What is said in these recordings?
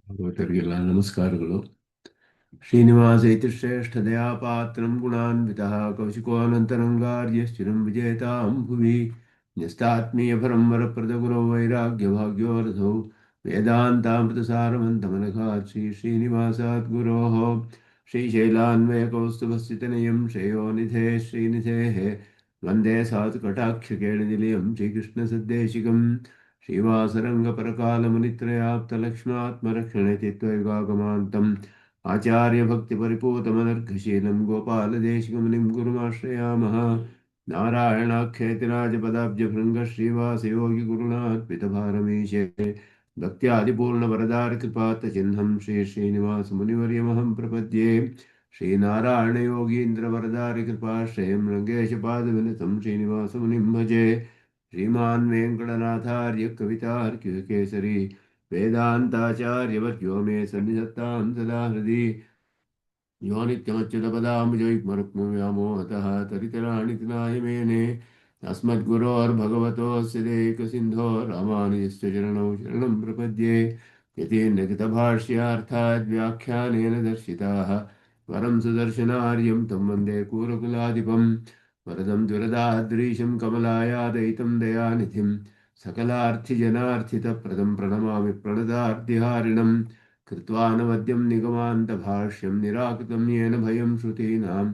ಭಗವತರಿಗೆಲ್ಲ ನಮಸ್ಕಾರಗಳು. ಶ್ರೀನಿವಾಸ ಇತಿ ಶ್ರೇಷ್ಠ ದಯಾಪಾತ್ರಂ ಗುಣಾನ್ವಿತಃ ಕೌಶಿಕೋऽನಂತರಂಗಾರ್ಯಶ್ಚಿರಂ ವಿಜೇತಾಂ ಭುವಿ ನ್ಯಸ್ತಾತ್ಮೀಯಪರಂ ವರಪ್ರದ ಗುರೌ ವೈರಾಗ್ಯಭಾಗ್ಯೋರಧೌ ವೇದಾಂತಾಮೃತಸಾರವಂತಮನಘಾತ್ ಶ್ರೀನಿವಾಸಾತ್ ಗುರೋಃ ಶ್ರೀಶೈಲಾನ್ವಯಕೌಸ್ತುಭಸ್ಥಿತನಿಯಂ ಶ್ರೇಯೋನಿಧೇ ಶ್ರೀನಿಧೇಃ ವಂದೇ ಸಾಧುಕಟಾಕ್ಷಕೇಳನಿಲಯಂ ಶ್ರೀಕೃಷ್ಣಸದ್ದೇಶಿಕಂ श्रीवासरङ्गपरकालमुनित्रयाप्तलक्ष्मात्मरक्षणे चित्तैकागमान्तम् आचार्यभक्तिपरिपूतमनर्घशीलं गोपालदेशिकमुनिं गुरुमाश्रयामः। नारायणाख्यतिराजपदाब्जभृङ्गश्रीवासयोगिगुरुणार्पितभारमीशे भक्त्यादिपूर्णवरदारकृपातचिह्नं श्रीश्रीनिवासमुनिवर्यमहं प्रपद्ये। श्रीनारायणयोगीन्द्रवरदारिकृपाश्रयं रङ्गेशपादविनतं श्रीनिवासमुनिं भजे। श्रीमान् वेङ्कटनाथार्य कवितार्किककेसरी वेदान्ताचार्यवर्यो मे सन्निधत्तां सदा हृदि यो नित्यमच्युतपदाम्बुजयुग्मरुक्मव्यामोहतः तरितराणि तृणाय मेने अस्मद्गुरोर्भगवतोऽस्य देकसिन्धो रामानुजस्य चरणौ शरणं प्रपद्ये। यतीन्द्रकृतभाष्यार्थात् व्याख्यानेन दर्शिताः परं सुदर्शनार्यं तं वन्दे कूलकुलाधिपम् वरदं दुरदाद्रीशं कमलायादयितं दयानिधिं सकलार्थिजनार्थितप्रदं प्रणमामि प्रणतार्तिहारिणं कृत्वानवद्यं निगमान्तभाष्यं निराकृतं येन भयं श्रुतीनां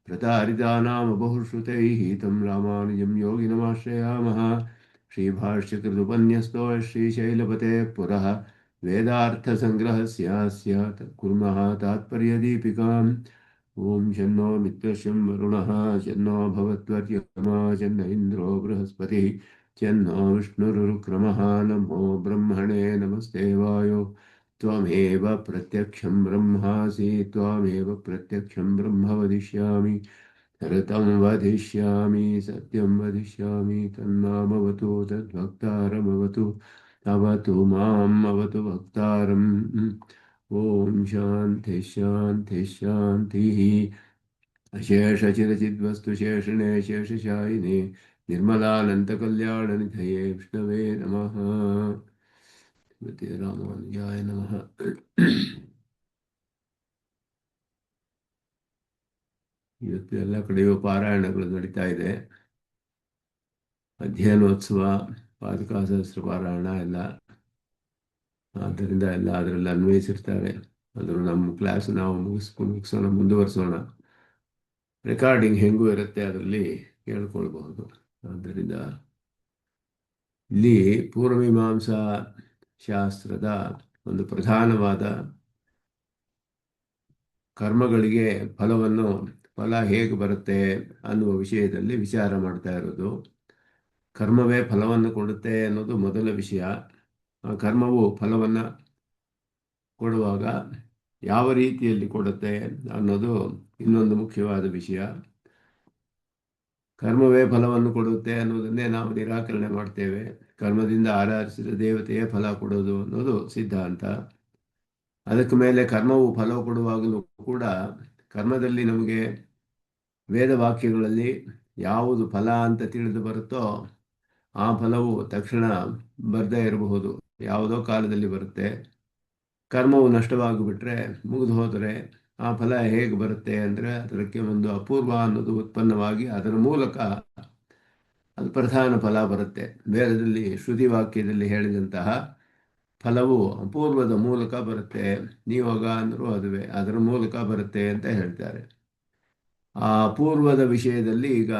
प्रतारितानां बहुश्रुतैः तं रामानुजं योगिनमाश्रयामः। श्रीभाष्यकृदुपन्यस्तो श्रीशैलपतेः पुरः वेदार्थसङ्ग्रहस्यास्य कुर्मः तात्पर्यदीपिकाम्। ओम शन्नो मित्रशं वरुणः शन्नो भवत्वर्यमा शन्न इन्द्रो बृहस्पतिः शन्नो विष्णुरुक्रमः नमो ब्रह्मणे नमस्ते वायो त्वमेव प्रत्यक्षं ब्रह्मासि त्वमेव प्रत्यक्षं ब्रह्म वदिष्यामि ऋतं वदिष्यामि सत्यं वदिष्यामि तन्मामवतु तद्भक्तारमवतु अवतु माम् अवतु भक्तारम्। ओम शांति शांति शांति। अशेषचिरचिद्वस्तु शेषणे शेषशायिने निर्मलानन्तकल्याणनिधये विष्णवे नमः। श्रीमते रामानुजाय नमः। ಇವತ್ತು ಎಲ್ಲ ಕಡೆಯೂ ಪಾರಾಯಣಗಳು ನಡೀತಾ ಇದೆ. ಅಧ್ಯಯನೋತ್ಸವ, ಪಾದುಕಾಸಹಸ್ರ ಪಾರಾಯಣ ಎಲ್ಲ, ಆದ್ದರಿಂದ ಎಲ್ಲ ಅದರಲ್ಲಿ ಅನ್ವಯಿಸಿರ್ತಾರೆ. ಅದನ್ನು ನಮ್ಮ ಕ್ಲಾಸ್ ನಾವು ಮುಗಿಸೋಣ, ಮುಂದುವರಿಸೋಣ. ರೆಕಾರ್ಡಿಂಗ್ ಹೆಂಗೂ ಇರುತ್ತೆ, ಅದರಲ್ಲಿ ಕೇಳ್ಕೊಳ್ಬಹುದು. ಆದ್ದರಿಂದ ಇಲ್ಲಿ ಪೂರ್ವಮೀಮಾಂಸಾ ಶಾಸ್ತ್ರದ ಒಂದು ಪ್ರಧಾನವಾದ ಕರ್ಮಗಳಿಗೆ ಫಲ ಹೇಗೆ ಬರುತ್ತೆ ಅನ್ನುವ ವಿಷಯದಲ್ಲಿ ವಿಚಾರ ಮಾಡ್ತಾ ಇರೋದು. ಕರ್ಮವೇ ಫಲವನ್ನು ಕೊಡುತ್ತೆ ಅನ್ನೋದು ಮೊದಲ ವಿಷಯ. ಆ ಕರ್ಮವು ಫಲವನ್ನು ಕೊಡುವಾಗ ಯಾವ ರೀತಿಯಲ್ಲಿ ಕೊಡುತ್ತೆ ಅನ್ನೋದು ಇನ್ನೊಂದು ಮುಖ್ಯವಾದ ವಿಷಯ. ಕರ್ಮವೇ ಫಲವನ್ನು ಕೊಡುತ್ತೆ ಅನ್ನೋದನ್ನೇ ನಾವು ನಿರಾಕರಣೆ ಮಾಡ್ತೇವೆ. ಕರ್ಮದಿಂದ ಆರಾಧಿಸಿದ ದೇವತೆಯೇ ಫಲ ಕೊಡೋದು ಅನ್ನೋದು ಸಿದ್ಧಾಂತ. ಅದಕ್ಕೆ ಮೇಲೆ ಕರ್ಮವು ಫಲ ಕೊಡುವಾಗಲೂ ಕೂಡ ಕರ್ಮದಲ್ಲಿ ನಮಗೆ ವೇದವಾಕ್ಯಗಳಲ್ಲಿ ಯಾವುದು ಫಲ ಅಂತ ತಿಳಿದು ಬರುತ್ತೋ ಆ ಫಲವು ತಕ್ಷಣ ಬರದೇ ಇರಬಹುದು, ಯಾವುದೋ ಕಾಲದಲ್ಲಿ ಬರುತ್ತೆ. ಕರ್ಮವು ನಷ್ಟವಾಗಿಬಿಟ್ರೆ, ಮುಗಿದು ಹೋದರೆ ಆ ಫಲ ಹೇಗೆ ಬರುತ್ತೆ ಅಂದರೆ ಅದಕ್ಕೆ ಒಂದು ಅಪೂರ್ವ ಅನ್ನೋದು ಉತ್ಪನ್ನವಾಗಿ ಅದರ ಮೂಲಕ ಅದು ಪ್ರಧಾನ ಫಲ ಬರುತ್ತೆ. ವೇದದಲ್ಲಿ ಶ್ರುತಿ ವಾಕ್ಯದಲ್ಲಿ ಹೇಳಿದಂತಹ ಫಲವು ಅಪೂರ್ವದ ಮೂಲಕ ಬರುತ್ತೆ. ನಿಯೋಗ ಅಂದರೂ ಅದುವೇ, ಅದರ ಮೂಲಕ ಬರುತ್ತೆ ಅಂತ ಹೇಳ್ತಾರೆ. ಆ ಅಪೂರ್ವದ ವಿಷಯದಲ್ಲಿ ಈಗ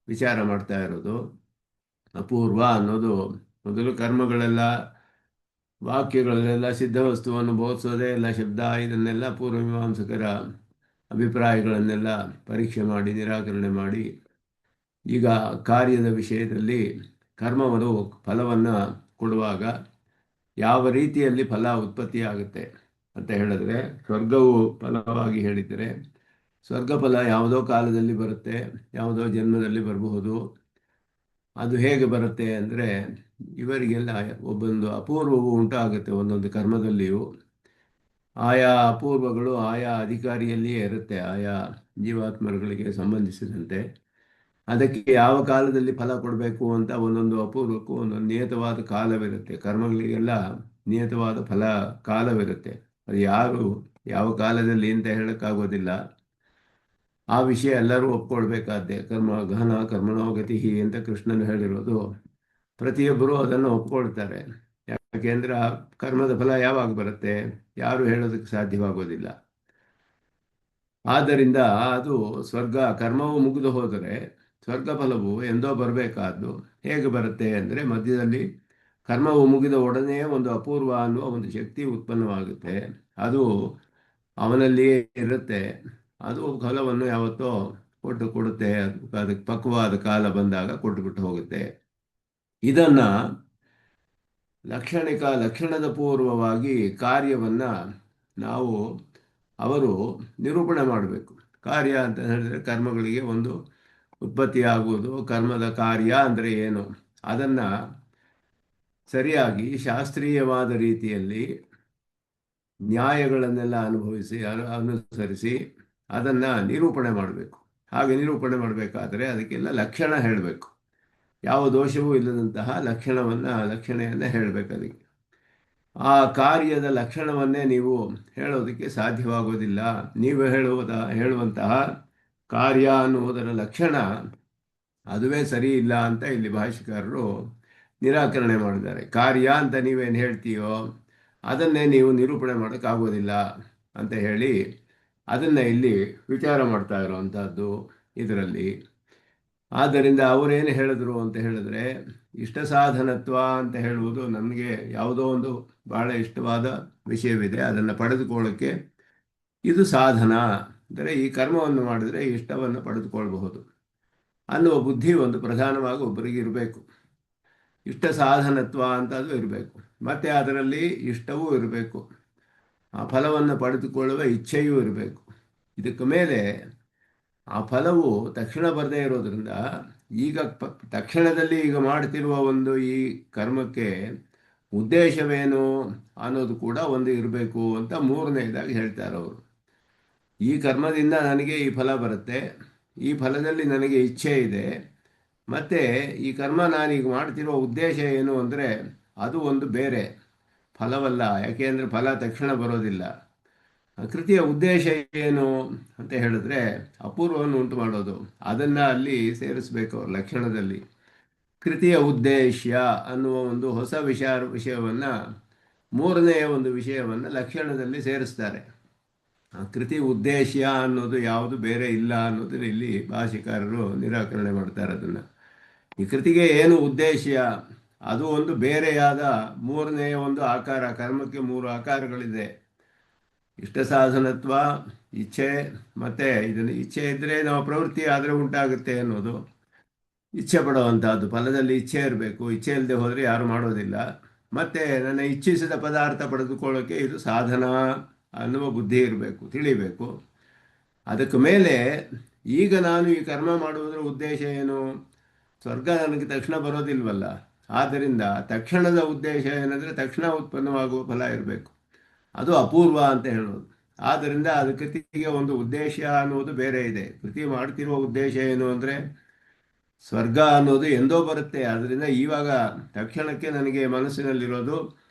ವಿಚಾರ ಮಾಡ್ತಾ ಇರೋದು. ಅಪೂರ್ವ ಅನ್ನೋದು ಮೊದಲು ಕರ್ಮಗಳೆಲ್ಲ, ವಾಕ್ಯಗಳಲ್ಲೆಲ್ಲ ಸಿದ್ಧ ವಸ್ತುವನ್ನು ಬೋಧಿಸೋದೇ ಎಲ್ಲ ಶಬ್ದ. ಇದನ್ನೆಲ್ಲ ಪೂರ್ವಮೀಮಾಂಸಕರ ಅಭಿಪ್ರಾಯಗಳನ್ನೆಲ್ಲ ಪರೀಕ್ಷೆ ಮಾಡಿ ನಿರಾಕರಣೆ ಮಾಡಿ ಈಗ ಕಾರ್ಯದ ವಿಷಯದಲ್ಲಿ ಕರ್ಮವನ್ನು ಫಲವನ್ನು ಕೊಡುವಾಗ ಯಾವ ರೀತಿಯಲ್ಲಿ ಫಲ ಉತ್ಪತ್ತಿಯಾಗುತ್ತೆ ಅಂತ ಹೇಳಿದ್ರೆ, ಸ್ವರ್ಗವು ಫಲವಾಗಿ ಹೇಳಿದರೆ ಸ್ವರ್ಗ ಫಲ ಯಾವುದೋ ಕಾಲದಲ್ಲಿ ಬರುತ್ತೆ, ಯಾವುದೋ ಜನ್ಮದಲ್ಲಿ ಬರಬಹುದು. ಅದು ಹೇಗೆ ಬರುತ್ತೆ ಅಂದರೆ ಇವರಿಗೆಲ್ಲ ಒಬ್ಬೊಂದು ಅಪೂರ್ವವು ಉಂಟಾಗುತ್ತೆ ಒಂದೊಂದು ಕರ್ಮದಲ್ಲಿಯೂ. ಆಯಾ ಅಪೂರ್ವಗಳು ಆಯಾ ಅಧಿಕಾರಿಯಲ್ಲಿಯೇ ಇರುತ್ತೆ, ಆಯಾ ಜೀವಾತ್ಮರುಗಳಿಗೆ ಸಂಬಂಧಿಸಿದಂತೆ. ಅದಕ್ಕೆ ಯಾವ ಕಾಲದಲ್ಲಿ ಫಲ ಕೊಡಬೇಕು ಅಂತ ಒಂದೊಂದು ಅಪೂರ್ವಕ್ಕೂ ಒಂದೊಂದು ನಿಯತವಾದ ಕಾಲವಿರುತ್ತೆ. ಕರ್ಮಗಳಿಗೆಲ್ಲ ನಿಯತವಾದ ಕಾಲವಿರುತ್ತೆ. ಅದು ಯಾರು ಯಾವ ಕಾಲದಲ್ಲಿ ಅಂತ ಹೇಳೋಕ್ಕಾಗೋದಿಲ್ಲ. ಆ ವಿಷಯ ಎಲ್ಲರೂ ಒಪ್ಕೊಳ್ಬೇಕಾದ್ದೆ. ಗಹನ ಕರ್ಮಣೋ ಗತಿ ಅಂತ ಕೃಷ್ಣನು ಹೇಳಿರೋದು ಪ್ರತಿಯೊಬ್ಬರೂ ಅದನ್ನು ಒಪ್ಕೊಳ್ತಾರೆ. ಯಾಕೆಂದ್ರೆ ಆ ಕರ್ಮದ ಫಲ ಯಾವಾಗ ಬರುತ್ತೆ, ಯಾರು ಹೇಳೋದಕ್ಕೆ ಸಾಧ್ಯವಾಗೋದಿಲ್ಲ. ಆದ್ದರಿಂದ ಅದು ಕರ್ಮವು ಮುಗಿದು ಹೋದರೆ ಸ್ವರ್ಗ ಫಲವು ಎಂದೋ ಬರಬೇಕಾದ್ದು ಹೇಗೆ ಬರುತ್ತೆ ಅಂದರೆ, ಮಧ್ಯದಲ್ಲಿ ಕರ್ಮವು ಮುಗಿದ ಒಡನೆ ಒಂದು ಅಪೂರ್ವ ಅನ್ನುವ ಒಂದು ಶಕ್ತಿ ಉತ್ಪನ್ನವಾಗುತ್ತೆ. ಅದು ಅವನಲ್ಲಿಯೇ ಇರುತ್ತೆ. ಅದು ಫಲವನ್ನು ಯಾವತ್ತೋ ಕೊಡುತ್ತೆ. ಅದಕ್ಕೆ ಪಕ್ವವಾದ ಕಾಲ ಬಂದಾಗ ಕೊಟ್ಟುಬಿಟ್ಟು ಹೋಗುತ್ತೆ. ಇದನ್ನ ಲಕ್ಷಣದ ಪೂರ್ವವಾಗಿ ಕಾರ್ಯವನ್ನ ನಾವು ಅವರು ನಿರೂಪಣೆ ಮಾಡಬೇಕು. ಕಾರ್ಯ ಅಂತ ಹೇಳಿದ್ರೆ ಕರ್ಮಗಳಿಗೆ ಒಂದು ಉತ್ಪತ್ತಿಯಾಗುವುದು, ಕರ್ಮದ ಕಾರ್ಯ ಅಂದರೆ ಏನು, ಅದನ್ನ ಸರಿಯಾಗಿ ಶಾಸ್ತ್ರೀಯವಾದ ರೀತಿಯಲ್ಲಿ ನ್ಯಾಯಗಳನ್ನೆಲ್ಲ ಅನುಸರಿಸಿ ಅದನ್ನು ನಿರೂಪಣೆ ಮಾಡಬೇಕು. ಹಾಗೆ ನಿರೂಪಣೆ ಮಾಡಬೇಕಾದ್ರೆ ಅದಕ್ಕೆಲ್ಲ ಲಕ್ಷಣ ಹೇಳಬೇಕು. ಯಾವ ದೋಷವೂ ಇಲ್ಲದಂತಹ ಲಕ್ಷಣೆಯನ್ನು ಹೇಳಬೇಕು. ಅದಕ್ಕೆ ಆ ಕಾರ್ಯದ ಲಕ್ಷಣವನ್ನೇ ನೀವು ಹೇಳೋದಕ್ಕೆ ಸಾಧ್ಯವಾಗೋದಿಲ್ಲ. ನೀವು ಹೇಳುವಂತಹ ಕಾರ್ಯ ಅನ್ನುವುದರ ಲಕ್ಷಣ ಅದುವೇ ಸರಿ ಇಲ್ಲ ಅಂತ ಇಲ್ಲಿ ಭಾಷ್ಯಕಾರರು ನಿರಾಕರಣೆ ಮಾಡಿದ್ದಾರೆ. ಕಾರ್ಯ ಅಂತ ನೀವೇನು ಹೇಳ್ತೀಯೋ ಅದನ್ನೇ ನೀವು ನಿರೂಪಣೆ ಮಾಡೋಕ್ಕಾಗೋದಿಲ್ಲ ಅಂತ ಹೇಳಿ ಅದನ್ನು ಇಲ್ಲಿ ವಿಚಾರ ಮಾಡ್ತಾ ಇರುವಂಥದ್ದು ಇದರಲ್ಲಿ. ಆದ್ದರಿಂದ ಅವರೇನು ಹೇಳಿದ್ರು ಅಂತ ಹೇಳಿದ್ರೆ, ಇಷ್ಟ ಸಾಧನತ್ವ ಅಂತ ಹೇಳುವುದು ನಮಗೆ ಯಾವುದೋ ಒಂದು ಬಹಳ ಇಷ್ಟವಾದ ವಿಷಯವಿದೆ, ಅದನ್ನು ಪಡೆದುಕೊಳ್ಳೋಕ್ಕೆ ಇದು ಸಾಧನ. ಅಂದರೆ ಈ ಕರ್ಮವನ್ನು ಮಾಡಿದರೆ ಇಷ್ಟವನ್ನು ಪಡೆದುಕೊಳ್ಳಬಹುದು ಅನ್ನುವ ಬುದ್ಧಿ ಒಂದು ಪ್ರಧಾನವಾಗಿ ಒಬ್ಬರಿಗೆ ಇರಬೇಕು. ಇಷ್ಟ ಸಾಧನತ್ವ ಅಂತ ಅದು ಇರಬೇಕು. ಮತ್ತು ಅದರಲ್ಲಿ ಇಷ್ಟವೂ ಇರಬೇಕು, ಆ ಫಲವನ್ನು ಪಡೆದುಕೊಳ್ಳುವ ಇಚ್ಛೆಯೂ ಇರಬೇಕು. ಇದಕ್ಕೆ ಮೇಲೆ ಆ ಫಲವು ತಕ್ಷಣ ಬರದೇ ಇರೋದ್ರಿಂದ ಈಗ ತಕ್ಷಣದಲ್ಲಿ ಈಗ ಮಾಡ್ತಿರುವ ಒಂದು ಈ ಕರ್ಮಕ್ಕೆ ಉದ್ದೇಶವೇನು ಅನ್ನೋದು ಕೂಡ ಒಂದು ಇರಬೇಕು ಅಂತ ಮೂರನೇದಾಗಿ ಹೇಳ್ತಾರೆ ಅವರು. ಈ ಕರ್ಮದಿಂದ ನನಗೆ ಈ ಫಲ ಬರುತ್ತೆ, ಈ ಫಲದಲ್ಲಿ ನನಗೆ ಇಚ್ಛೆ ಇದೆ, ಮತ್ತು ಈ ಕರ್ಮ ನಾನೀಗ ಮಾಡ್ತಿರುವ ಉದ್ದೇಶ ಏನು ಅಂದರೆ ಅದು ಒಂದು ಬೇರೆ ಫಲವಲ್ಲ. ಯಾಕೆಂದರೆ ಫಲ ತಕ್ಷಣ ಬರೋದಿಲ್ಲ. ಕೃತಿಯ ಉದ್ದೇಶ ಏನು ಅಂತ ಹೇಳಿದ್ರೆ ಅಪೂರ್ವವನ್ನು ಉಂಟು ಮಾಡೋದು, ಅದನ್ನು ಅಲ್ಲಿ ಸೇರಿಸಬೇಕು ಅವ್ರ ಲಕ್ಷಣದಲ್ಲಿ. ಕೃತಿಯ ಉದ್ದೇಶ ಅನ್ನುವ ಒಂದು ಹೊಸ ವಿಷಯವನ್ನು ಮೂರನೆಯ ಒಂದು ವಿಷಯವನ್ನು ಲಕ್ಷಣದಲ್ಲಿ ಸೇರಿಸ್ತಾರೆ. ಕೃತಿ ಉದ್ದೇಶ ಅನ್ನೋದು ಯಾವುದು ಬೇರೆ ಇಲ್ಲ ಅನ್ನೋದನ್ನು ಇಲ್ಲಿ ಭಾಷೆಕಾರರು ನಿರಾಕರಣೆ ಮಾಡ್ತಾರೆ. ಅದನ್ನು ಈ ಕೃತಿಗೆ ಏನು ಉದ್ದೇಶ, ಅದು ಒಂದು ಬೇರೆಯಾದ ಮೂರನೆಯ ಒಂದು ಆಕಾರ. ಕರ್ಮಕ್ಕೆ ಮೂರು ಆಕಾರಗಳಿದೆ: ಇಷ್ಟ ಸಾಧನತ್ವ, ಇಚ್ಛೆ, ಮತ್ತು ಇದನ್ನು ಇಚ್ಛೆ ಇದ್ದರೆ ನಾವು ಪ್ರವೃತ್ತಿ ಆದರೆ ಉಂಟಾಗುತ್ತೆ ಅನ್ನೋದು. ಇಚ್ಛೆ ಪಡುವಂಥದ್ದು, ಫಲದಲ್ಲಿ ಇಚ್ಛೆ ಇರಬೇಕು, ಇಚ್ಛೆ ಇಲ್ಲದೆ ಹೋದರೆ ಯಾರು ಮಾಡೋದಿಲ್ಲ. ಮತ್ತು ನನ್ನ ಇಚ್ಛಿಸಿದ ಪದಾರ್ಥ ಪಡೆದುಕೊಳ್ಳೋಕ್ಕೆ ಇದು ಸಾಧನ ಅನ್ನುವ ಬುದ್ಧಿ ಇರಬೇಕು, ತಿಳಿಬೇಕು. ಅದಕ್ಕೆ ಮೇಲೆ ಈಗ ನಾನು ಈ ಕರ್ಮ ಮಾಡುವುದರ ಉದ್ದೇಶ ಏನು? ಸ್ವರ್ಗ ನನಗೆ ತಕ್ಷಣ ಬರೋದಿಲ್ವಲ್ಲ. ಆದ್ದರಿಂದ ತಕ್ಷಣದ ಉದ್ದೇಶ ಏನಂದರೆ ತಕ್ಷಣ ಉತ್ಪನ್ನವಾಗುವ ಫಲ ಇರಬೇಕು, ಅದು ಅಪೂರ್ವ ಅಂತ ಹೇಳೋದು. ಆದ್ದರಿಂದ ಅದು ಕೃತಿಗೆ ಒಂದು ಉದ್ದೇಶ ಅನ್ನೋದು ಬೇರೆ ಇದೆ. ಕೃತಿ ಮಾಡ್ತಿರುವ ಉದ್ದೇಶ ಏನು ಅಂದರೆ ಸ್ವರ್ಗ ಅನ್ನೋದು ಎಂದೋ ಬರುತ್ತೆ, ಆದ್ದರಿಂದ ಇವಾಗ ತಕ್ಷಣಕ್ಕೆ ನನಗೆ ಮನಸ್ಸಿನಲ್ಲಿರೋದು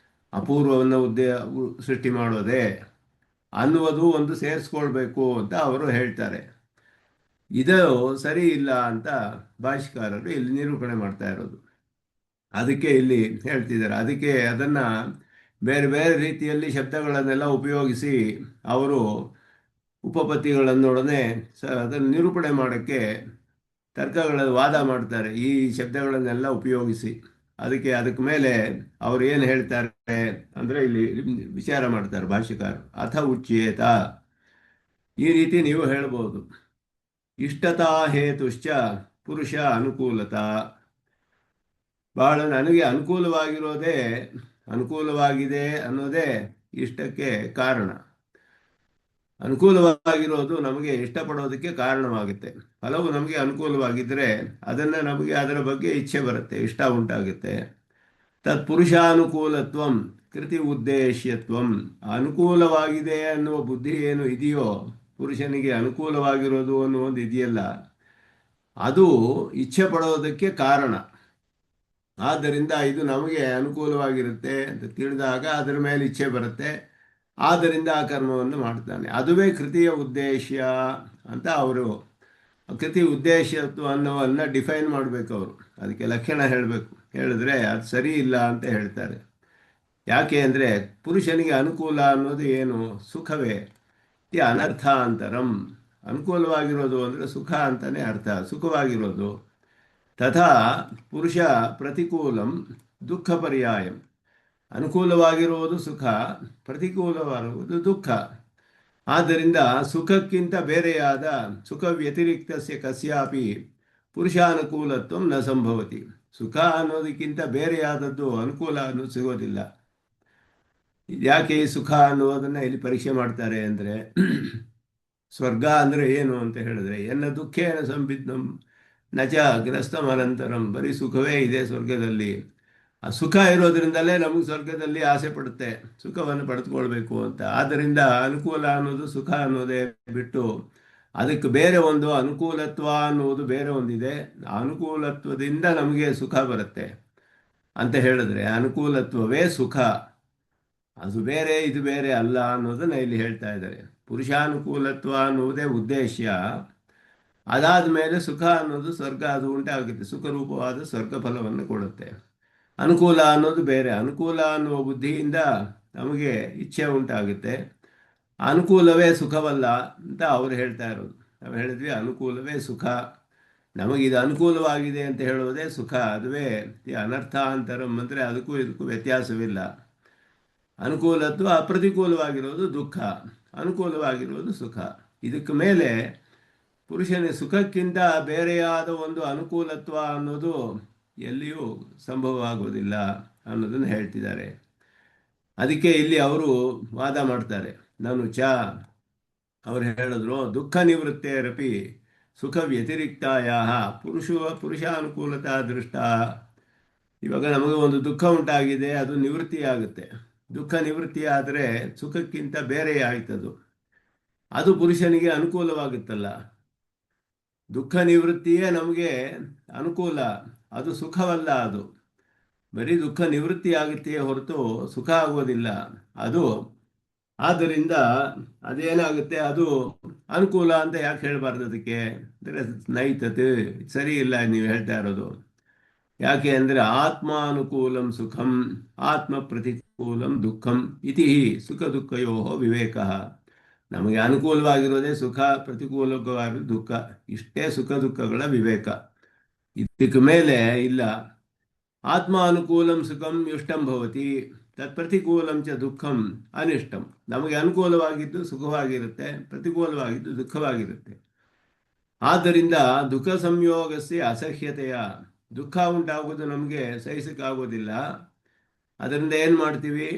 ಅಪೂರ್ವವನ್ನು ಸೃಷ್ಟಿ ಮಾಡೋದೇ ಅನ್ನುವುದು ಒಂದು ಸೇರಿಸ್ಕೊಳ್ಬೇಕು ಅಂತ ಅವರು ಹೇಳ್ತಾರೆ. ಇದು ಸರಿ ಇಲ್ಲ ಅಂತ ಭಾಷ್ಯಕಾರರು ಇಲ್ಲಿ ನಿರೂಪಣೆ ಮಾಡ್ತಾ ಇರೋದು. ಅದಕ್ಕೆ ಇಲ್ಲಿ ಹೇಳ್ತಿದ್ದಾರೆ. ಅದಕ್ಕೆ ಅದನ್ನು ಬೇರೆ ಬೇರೆ ರೀತಿಯಲ್ಲಿ ಶಬ್ದಗಳನ್ನೆಲ್ಲ ಉಪಯೋಗಿಸಿ ಅವರು ಉಪಪತ್ತಿಗಳನ್ನೊಡನೆ ಅದನ್ನು ನಿರೂಪಣೆ ಮಾಡೋಕ್ಕೆ ವಾದ ಮಾಡ್ತಾರೆ, ಈ ಶಬ್ದಗಳನ್ನೆಲ್ಲ ಉಪಯೋಗಿಸಿ. ಅದಕ್ಕೆ ಮೇಲೆ ಅವರು ಏನು ಹೇಳ್ತಾರೆ ಅಂದರೆ ಇಲ್ಲಿ ವಿಚಾರ ಮಾಡ್ತಾರೆ ಭಾಷ್ಯಕಾರ. ಅಥ ಉಚ್ಯೇತ, ಈ ರೀತಿ ನೀವು ಹೇಳ್ಬೋದು. ಇಷ್ಟತಾ ಹೇತುಶ್ಚ ಪುರುಷ ಅನುಕೂಲತಾ, ಬಹಳ ನನಗೆ ಅನುಕೂಲವಾಗಿದೆ ಅನ್ನೋದೇ ಇಷ್ಟಕ್ಕೆ ಕಾರಣ. ಅನುಕೂಲವಾಗಿರೋದು ನಮಗೆ ಇಷ್ಟಪಡೋದಕ್ಕೆ ಕಾರಣವಾಗುತ್ತೆ. ಫಲವು ನಮಗೆ ಅನುಕೂಲವಾಗಿದ್ದರೆ ಅದನ್ನು ನಮಗೆ ಅದರ ಬಗ್ಗೆ ಇಚ್ಛೆ ಬರುತ್ತೆ, ಇಷ್ಟ ಉಂಟಾಗುತ್ತೆ. ತತ್ಪುರುಷಾನುಕೂಲತ್ವಂ ಕೃತಿ ಉದ್ದೇಶ್ಯತ್ವಂ, ಅನುಕೂಲವಾಗಿದೆ ಅನ್ನುವ ಬುದ್ಧಿ ಏನು ಇದೆಯೋ, ಪುರುಷನಿಗೆ ಅನುಕೂಲವಾಗಿರೋದು ಅನ್ನೋ ಒಂದು ಇದೆಯಲ್ಲ, ಅದು ಇಚ್ಛೆ ಪಡೋದಕ್ಕೆ ಕಾರಣ. ಆದ್ದರಿಂದ ಇದು ನಮಗೆ ಅನುಕೂಲವಾಗಿರುತ್ತೆ ಅಂತ ತಿಳಿದಾಗ ಅದರ ಮೇಲೆ ಇಚ್ಛೆ ಬರುತ್ತೆ. ಆದ್ದರಿಂದ ಆ ಕರ್ಮವನ್ನು ಮಾಡ್ತಾನೆ. ಅದುವೇ ಕೃತಿಯ ಉದ್ದೇಶ ಅಂತ ಅವರು ಕೃತಿ ಉದ್ದೇಶತ್ವವನ್ನು ಡಿಫೈನ್ ಮಾಡಬೇಕು. ಅವರು ಅದಕ್ಕೆ ಲಕ್ಷಣ ಹೇಳಬೇಕು. ಹೇಳಿದ್ರೆ ಅದು ಸರಿ ಇಲ್ಲ ಅಂತ ಹೇಳ್ತಾರೆ. ಯಾಕೆ ಅಂದರೆ ಪುರುಷನಿಗೆ ಅನುಕೂಲ ಅನ್ನೋದು ಏನು? ಸುಖವೇ. ಈ ಅನರ್ಥಾಂತರಂ. ಅನುಕೂಲವಾಗಿರೋದು ಅಂದರೆ ಸುಖ ಅಂತಲೇ ಅರ್ಥ, ಸುಖವಾಗಿರೋದು. ತಥಾ ಪುರುಷ ಪ್ರತಿಕೂಲಂ ದುಃಖ ಪರ್ಯಾಯಂ. ಅನುಕೂಲವಾಗಿರುವುದು ಸುಖ, ಪ್ರತಿಕೂಲವಾಗಿರುವುದು ದುಃಖ. ಆದ್ದರಿಂದ ಸುಖಕ್ಕಿಂತ ಬೇರೆಯಾದ ಸುಖ ವ್ಯತಿರಿಕ್ತಸ್ಯ ಕಸ್ಯಾಪಿ ಪುರುಷಾನುಕೂಲತ್ವ ನ ಸಂಭವತಿ. ಸುಖ ಅನ್ನೋದಕ್ಕಿಂತ ಬೇರೆಯಾದದ್ದು ಅನುಕೂಲ ಅನ್ನೋದು ಸಿಗೋದಿಲ್ಲ. ಯಾಕೆ ಈ ಸುಖ ಅನ್ನೋದನ್ನು ಇಲ್ಲಿ ಪರೀಕ್ಷೆ ಮಾಡ್ತಾರೆ ಅಂದರೆ, ಸ್ವರ್ಗ ಅಂದರೆ ಏನು ಅಂತ ಹೇಳಿದ್ರೆ, ಎನ್ನ ದುಃಖೇನ ಸಂಬಿದ್ಧಂ ನಚ ಗ್ರಸ್ತಂ ಅನಂತರಂ. ಬರೀ ಸುಖವೇ ಇದೆ ಸ್ವರ್ಗದಲ್ಲಿ. ಆ ಸುಖ ಇರೋದ್ರಿಂದಲೇ ನಮಗೆ ಸ್ವರ್ಗದಲ್ಲಿ ಆಸೆ ಪಡುತ್ತೆ, ಸುಖವನ್ನು ಪಡೆದುಕೊಳ್ಬೇಕು ಅಂತ. ಆದ್ದರಿಂದ ಅನುಕೂಲ ಅನ್ನೋದು ಸುಖ ಅನ್ನೋದೇ ಬಿಟ್ಟು ಅದಕ್ಕೆ ಬೇರೆ ಒಂದು ಅನುಕೂಲತ್ವ ಅನ್ನೋದು ಬೇರೆ ಒಂದಿದೆ. ಆ ಅನುಕೂಲತ್ವದಿಂದ ನಮಗೆ ಸುಖ ಬರುತ್ತೆ ಅಂತ ಹೇಳಿದ್ರೆ ಅನುಕೂಲತ್ವವೇ ಸುಖ. ಅದು ಬೇರೆ ಇದು ಬೇರೆ ಅಲ್ಲ ಅನ್ನೋದನ್ನ ಇಲ್ಲಿ ಹೇಳ್ತಾ ಇದ್ದಾರೆ. ಪುರುಷಾನುಕೂಲತ್ವ ಅನ್ನುವುದೇ ಉದ್ದೇಶ. ಅದಾದ ಮೇಲೆ ಸುಖ ಅನ್ನೋದು ಸ್ವರ್ಗ ಅದು ಉಂಟಾಗುತ್ತೆ, ಸುಖರೂಪವಾದ ಸ್ವರ್ಗ ಫಲವನ್ನು ಕೊಡುತ್ತೆ. ಅನುಕೂಲ ಅನ್ನೋದು ಬೇರೆ. ಅನುಕೂಲ ಅನ್ನುವ ಬುದ್ಧಿಯಿಂದ ನಮಗೆ ಇಚ್ಛೆ ಉಂಟಾಗುತ್ತೆ. ಅನುಕೂಲವೇ ಸುಖವಲ್ಲ ಅಂತ ಅವರು ಹೇಳ್ತಾ ಇರೋದು. ನಾವು ಹೇಳಿದ್ವಿ ಅನುಕೂಲವೇ ಸುಖ, ನಮಗಿದು ಅನುಕೂಲವಾಗಿದೆ ಅಂತ ಹೇಳೋದೇ ಸುಖ. ಅದುವೇ ಈ ಅನರ್ಥಾಂತರಂ ಅಂದರೆ ಅದಕ್ಕೂ ಇದಕ್ಕೂ ವ್ಯತ್ಯಾಸವಿಲ್ಲ. ಅನುಕೂಲತ್ವ ಪ್ರತಿಕೂಲವಾಗಿರೋದು ದುಃಖ, ಅನುಕೂಲವಾಗಿರೋದು ಸುಖ. ಇದಕ್ಕೆ ಮೇಲೆ ಪುರುಷನ ಸುಖಕ್ಕಿಂತ ಬೇರೆಯಾದ ಒಂದು ಅನುಕೂಲತ್ವ ಅನ್ನೋದು ಎಲ್ಲಿಯೂ ಸಂಭವ ಆಗೋದಿಲ್ಲ ಅನ್ನೋದನ್ನು ಹೇಳ್ತಿದ್ದಾರೆ. ಅದಕ್ಕೆ ಇಲ್ಲಿ ಅವರು ವಾದ ಮಾಡ್ತಾರೆ. ನಾನು ಅವರು ಹೇಳಿದ್ರು ದುಃಖ ನಿವೃತ್ತೇರಪಿ ಸುಖ ವ್ಯತಿರಿಕ್ತಾಯ ಪುರುಷಾನುಕೂಲತಾ ದೃಷ್ಟ. ಇವಾಗ ನಮಗೆ ಒಂದು ದುಃಖ ಉಂಟಾಗಿದೆ, ಅದು ನಿವೃತ್ತಿಯಾಗುತ್ತೆ. ದುಃಖ ನಿವೃತ್ತಿ ಆದರೆ ಸುಖಕ್ಕಿಂತ ಬೇರೆ ಆಯ್ತದು. ಅದು ಪುರುಷನಿಗೆ ಅನುಕೂಲವಾಗುತ್ತಲ್ಲ. ದುಃಖ ನಿವೃತ್ತಿಯೇ ನಮಗೆ ಅನುಕೂಲ, ಅದು ಸುಖವಲ್ಲ. ಅದು ಬರೀ ದುಃಖ ನಿವೃತ್ತಿ ಆಗುತ್ತೆಯೇ ಹೊರತು ಸುಖ ಆಗೋದಿಲ್ಲ ಅದು. ಆದ್ದರಿಂದ ಅದೇನಾಗುತ್ತೆ, ಅದು ಅನುಕೂಲ ಅಂತ ಯಾಕೆ ಹೇಳಬಾರ್ದು? ಅದಕ್ಕೆ ಅಂದರೆ ನೈತತೆ ಸರಿ ಇಲ್ಲ ನೀವು ಹೇಳ್ತಾ ಇರೋದು. ಯಾಕೆ ಅಂದರೆ ಆತ್ಮಾನುಕೂಲಂ ಸುಖಂ ಆತ್ಮ ಪ್ರತಿಕೂಲಂ ದುಃಖಂ ಇತಿ ಸುಖ ದುಃಖಯೋ ವಿವೇಕ. ನಮಗೆ ಅನುಕೂಲವಾಗಿರೋದೇ ಸುಖ, ಪ್ರತಿಕೂಲವಾಗಿರೋ ದುಃಖ. ಇಷ್ಟೇ ಸುಖ ದುಃಖಗಳ ವಿವೇಕ. ಇದಕ್ಕೆ ಮೇಲೆ ಇಲ್ಲ. ಆತ್ಮ ಅನುಕೂಲಂ ಸುಖಂ ಇಷ್ಟಂ ಭವತಿ ತತ್ಪ್ರತಿಕೂಲಂ ಚ ದುಃಖಂ ಅನಿಷ್ಟಂ. ನಮಗೆ ಅನುಕೂಲವಾಗಿದ್ದು ಸುಖವಾಗಿರುತ್ತೆ, ಪ್ರತಿಕೂಲವಾಗಿದ್ದು ದುಃಖವಾಗಿರುತ್ತೆ. ಆದ್ದರಿಂದ ದುಃಖ ಸಂಯೋಗಸ್ಯ ಅಸಹ್ಯತೆಯ. ದುಃಖ ಉಂಟಾಗೋದು ನಮಗೆ ಸಹಿಸಕ್ಕಾಗೋದಿಲ್ಲ. ಅದರಿಂದ ಏನು ಮಾಡ್ತೀವಿ?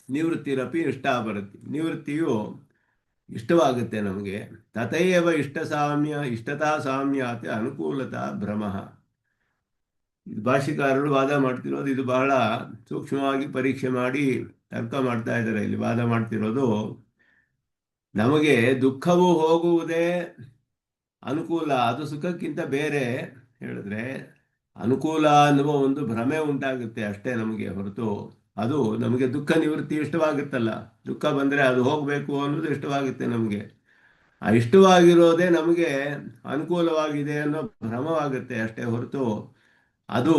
ನಿವೃತ್ತಿರಪಿ ಇಷ್ಟ ಬರುತ್ತೆ. ನಿವೃತ್ತಿಯು ಇಷ್ಟವಾಗುತ್ತೆ ನಮಗೆ. ತಥೈವ ಇಷ್ಟತಾ ಸಾಮ್ಯಾತ್ ಅನುಕೂಲತಾ ಭ್ರಮಃ. ಇದು ಭಾಷ್ಯಕಾರರು ವಾದ ಮಾಡ್ತಿರೋದು. ಇದು ಬಹಳ ಸೂಕ್ಷ್ಮವಾಗಿ ಪರೀಕ್ಷೆ ಮಾಡಿ ತರ್ಕ ಮಾಡ್ತಾ ಇದ್ದಾರೆ. ಇಲ್ಲಿ ವಾದ ಮಾಡ್ತಿರೋದು ನಮಗೆ ದುಃಖವು ಹೋಗುವುದೇ ಅನುಕೂಲ, ಅದು ಸುಖಕ್ಕಿಂತ ಬೇರೆ. ಹೇಳಿದ್ರೆ ಅನುಕೂಲ ಅನ್ನುವ ಒಂದು ಭ್ರಮೆ ಉಂಟಾಗುತ್ತೆ ಅಷ್ಟೇ ನಮಗೆ ಹೊರತು ಅದು ನಮಗೆ ದುಃಖ ನಿವೃತ್ತಿ ಇಷ್ಟವಾಗುತ್ತಲ್ಲ. ದುಃಖ ಬಂದರೆ ಅದು ಹೋಗಬೇಕು ಅನ್ನೋದು ಇಷ್ಟವಾಗುತ್ತೆ ನಮಗೆ. ಆ ಇಷ್ಟವಾಗಿರೋದೇ ನಮಗೆ ಅನುಕೂಲವಾಗಿದೆ ಅನ್ನೋ ಭ್ರಮವಾಗುತ್ತೆ ಅಷ್ಟೇ ಹೊರತು ಅದು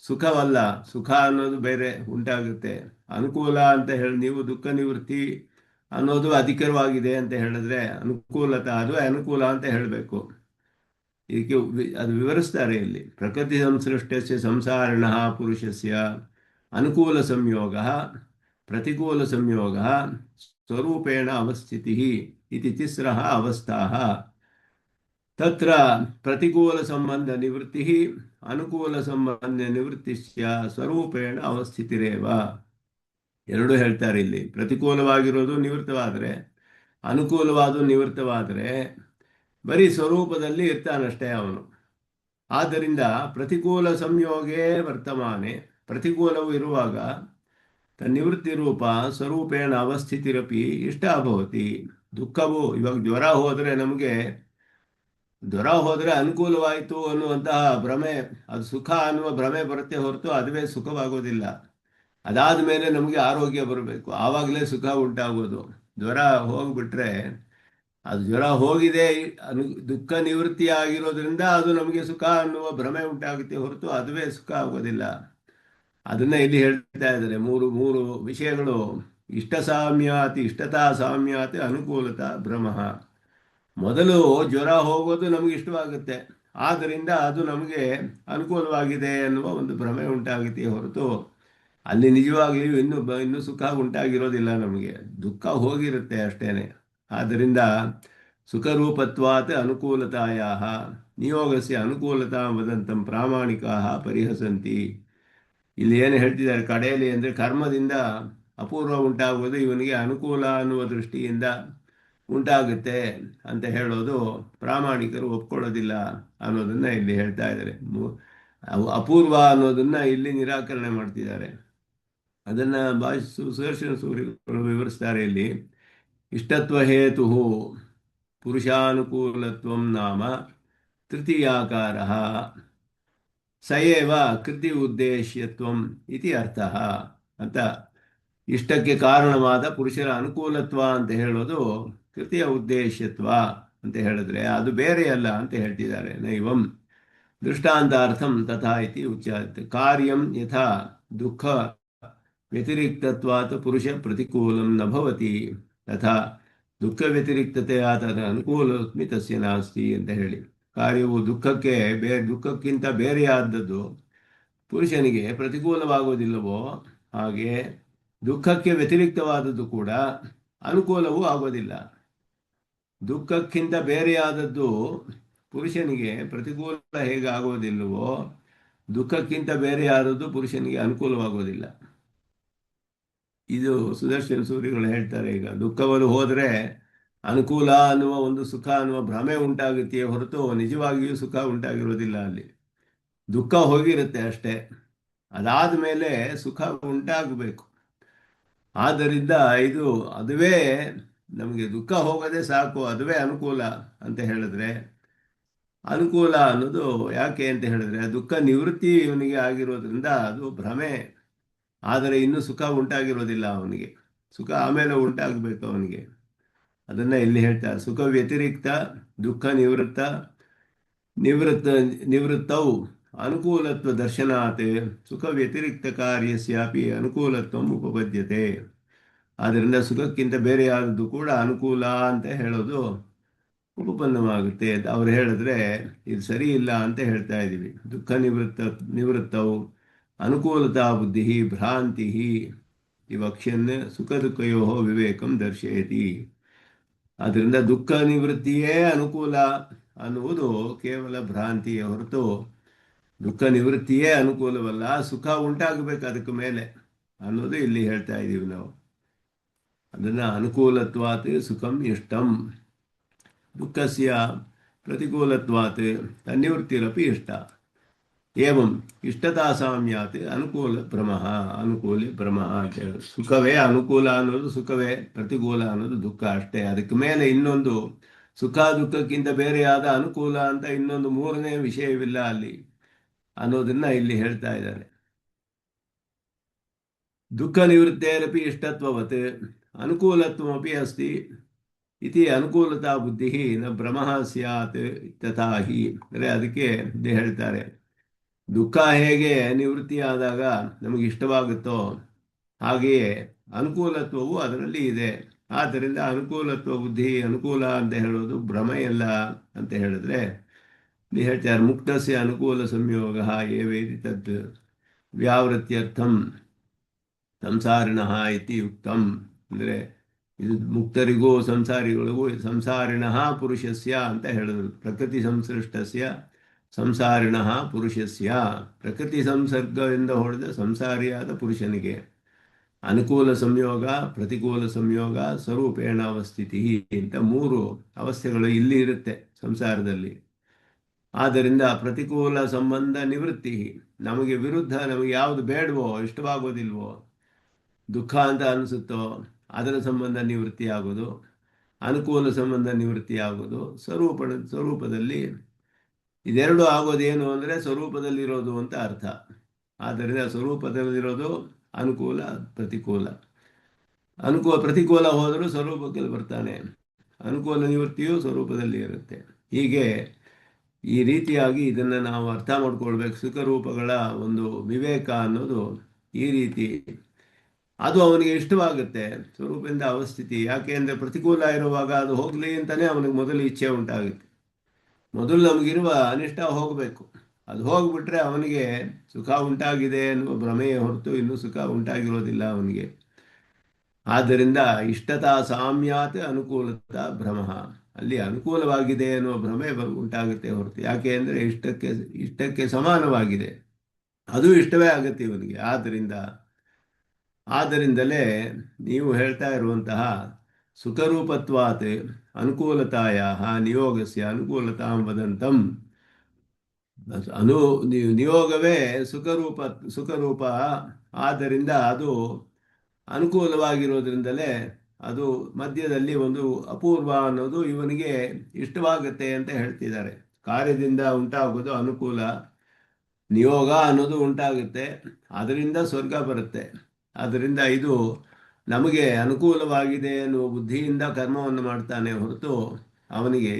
ಸುಖವಲ್ಲ. ಸುಖ ಅನ್ನೋದು ಬೇರೆ ಉಂಟಾಗುತ್ತೆ. ಅನುಕೂಲ ಅಂತ ಹೇಳಿ ನೀವು ದುಃಖ ನಿವೃತ್ತಿ ಅನ್ನೋದು ಅಧಿಕರವಾಗಿದೆ ಅಂತ ಹೇಳಿದ್ರೆ ಅನುಕೂಲತಾ ಅದು ಅನುಕೂಲ ಅಂತ ಹೇಳಬೇಕು. ಇದಕ್ಕೆ ಅದು ವಿವರಿಸ್ತಾರೆ ಇಲ್ಲಿ. ಪ್ರಕೃತಿ ಸಂಸೃಷ್ಟಸ್ಯ ಸಂಸಾರಿಣ ಪುರುಷಸ್ಯ ಅನುಕೂಲ ಸಂಯೋಗ ಪ್ರತಿಕೂಲ ಸಂಯೋಗ ಸ್ವರೂಪೇಣ ಅವಸ್ಥಿತಿ ಇತಿ ತಿಸ್ರಃ ಅವಸ್ಥಾಃ. ತತ್ರ ಪ್ರತಿಕೂಲ ಸಂಬಂಧ ನಿವೃತ್ತಿ ಅನುಕೂಲ ಸಂಬಂಧ ನಿವೃತ್ತಿಸ್ಯ ಸ್ವರೂಪೇಣ ಅವಸ್ಥಿತಿರೇವ. ಎರಡು ಹೇಳ್ತಾರೆ ಇಲ್ಲಿ. ಪ್ರತಿಕೂಲವಾಗಿರೋದು ನಿವೃತ್ತವಾದರೆ, ಅನುಕೂಲವಾದ ನಿವೃತ್ತವಾದರೆ ಬರೀ ಸ್ವರೂಪದಲ್ಲಿ ಇರ್ತಾನಷ್ಟೇ ಅವನು. ಆದ್ದರಿಂದ ಪ್ರತಿಕೂಲ ಸಂಯೋಗೇ ವರ್ತಮಾನೆ. ಪ್ರತಿಕೂಲವು ಇರುವಾಗ ನಿವೃತ್ತಿ ರೂಪ ಸ್ವರೂಪೇಣ ಅವಸ್ಥಿತಿರಪಿ ಇಷ್ಟ ಭವತಿ. ದುಃಖವು ಇವಾಗ ಜ್ವರ ಹೋದರೆ ನಮಗೆ ಜ್ವರ ಹೋದರೆ ಅನುಕೂಲವಾಯಿತು ಅನ್ನುವಂತಹ ಭ್ರಮೆ, ಅದು ಸುಖ ಅನ್ನುವ ಭ್ರಮೆ ಬರುತ್ತೆ ಹೊರತು ಅದುವೇ ಸುಖವಾಗೋದಿಲ್ಲ. ಅದಾದ ಮೇಲೆ ನಮಗೆ ಆರೋಗ್ಯ ಬರಬೇಕು, ಆವಾಗಲೇ ಸುಖ ಉಂಟಾಗೋದು. ಜ್ವರ ಹೋಗ್ಬಿಟ್ರೆ ಅದು ಜ್ವರ ಹೋಗಿದೆ, ಅನು ದುಃಖ ನಿವೃತ್ತಿ ಆಗಿರೋದ್ರಿಂದ ಅದು ನಮಗೆ ಸುಖ ಅನ್ನುವ ಭ್ರಮೆ ಉಂಟಾಗುತ್ತೆ ಹೊರತು ಅದುವೇ ಸುಖ ಆಗೋದಿಲ್ಲ. ಅದನ್ನ ಇಲ್ಲಿ ಹೇಳ್ತಾ ಇದ್ದಾರೆ, ಮೂರು ಮೂರು ವಿಷಯಗಳು: ಇಷ್ಟ ಸಾಮ್ಯಾತ್, ಇಷ್ಟತಾ ಸಾಮ್ಯಾತ್, ಅನುಕೂಲತಾ ಭ್ರಮಃ. ಮೊದಲು ಜ್ವರ ಹೋಗೋದು ನಮಗೆ ಇಷ್ಟವಾಗುತ್ತೆ, ಆದ್ದರಿಂದ ಅದು ನಮಗೆ ಅನುಕೂಲವಾಗಿದೆ ಅನ್ನುವ ಒಂದು ಭ್ರಮೆ ಉಂಟಾಗುತ್ತೆ ಹೊರತು ಅಲ್ಲಿ ನಿಜವಾಗಿಯೂ ಇನ್ನೂ ಸುಖ ಉಂಟಾಗಿರೋದಿಲ್ಲ. ನಮಗೆ ದುಃಖ ಹೋಗಿರುತ್ತೆ ಅಷ್ಟೇನೆ. ಆದ್ದರಿಂದ ಸುಖರೂಪತ್ವಾತ್ ಅನುಕೂಲತಾಯ ನಿಯೋಗಸ್ಯ ಅನುಕೂಲತಾ ವದಂತಂ ಪ್ರಾಮಾಣಿಕಾ ಪರಿಹಸಂತಿ. ಇಲ್ಲಿ ಏನು ಹೇಳ್ತಿದ್ದಾರೆ ಕಡೆಯಲ್ಲಿ ಅಂದರೆ, ಕರ್ಮದಿಂದ ಅಪೂರ್ವ ಉಂಟಾಗುವುದು ಇವನಿಗೆ ಅನುಕೂಲ ಅನ್ನುವ ದೃಷ್ಟಿಯಿಂದ ಉಂಟಾಗುತ್ತೆ ಅಂತ ಹೇಳೋದು ಪ್ರಾಮಾಣಿಕರು ಒಪ್ಕೊಳ್ಳೋದಿಲ್ಲ ಅನ್ನೋದನ್ನ ಇಲ್ಲಿ ಹೇಳ್ತಾ ಇದ್ದಾರೆ. ಅಪೂರ್ವ ಅನ್ನೋದನ್ನ ಇಲ್ಲಿ ನಿರಾಕರಣೆ ಮಾಡ್ತಿದ್ದಾರೆ. ಅದನ್ನ ಸುದರ್ಶನ ಸೂರ್ಯಗಳು ವಿವರಿಸ್ತಾರೆ ಇಲ್ಲಿ. ಇಷ್ಟತ್ವ ಹೇತು ಪುರುಷಾನುಕೂಲತ್ವಂ ನಾಮ ತೃತೀಯಾಕಾರ ಸಯೇವ ಕೃತಿ ಉದ್ದೇಶ್ಯತ್ವಂ ಇತಿ ಅರ್ಥ ಅಂತ. ಇಷ್ಟಕ್ಕೆ ಕಾರಣವಾದ ಪುರುಷರ ಅನುಕೂಲತ್ವ ಅಂತ ಹೇಳೋದು ಕೃತಿಯ ಉದ್ದೇಶ್ಯತ್ವ ಅಂತ ಹೇಳಿದ್ರೆ ಅದು ಬೇರೆಯಲ್ಲ ಅಂತ ಹೇಳ್ತಿದ್ದಾರೆ. ನೈವಂ ದೃಷ್ಟಾಂತಾರ್ಥಂ ತಥಾ ಇತಿ ಉಚ್ಯತೆ. ಕಾರ್ಯಂ ಯಥಾ ದುಃಖ ವ್ಯತಿರಿಕ್ತತ್ವಾತ್ ಪುರುಷ ಪ್ರತಿಕೂಲಂ ನ ಭವತಿ ತಥಾ ದುಃಖ ವ್ಯತಿರಿಕ್ತತೆಯ ತದ ಅನುಕೂಲಸ್ಮಿ ತಸ್ಯ ನಾಸ್ತಿ ಅಂತ ಹೇಳಿ. ಕಾರ್ಯವು ದುಃಖಕ್ಕಿಂತ ಬೇರೆಯಾದದ್ದು ಪುರುಷನಿಗೆ ಪ್ರತಿಕೂಲವಾಗೋದಿಲ್ಲವೋ ಹಾಗೆ ದುಃಖಕ್ಕೆ ವ್ಯತಿರಿಕ್ತವಾದದ್ದು ಕೂಡ ಅನುಕೂಲವೂ ಆಗೋದಿಲ್ಲ. ದುಃಖಕ್ಕಿಂತ ಬೇರೆಯಾದದ್ದು ಪುರುಷನಿಗೆ ಪ್ರತಿಕೂಲ ಹೇಗೆ ಆಗೋದಿಲ್ಲವೋ ದುಃಖಕ್ಕಿಂತ ಬೇರೆಯಾದದ್ದು ಪುರುಷನಿಗೆ ಅನುಕೂಲವಾಗೋದಿಲ್ಲ. ಇದು ಸುದರ್ಶನ ಸೂರ್ಯಗಳು ಹೇಳ್ತಾರೆ. ಈಗ ದುಃಖವನ್ನು ಹೋದರೆ ಅನುಕೂಲ ಅನ್ನುವ ಒಂದು ಸುಖ ಅನ್ನುವ ಭ್ರಮೆ ಉಂಟಾಗುತ್ತೆಯೇ ಹೊರತು ನಿಜವಾಗಿಯೂ ಸುಖ ಉಂಟಾಗಿರೋದಿಲ್ಲ. ಅಲ್ಲಿ ದುಃಖ ಹೋಗಿರುತ್ತೆ ಅಷ್ಟೇ, ಅದಾದ ಮೇಲೆ ಸುಖ ಉಂಟಾಗಬೇಕು. ಆದ್ದರಿಂದ ಅದುವೇ ನಮಗೆ ದುಃಖ ಹೋಗದೆ ಸಾಕು, ಅದುವೇ ಅನುಕೂಲ ಅಂತ ಹೇಳಿದ್ರೆ, ಅನುಕೂಲ ಅನ್ನೋದು ಯಾಕೆ ಅಂತ ಹೇಳಿದ್ರೆ ದುಃಖ ನಿವೃತ್ತಿ ಇವನಿಗೆ ಆಗಿರೋದ್ರಿಂದ ಅದು ಭ್ರಮೆ. ಆದರೆ ಇನ್ನೂ ಸುಖ ಉಂಟಾಗಿರೋದಿಲ್ಲ ಅವನಿಗೆ, ಸುಖ ಆಮೇಲೆ ಉಂಟಾಗಬೇಕು ಅವನಿಗೆ. ಅದನ್ನ ಇಲ್ಲಿ ಹೇಳ್ತಾರೆ. ಸುಖ ವ್ಯತಿರಿಕ್ತ ದುಃಖ ನಿವೃತ್ತವು ಅನುಕೂಲತ್ವ ದರ್ಶನಾತ್ ಸುಖ ವ್ಯತಿರಿಕ್ತ ಕಾರ್ಯಸ್ಯಾಪಿ ಅನುಕೂಲತ್ವ ಉಪಪದ್ಯತೆ. ಆದ್ದರಿಂದ ಸುಖಕ್ಕಿಂತ ಬೇರೆಯಾದದ್ದು ಕೂಡ ಅನುಕೂಲ ಅಂತ ಹೇಳೋದು ಉಪಪನ್ನವಾಗುತ್ತೆ ಅಂತ ಅವ್ರು ಹೇಳಿದ್ರೆ ಇದು ಸರಿ ಇಲ್ಲ ಅಂತ ಹೇಳ್ತಾ ಇದ್ದೀವಿ. ದುಃಖ ನಿವೃತ್ತವು ಅನುಕೂಲತಾ ಬುದ್ಧಿ ಭ್ರಾಂತಿ ವಿವಕ್ಷ್ಯನ್ ಸುಖ ದುಃಖಯೋ ವಿವೇಕಂ ದರ್ಶಯತಿ. ಆದ್ದರಿಂದ ದುಃಖ ನಿವೃತ್ತಿಯೇ ಅನುಕೂಲ ಅನ್ನುವುದು ಕೇವಲ ಭ್ರಾಂತಿಯ ಹೊರತು ದುಃಖ ನಿವೃತ್ತಿಯೇ ಅನುಕೂಲವಲ್ಲ, ಸುಖ ಉಂಟಾಗಬೇಕು ಅದಕ್ಕೆ ಮೇಲೆ ಅನ್ನೋದು ಇಲ್ಲಿ ಹೇಳ್ತಾ ಇದ್ದೀವಿ ನಾವು. ಅದನ್ನ ಅನುಕೂಲತ್ವಾತ್ ಸುಖಂ ಇಷ್ಟಂ ದುಃಖಸ್ಯ ಪ್ರತಿಕೂಲತ್ವಾತ್ ತನ್ನಿವೃತ್ತಿರಪಿ ಇಷ್ಟ. ಏವಂ ಇಷ್ಟತಾ ಸಾಮ್ಯಾತ್ ಅನುಕೂಲ ಭ್ರಮಃ ಅನುಕೂಲಿ ಭ್ರಮಃ ಅಂತ ಹೇಳಿ. ಸುಖವೇ ಅನುಕೂಲ ಅನ್ನೋದು ಸುಖವೇ, ಪ್ರತಿಕೂಲ ಅನ್ನೋದು ದುಃಖ ಅಷ್ಟೇ. ಅದಕ್ಕೆ ಮೇಲೆ ಇನ್ನೊಂದು ಸುಖ ದುಃಖಕ್ಕಿಂತ ಬೇರೆಯಾದ ಅನುಕೂಲ ಅಂತ ಇನ್ನೊಂದು ಮೂರನೇ ವಿಷಯವಿಲ್ಲ ಅಲ್ಲಿ ಅನ್ನೋದನ್ನ ಇಲ್ಲಿ ಹೇಳ್ತಾ ಇದ್ದಾರೆ. ದುಃಖ ನಿವೃತ್ತೇರಪಿ ಇಷ್ಟತ್ವವತ್ ಅನುಕೂಲತ್ವಮಪಿ ಅಸ್ತಿ ಇತಿ ಅನುಕೂಲತಾ ಬುದ್ಧಿ ನ ಭ್ರಮಃ ಸ್ಯಾತ್ ತಥಾ ಹಿ. ಅಂದರೆ ಅದಕ್ಕೆ ಹೇಳ್ತಾರೆ, ದುಃಖ ಹೇಗೆ ನಿವೃತ್ತಿಯಾದಾಗ ನಮಗೆ ಇಷ್ಟವಾಗುತ್ತೋ ಹಾಗೆಯೇ ಅನುಕೂಲತ್ವವು ಅದರಲ್ಲಿ ಇದೆ. ಆದ್ದರಿಂದ ಅನುಕೂಲತ್ವ ಬುದ್ಧಿ ಅನುಕೂಲ ಅಂತ ಹೇಳೋದು ಭ್ರಮೆಯಲ್ಲ ಅಂತ ಹೇಳಿದ್ರೆ ಹೇಳ್ತಾರೆ. ಮುಕ್ತಸ್ಯ ಅನುಕೂಲ ಸಂಯೋಗ ಏವೇತಿ ತತ್ ವ್ಯಾವೃತ್ಯರ್ಥಂ ಸಂಸಾರಿಣಃ ಇತಿ ಯುಕ್ತಂ. ಅಂದರೆ ಇದು ಮುಕ್ತರಿಗೂ ಸಂಸಾರಿಗಳಿಗೂ ಸಂಸಾರಿಣಃ ಪುರುಷಸ್ಯ ಅಂತ ಹೇಳಿದ್ರು. ಪ್ರಕೃತಿ ಸಂಸೃಷ್ಟಸ್ಯ ಸಂಸಾರಿಣಃ ಪುರುಷಸ್ಯ, ಪ್ರಕೃತಿ ಸಂಸರ್ಗದಿಂದ ಹೊಡೆದ ಸಂಸಾರಿಯಾದ ಪುರುಷನಿಗೆ ಅನುಕೂಲ ಸಂಯೋಗ ಪ್ರತಿಕೂಲ ಸಂಯೋಗ ಸ್ವರೂಪೇಣ ಅವಸ್ಥಿತಿ ಅಂತ ಮೂರು ಅವಸ್ಥೆಗಳು ಇಲ್ಲಿ ಇರುತ್ತೆ ಸಂಸಾರದಲ್ಲಿ. ಆದ್ದರಿಂದ ಪ್ರತಿಕೂಲ ಸಂಬಂಧ ನಿವೃತ್ತಿ, ನಮಗೆ ವಿರುದ್ಧ ನಮಗೆ ಯಾವುದು ಬೇಡವೋ ಇಷ್ಟವಾಗೋದಿಲ್ವೋ ದುಃಖ ಅಂತ ಅನಿಸುತ್ತೋ ಅದರ ಸಂಬಂಧ ನಿವೃತ್ತಿ ಆಗೋದು. ಅನುಕೂಲ ಸಂಬಂಧ ನಿವೃತ್ತಿ ಆಗೋದು. ಸ್ವರೂಪದಲ್ಲಿ ಇದೆರಡು ಆಗೋದೇನು ಅಂದರೆ ಸ್ವರೂಪದಲ್ಲಿರೋದು ಅಂತ ಅರ್ಥ. ಆದ್ದರಿಂದ ಸ್ವರೂಪದಲ್ಲಿರೋದು ಅನುಕೂಲ ಪ್ರತಿಕೂಲ. ಪ್ರತಿಕೂಲ ಹೋದರೂ ಸ್ವರೂಪಕ್ಕೆ ಬರ್ತಾನೆ. ಅನುಕೂಲ ನಿವೃತ್ತಿಯು ಸ್ವರೂಪದಲ್ಲಿ ಇರುತ್ತೆ. ಹೀಗೆ ಈ ರೀತಿಯಾಗಿ ಇದನ್ನು ನಾವು ಅರ್ಥ ಮಾಡ್ಕೊಳ್ಬೇಕು. ಸುಖರೂಪಗಳ ಒಂದು ವಿವೇಕ ಅನ್ನೋದು ಈ ರೀತಿ. ಅದು ಅವನಿಗೆ ಇಷ್ಟವಾಗುತ್ತೆ ಸ್ವರೂಪದಿಂದ ಅವಸ್ಥಿತಿ. ಯಾಕೆ ಅಂದರೆ ಪ್ರತಿಕೂಲ ಇರುವಾಗ ಅದು ಹೋಗಲಿ ಅಂತಲೇ ಅವನಿಗೆ ಮೊದಲು ಇಚ್ಛೆ ಉಂಟಾಗುತ್ತೆ. ಮೊದಲು ನಮಗಿರುವ ಅನಿಷ್ಟ ಹೋಗಬೇಕು. ಅದು ಹೋಗ್ಬಿಟ್ರೆ ಅವನಿಗೆ ಸುಖ ಉಂಟಾಗಿದೆ ಎನ್ನುವ ಭ್ರಮೆಯ ಹೊರತು ಇನ್ನೂ ಸುಖ ಉಂಟಾಗಿರೋದಿಲ್ಲ ಅವನಿಗೆ. ಆದ್ದರಿಂದ ಇಷ್ಟತಾ ಸಾಮ್ಯಾತ್ ಅನುಕೂಲತಾ ಭ್ರಮ. ಅಲ್ಲಿ ಅನುಕೂಲವಾಗಿದೆ ಅನ್ನುವ ಭ್ರಮೆ ಉಂಟಾಗುತ್ತೆ ಹೊರತು. ಯಾಕೆ ಅಂದರೆ ಇಷ್ಟಕ್ಕೆ ಸಮಾನವಾಗಿದೆ, ಅದು ಇಷ್ಟವೇ ಆಗುತ್ತೆ ಇವನಿಗೆ. ಆದ್ದರಿಂದಲೇ ನೀವು ಹೇಳ್ತಾ ಇರುವಂತಹ ಸುಖರೂಪತ್ವಾತ್ ಅನುಕೂಲತಾಯ ನಿಯೋಗಸ್ಯ ಅನುಕೂಲತಾಂ ವದಂತಂ. ಅನು ನಿಯೋಗವೇ ಸುಖರೂಪ. ಆದ್ದರಿಂದ ಅದು ಅನುಕೂಲವಾಗಿರೋದ್ರಿಂದಲೇ ಅದು ಮಧ್ಯದಲ್ಲಿ ಒಂದು ಅಪೂರ್ವ ಅನ್ನೋದು ಇವನಿಗೆ ಇಷ್ಟವಾಗುತ್ತೆ ಅಂತ ಹೇಳ್ತಿದ್ದಾರೆ. ಕಾರ್ಯದಿಂದ ಉಂಟಾಗೋದು ಅನುಕೂಲ, ನಿಯೋಗ ಅನ್ನೋದು ಉಂಟಾಗುತ್ತೆ, ಅದರಿಂದ ಸ್ವರ್ಗ ಬರುತ್ತೆ. ಆದ್ದರಿಂದ ಇದು ನಮಗೆ ಅನುಕೂಲವಾಗಿದೆ ಅನ್ನುವ ಬುದ್ಧಿಯಿಂದ ಕರ್ಮವನ್ನು ಮಾಡ್ತಾನೆ ಹೊರತು ಅವನಿಗೆ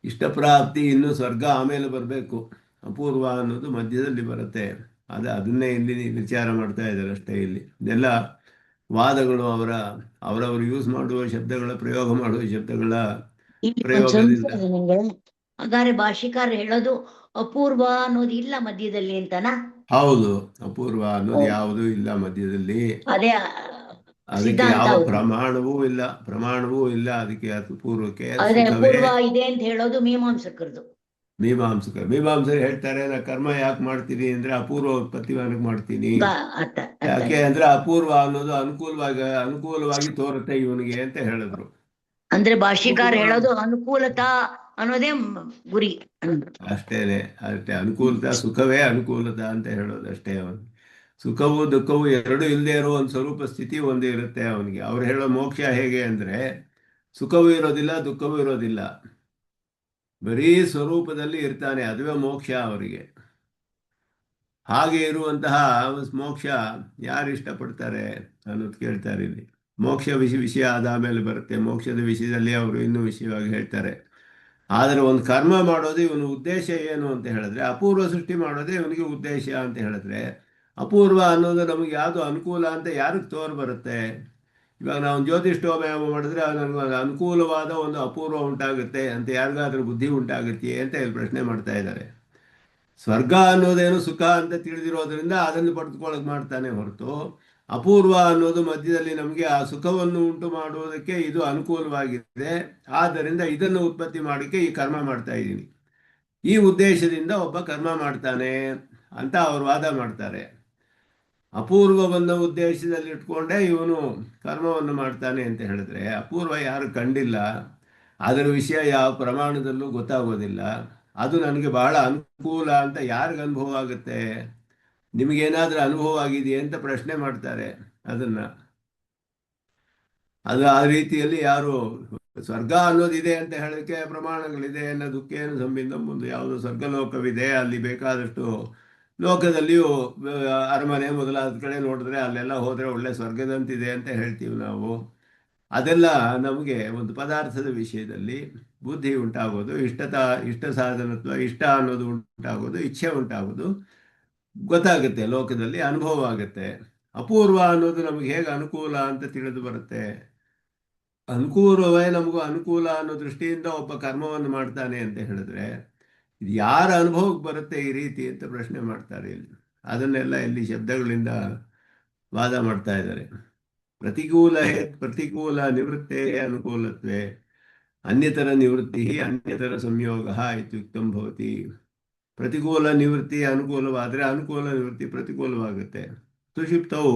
ಇಷ್ಟಪ್ರಾಪ್ತಿ ಇನ್ನೂ ಸ್ವರ್ಗ ಆಮೇಲೆ ಬರಬೇಕು. ಅಪೂರ್ವ ಅನ್ನೋದು ಮಧ್ಯದಲ್ಲಿ ಬರುತ್ತೆ. ಅದನ್ನೇ ಇಲ್ಲಿ ವಿಚಾರ ಮಾಡ್ತಾ ಇದ್ದಾರೆ ಅಷ್ಟೇ. ಇಲ್ಲಿ ಇದೆಲ್ಲ ವಾದಗಳು ಅವರವರು ಯೂಸ್ ಮಾಡುವ ಶಬ್ದಗಳ ಪ್ರಯೋಗ ಮಾಡುವ ಶಬ್ದಗಳ ಪ್ರಯೋಗದಿಂದ. ಹಾಗಾದ್ರೆ ಭಾಷಿಕಾರ ಹೇಳೋದು ಅಪೂರ್ವ ಅನ್ನೋದು ಇಲ್ಲ ಮಧ್ಯದಲ್ಲಿ ಅಂತನಾ? ಹೌದು, ಅಪೂರ್ವ ಅನ್ನೋದು ಯಾವುದೂ ಇಲ್ಲ ಮಧ್ಯದಲ್ಲಿ. ಅದಕ್ಕೆ ಯಾವ ಪ್ರಮಾಣವೂ ಇಲ್ಲ ಅದಕ್ಕೆ. ಅಪೂರ್ವಕ್ಕೆ ಅಪೂರ್ವ ಇದೆ ಅಂತ ಹೇಳೋದು ಮೀಮಾಂಸಕರದು. ಮೀಮಾಂಸಕರು ಹೇಳ್ತಾರೆ, ನಾ ಕರ್ಮ ಯಾಕೆ ಮಾಡ್ತೀನಿ ಅಂದ್ರೆ ಅಪೂರ್ವ ಉತ್ಪತ್ತಿವರೆಗೆ ಮಾಡ್ತೀನಿ. ಯಾಕೆ ಅಂದ್ರೆ ಅಪೂರ್ವ ಅನ್ನೋದು ಅನುಕೂಲವಾಗಿ ತೋರುತ್ತೆ ಇವನಿಗೆ ಅಂತ ಹೇಳಿದ್ರು. ಅಂದ್ರೆ ಭಾಷಿಕಾರ ಹೇಳೋದು ಅನುಕೂಲತಾ ಅನ್ನೋದೇ ಗುರಿ ಅಷ್ಟೇನೆ. ಅನುಕೂಲತಾ ಸುಖವೇ ಅನುಕೂಲತಾ ಅಂತ ಹೇಳೋದು ಅಷ್ಟೇ. ಅವನು ಸುಖವೂ ದುಃಖವೂ ಎರಡೂ ಇಲ್ಲದೆ ಇರೋ ಒಂದು ಸ್ವರೂಪ ಸ್ಥಿತಿ ಒಂದು ಇರುತ್ತೆ ಅವನಿಗೆ. ಅವ್ರು ಹೇಳೋ ಮೋಕ್ಷ ಹೇಗೆ ಅಂದ್ರೆ ಸುಖವೂ ಇರೋದಿಲ್ಲ, ದುಃಖವೂ ಇರೋದಿಲ್ಲ, ಬರೀ ಸ್ವರೂಪದಲ್ಲಿ ಇರ್ತಾನೆ. ಅದುವೇ ಮೋಕ್ಷ ಅವರಿಗೆ. ಹಾಗೆ ಇರುವಂತಹ ಮೋಕ್ಷ ಯಾರು ಇಷ್ಟಪಡ್ತಾರೆ ಅನ್ನೋದು ಕೇಳ್ತಾರೆ ಇಲ್ಲಿ. ಮೋಕ್ಷ ವಿಷಯ ಆದ ಬರುತ್ತೆ. ಮೋಕ್ಷದ ವಿಷಯದಲ್ಲಿ ಅವರು ಇನ್ನೂ ವಿಷಯವಾಗಿ ಹೇಳ್ತಾರೆ. ಆದರೆ ಒಂದು ಕರ್ಮ ಮಾಡೋದು ಇವನ ಉದ್ದೇಶ ಏನು ಅಂತ ಹೇಳಿದ್ರೆ, ಅಪೂರ್ವ ಸೃಷ್ಟಿ ಮಾಡೋದೇ ಇವನಿಗೆ ಉದ್ದೇಶ ಅಂತ ಹೇಳಿದ್ರೆ, ಅಪೂರ್ವ ಅನ್ನೋದು ನಮಗೆ ಯಾವುದು ಅನುಕೂಲ ಅಂತ ಯಾರಿಗೆ ತೋರು ಬರುತ್ತೆ? ಇವಾಗ ನಾವು ಜ್ಯೋತಿಷ್ಠೋಮಯಾಮ ಮಾಡಿದ್ರೆ ನನಗೆ ಅನುಕೂಲವಾದ ಒಂದು ಅಪೂರ್ವ ಉಂಟಾಗುತ್ತೆ ಅಂತ ಯಾರಿಗಾದ್ರೂ ಬುದ್ಧಿ ಉಂಟಾಗುತ್ತೆ ಅಂತ ಇಲ್ಲಿ ಪ್ರಶ್ನೆ ಮಾಡ್ತಾ ಇದ್ದಾರೆ. ಸ್ವರ್ಗ ಅನ್ನೋದೇನು ಸುಖ ಅಂತ ತಿಳಿದಿರೋದ್ರಿಂದ ಅದನ್ನು ಪಡೆದುಕೊಳ್ಳೋಕೆ ಮಾಡ್ತಾನೆ ಹೊರತು, ಅಪೂರ್ವ ಅನ್ನೋದು ಮಧ್ಯದಲ್ಲಿ ನಮಗೆ ಆ ಸುಖವನ್ನು ಉಂಟು ಮಾಡುವುದಕ್ಕೆ ಇದು ಅನುಕೂಲವಾಗಿದೆ, ಆದ್ದರಿಂದ ಇದನ್ನು ಉತ್ಪತ್ತಿ ಮಾಡೋಕ್ಕೆ ಈ ಕರ್ಮ ಮಾಡ್ತಾ ಇದ್ದೀನಿ, ಈ ಉದ್ದೇಶದಿಂದ ಒಬ್ಬ ಕರ್ಮ ಮಾಡ್ತಾನೆ ಅಂತ ಅವರು ವಾದ ಮಾಡ್ತಾರೆ. ಅಪೂರ್ವವನ್ನು ಉದ್ದೇಶದಲ್ಲಿ ಇಟ್ಕೊಂಡೇ ಇವನು ಕರ್ಮವನ್ನು ಮಾಡ್ತಾನೆ ಅಂತ ಹೇಳಿದ್ರೆ, ಅಪೂರ್ವ ಯಾರು ಕಂಡಿಲ್ಲ, ಅದರ ವಿಷಯ ಯಾವ ಪ್ರಮಾಣದಲ್ಲೂ ಗೊತ್ತಾಗೋದಿಲ್ಲ, ಅದು ನನಗೆ ಬಹಳ ಅನುಕೂಲ ಅಂತ ಯಾರಿಗೆ ಅನುಭವ ಆಗುತ್ತೆ? ನಿಮಗೇನಾದ್ರೂ ಅನುಭವ ಆಗಿದೆಯೇ ಅಂತ ಪ್ರಶ್ನೆ ಮಾಡ್ತಾರೆ. ಅದು ಆ ರೀತಿಯಲ್ಲಿ ಯಾರು ಸ್ವರ್ಗ ಅನ್ನೋದಿದೆ ಅಂತ ಹೇಳೋಕ್ಕೆ ಪ್ರಮಾಣಗಳಿದೆ ಅನ್ನೋದಕ್ಕೇನು ಸಂಬಂಧ? ಮುಂದೆ ಯಾವುದೋ ಸ್ವರ್ಗಲೋಕವಿದೆ, ಅಲ್ಲಿ ಬೇಕಾದಷ್ಟು ಲೋಕದಲ್ಲಿಯೂ ಅರಮನೆ ಮೊದಲಾದ ಕಡೆ ನೋಡಿದ್ರೆ ಅಲ್ಲೆಲ್ಲ ಹೋದರೆ ಒಳ್ಳೆ ಸ್ವರ್ಗದಂತಿದೆ ಅಂತ ಹೇಳ್ತೀವಿ ನಾವು. ಅದೆಲ್ಲ ನಮಗೆ ಒಂದು ಪದಾರ್ಥದ ವಿಷಯದಲ್ಲಿ ಬುದ್ಧಿ ಉಂಟಾಗೋದು, ಇಷ್ಟ ಸಾಧನತ್ವ, ಇಷ್ಟ ಅನ್ನೋದು ಉಂಟಾಗೋದು, ಇಚ್ಛೆ ಉಂಟಾಗೋದು ಗೊತ್ತಾಗುತ್ತೆ, ಲೋಕದಲ್ಲಿ ಅನುಭವ ಆಗುತ್ತೆ. ಅಪೂರ್ವ ಅನ್ನೋದು ನಮಗೆ ಹೇಗೆ ಅನುಕೂಲ ಅಂತ ತಿಳಿದು ಬರುತ್ತೆ? ಅನುಕೂಲವೇ ನಮಗೂ ಅನುಕೂಲ ಅನ್ನೋ ದೃಷ್ಟಿಯಿಂದ ಒಬ್ಬ ಕರ್ಮವನ್ನು ಮಾಡ್ತಾನೆ ಅಂತ ಹೇಳಿದ್ರೆ, ಇದು ಯಾರ ಅನುಭವಕ್ಕೆ ಬರುತ್ತೆ ಈ ರೀತಿ ಅಂತ ಪ್ರಶ್ನೆ ಮಾಡ್ತಾರೆ ಇಲ್ಲಿ. ಅದನ್ನೆಲ್ಲ ಇಲ್ಲಿ ಶಬ್ದಗಳಿಂದ ವಾದ ಮಾಡ್ತಾ ಇದ್ದಾರೆ. ಪ್ರತಿಕೂಲ ನಿವೃತ್ತೇ ಅನುಕೂಲತ್ವೇ ಅನ್ಯತರ ನಿವೃತ್ತಿ ಅನ್ಯತರ ಸಂಯೋಗ ಇತ್ಯುಕ್ತಂ ಭವತಿ. ಪ್ರತಿಕೂಲ ನಿವೃತ್ತಿ ಅನುಕೂಲವಾದರೆ ಅನುಕೂಲ ನಿವೃತ್ತಿ ಪ್ರತಿಕೂಲವಾಗುತ್ತೆ. ಸುಷುಪ್ತವು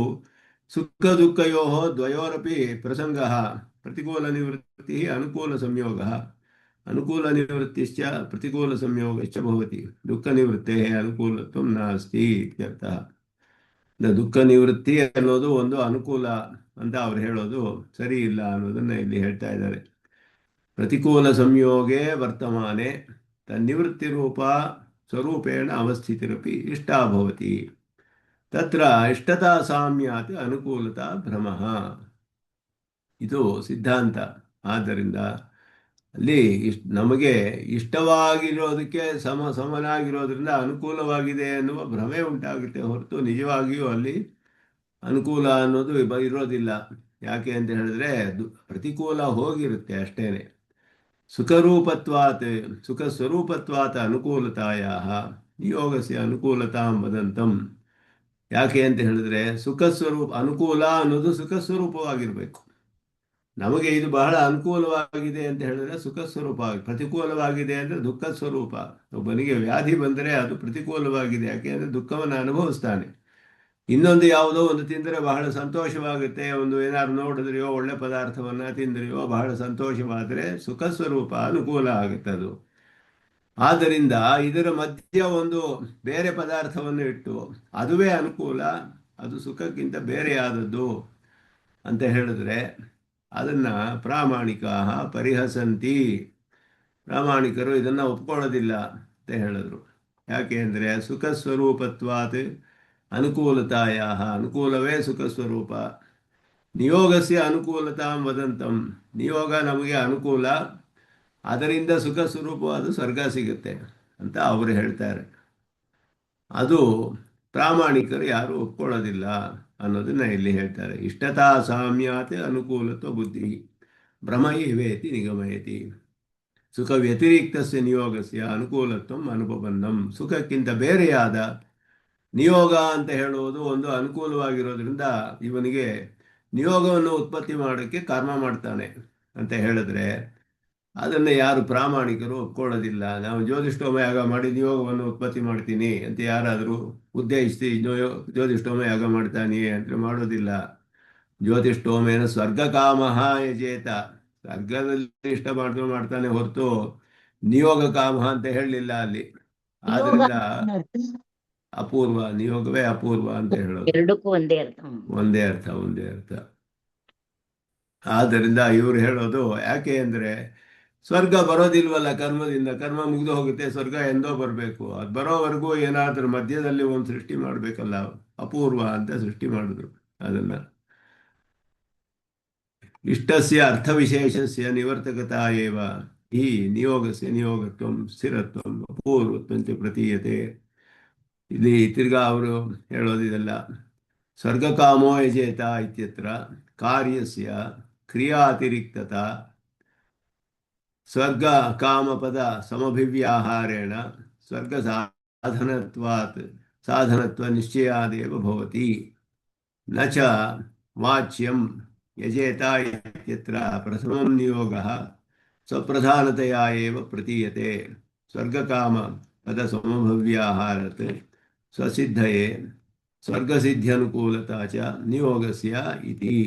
ಸುಖ ದುಃಖಯೋ ದ್ವಯೋರಪಿ ಪ್ರಸಂಗ ಪ್ರತಿಕೂಲ ನಿವೃತ್ತಿ ಅನುಕೂಲ ಸಂಯೋಗ ಅನುಕೂಲ ನಿವೃತ್ತಿಶ್ಚ ಪ್ರತಿಕೂಲ ಸಂಯೋಗಶ್ಚ ಭವತಿ. ದುಃಖ ನಿವೃತ್ತೇ ಅನುಕೂಲತ್ವ ನಾಸ್ತಿ ಇತ್ಯರ್ಥಃ. ದುಃಖ ನಿವೃತ್ತಿ ಅನ್ನೋದು ಒಂದು ಅನುಕೂಲ ಅಂತ ಅವ್ರು ಹೇಳೋದು ಸರಿ ಇಲ್ಲ ಅನ್ನೋದನ್ನ ಇಲ್ಲಿ ಹೇಳ್ತಾ ಇದ್ದಾರೆ. ಪ್ರತಿಕೂಲ ಸಂಯೋಗೇ ವರ್ತಮಾನೆ ತನ್ನಿವೃತ್ತಿರೂಪ ಸ್ವರೂಪೇಣ ಅವಸ್ಥಿತಿರಪಿ ಇಷ್ಟಾ ಭವತಿ ತತ್ರ ಇಷ್ಟತಾ ಸಾಮ್ಯಾತ್ ಅನುಕೂಲತಾ ಭ್ರಮಃ. ಇದು ಸಿದ್ಧಾಂತ. ಆದ್ದರಿಂದ ಅಲ್ಲಿ ನಮಗೆ ಇಷ್ಟವಾಗಿರೋದಕ್ಕೆ ಸಮನಾಗಿರೋದ್ರಿಂದ ಅನುಕೂಲವಾಗಿದೆ ಎನ್ನುವ ಭ್ರಮೆ ಉಂಟಾಗುತ್ತೆ ಹೊರತು ನಿಜವಾಗಿಯೂ ಅಲ್ಲಿ ಅನುಕೂಲ ಅನ್ನೋದು ಇರೋದಿಲ್ಲ. ಯಾಕೆ ಅಂತ ಹೇಳಿದ್ರೆ ಪ್ರತಿಕೂಲ ಹೋಗಿರುತ್ತೆ ಅಷ್ಟೇನೆ. ಸುಖರೂಪತ್ವಾತ್ ಸುಖ ಸ್ವರೂಪತ್ವಾತ್ ಅನುಕೂಲತಾಯ ನಿಯೋಗಸ್ಯ ಅನುಕೂಲತಾಂ ವದಂತಂ. ಯಾಕೆ ಅಂತ ಹೇಳಿದ್ರೆ ಸುಖ ಸ್ವರೂಪ ಅನುಕೂಲ ಅನ್ನೋದು ಸುಖ ಸ್ವರೂಪವಾಗಿರಬೇಕು. ನಮಗೆ ಇದು ಬಹಳ ಅನುಕೂಲವಾಗಿದೆ ಅಂತ ಹೇಳಿದ್ರೆ ಸುಖ ಸ್ವರೂಪ, ಪ್ರತಿಕೂಲವಾಗಿದೆ ಅಂದರೆ ದುಃಖ ಸ್ವರೂಪ. ಒಬ್ಬನಿಗೆ ವ್ಯಾಧಿ ಬಂದರೆ ಅದು ಪ್ರತಿಕೂಲವಾಗಿದೆ, ಯಾಕೆ ಅಂದರೆ ದುಃಖವನ್ನು ಅನುಭವಿಸ್ತಾನೆ. ಇನ್ನೊಂದು ಯಾವುದೋ ಒಂದು ತಿಂದರೆ ಬಹಳ ಸಂತೋಷವಾಗುತ್ತೆ, ಒಂದು ಏನಾದ್ರು ನೋಡಿದ್ರೆಯೋ ಒಳ್ಳೆ ಪದಾರ್ಥವನ್ನು ತಿಂದ್ರೆಯೋ ಬಹಳ ಸಂತೋಷವಾದರೆ ಸುಖ ಸ್ವರೂಪ, ಅನುಕೂಲ ಆಗುತ್ತೆ ಅದು. ಆದ್ದರಿಂದ ಇದರ ಮಧ್ಯೆ ಒಂದು ಬೇರೆ ಪದಾರ್ಥವನ್ನು ಇಟ್ಟು ಅದುವೇ ಅನುಕೂಲ, ಅದು ಸುಖಕ್ಕಿಂತ ಬೇರೆಯಾದದ್ದು ಅಂತ ಹೇಳಿದ್ರೆ ಅದನ್ನು ಪ್ರಾಮಾಣಿಕ ಪರಿಹಸಂತಿ, ಪ್ರಾಮಾಣಿಕರು ಇದನ್ನು ಒಪ್ಕೊಳ್ಳೋದಿಲ್ಲ ಅಂತ ಹೇಳಿದ್ರು. ಯಾಕೆ ಅಂದರೆ ಸುಖ ಸ್ವರೂಪತ್ವಾತ್ ಅನುಕೂಲತಾಯ, ಅನುಕೂಲವೇ ಸುಖ ಸ್ವರೂಪ. ನಿಯೋಗಸ್ಯ ಅನುಕೂಲತಾಂ ವದಂತಂ, ನಿಯೋಗ ನಮಗೆ ಅನುಕೂಲ, ಅದರಿಂದ ಸುಖ ಸ್ವರೂಪವಾದ ಸ್ವರ್ಗ ಸಿಗುತ್ತೆ ಅಂತ ಅವರು ಹೇಳ್ತಾರೆ. ಅದು ಪ್ರಾಮಾಣಿಕರು ಯಾರು ಒಪ್ಕೊಳ್ಳೋದಿಲ್ಲ ಅನ್ನೋದನ್ನ ಇಲ್ಲಿ ಹೇಳ್ತಾರೆ. ಇಷ್ಟತಾ ಸಾಮ್ಯಾತ್ ಅನುಕೂಲತ್ವ ಬುದ್ಧಿ ಭ್ರಮ ಇವೇತಿ ನಿಗಮಯತಿ. ಸುಖ ವ್ಯತಿರಿಕ್ತಸ್ಯ ನಿಯೋಗಸ್ಯ ಅನುಕೂಲತ್ವಂ ಅನುಪಪನ್ನಂ. ಸುಖಕ್ಕಿಂತ ಬೇರೆಯಾದ ನಿಯೋಗ ಅಂತ ಹೇಳುವುದು ಒಂದು ಅನುಕೂಲವಾಗಿರೋದ್ರಿಂದ ಇವನಿಗೆ ನಿಯೋಗವನ್ನು ಉತ್ಪತ್ತಿ ಮಾಡೋಕ್ಕೆ ಕರ್ಮ ಮಾಡ್ತಾನೆ ಅಂತ ಹೇಳಿದ್ರೆ ಅದನ್ನು ಯಾರು ಪ್ರಾಮಾಣಿಕರು ಒಪ್ಕೊಳ್ಳೋದಿಲ್ಲ. ನಾವು ಜ್ಯೋತಿಷ್ಠೋಮ ಯಾಗ ಮಾಡಿ ನಿಯೋಗವನ್ನು ಉತ್ಪತ್ತಿ ಮಾಡ್ತೀನಿ ಅಂತ ಯಾರಾದರೂ ಉದ್ದೇಶಿಸಿ ಜ್ಯೋತಿಷ್ಠೋಮ ಯಾಗ ಮಾಡ್ತಾನೆಯೇ ಅಂದರೆ ಮಾಡೋದಿಲ್ಲ. ಜ್ಯೋತಿಷ್ಠೋಮೇನ ಸ್ವರ್ಗಕಾಮಃ ಯಜೇತ, ಸ್ವರ್ಗದಲ್ಲಿ ಇಷ್ಟ ಮಾಡ್ತಾನೆ ಹೊರತು ನಿಯೋಗ ಕಾಮ ಅಂತ ಹೇಳಲಿಲ್ಲ ಅಲ್ಲಿ. ಆದ್ರಿಂದ ಅಪೂರ್ವ, ನಿಯೋಗವೇ ಅಪೂರ್ವ ಅಂತ ಹೇಳೋದು. ಎರಡಕ್ಕೂ ಒಂದೇ ಅರ್ಥ. ಒಂದೇ ಅರ್ಥ, ಒಂದೇ ಅರ್ಥ. ಆದ್ದರಿಂದ ಇವರು ಹೇಳೋದು ಯಾಕೆ ಅಂದರೆ ಸ್ವರ್ಗ ಬರೋದಿಲ್ವಲ್ಲ ಕರ್ಮದಿಂದ, ಕರ್ಮ ಮುಗಿದು ಹೋಗುತ್ತೆ, ಸ್ವರ್ಗ ಎಂದೋ ಬರಬೇಕು. ಅದು ಬರೋವರೆಗೂ ಏನಾದರೂ ಮಧ್ಯದಲ್ಲಿ ಒಂದು ಸೃಷ್ಟಿ ಮಾಡಬೇಕಲ್ಲ, ಅಪೂರ್ವ ಅಂತ ಸೃಷ್ಟಿ ಮಾಡಿದ್ರು ಅದನ್ನು. ಇಷ್ಟಸ್ಯ ಅರ್ಥವಿಶೇಷಸ್ಯ ನಿವರ್ತಕತಾ ಏವ ಈ ನಿಯೋಗಸ್ಯ ನಿಯೋಗತ್ವಂ ಸ್ಥಿರತ್ವಂ ಅಪೂರ್ವತ್ವಂಚ ಪ್ರತೀಯತೆ. ಇಲ್ಲಿ ತಿರ್ಗಾ ಅವರು ಹೇಳೋದಿದೆಲ್ಲ ಸ್ವರ್ಗಕಾಮೋ ಯಜೇತ ಇತ್ಯತ್ರ ಕಾರ್ಯಸ್ಯ ಕ್ರಿಯಾತಿರಿಕ್ತತ ಸ್ವರ್ಗ ಕಾಮಪದ ಸಮಭಿವ್ಯಾಹಾರೇಣ ಸ್ವರ್ಗ ಸಾಧನತ್ವಾತ್ ಸಾಧನತ್ವ ನಿಶ್ಚಯಾದೇವ ಭವತಿ ನ ಚ ವಾಚ್ಯಂ ಯಜೇತ ಇತ್ಯತ್ರ ಪ್ರಥಮಂ ನಿಯೋಗಃ ಸ್ವಪ್ರಧಾನತೆಯಾ ಏವ ಪ್ರತೀಯತೆ ಸ್ವರ್ಗಕಾಮ ಪದ ಸಮಭವ್ಯಾಹಾರತ್ ಸ್ವಸಿದ್ಧಯೇ ಸ್ವರ್ಗಸಿದ್ಧ್ಯನುಕೂಲತಾ ಚ ನಿಯೋಗಸ್ಯ ಇತಿ.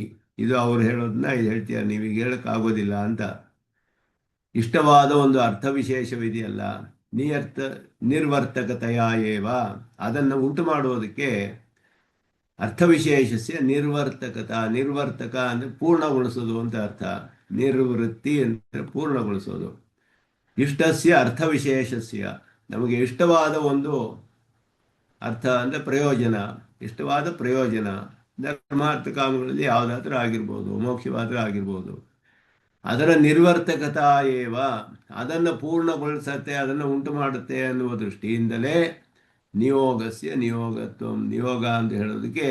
ಇದು ಅವ್ರು ಹೇಳೋದನ್ನ ಇದು ಹೇಳ್ತೀರ, ನೀವೀಗ ಹೇಳೋಕ್ಕಾಗೋದಿಲ್ಲ ಅಂತ. ಇಷ್ಟವಾದ ಒಂದು ಅರ್ಥವಿಶೇಷವಿದೆಯಲ್ಲ, ನಿರ್ವರ್ತಕತೆಯ ಏವ, ಅದನ್ನು ಉಂಟು ಮಾಡುವುದಕ್ಕೆ ಅರ್ಥವಿಶೇಷಸ್ಯ ನಿರ್ವರ್ತಕತ. ನಿರ್ವರ್ತಕ ಅಂದರೆ ಪೂರ್ಣಗೊಳಿಸೋದು ಅಂತ ಅರ್ಥ. ನಿರ್ವೃತ್ತಿ ಅಂದರೆ ಪೂರ್ಣಗೊಳಿಸೋದು. ಇಷ್ಟಸ್ಯ ಅರ್ಥವಿಶೇಷಸ್ಯ, ನಮಗೆ ಇಷ್ಟವಾದ ಒಂದು ಅರ್ಥ ಅಂದರೆ ಪ್ರಯೋಜನ, ಇಷ್ಟವಾದ ಪ್ರಯೋಜನ. ಧರ್ಮಾರ್ಥ ಕಾಮಗಳಲ್ಲಿ ಯಾವುದಾದ್ರೂ ಆಗಿರ್ಬೋದು, ಮೋಕ್ಷವಾದರೂ ಆಗಿರ್ಬೋದು. ಅದರ ನಿರ್ವರ್ತಕತಾ ಏವ, ಅದನ್ನು ಪೂರ್ಣಗೊಳಿಸತ್ತೆ, ಅದನ್ನು ಉಂಟು ಮಾಡುತ್ತೆ ಅನ್ನುವ ದೃಷ್ಟಿಯಿಂದಲೇ ನಿಯೋಗಸ್ಯ ನಿಯೋಗತ್ವ. ನಿಯೋಗ ಅಂತ ಹೇಳೋದಕ್ಕೆ,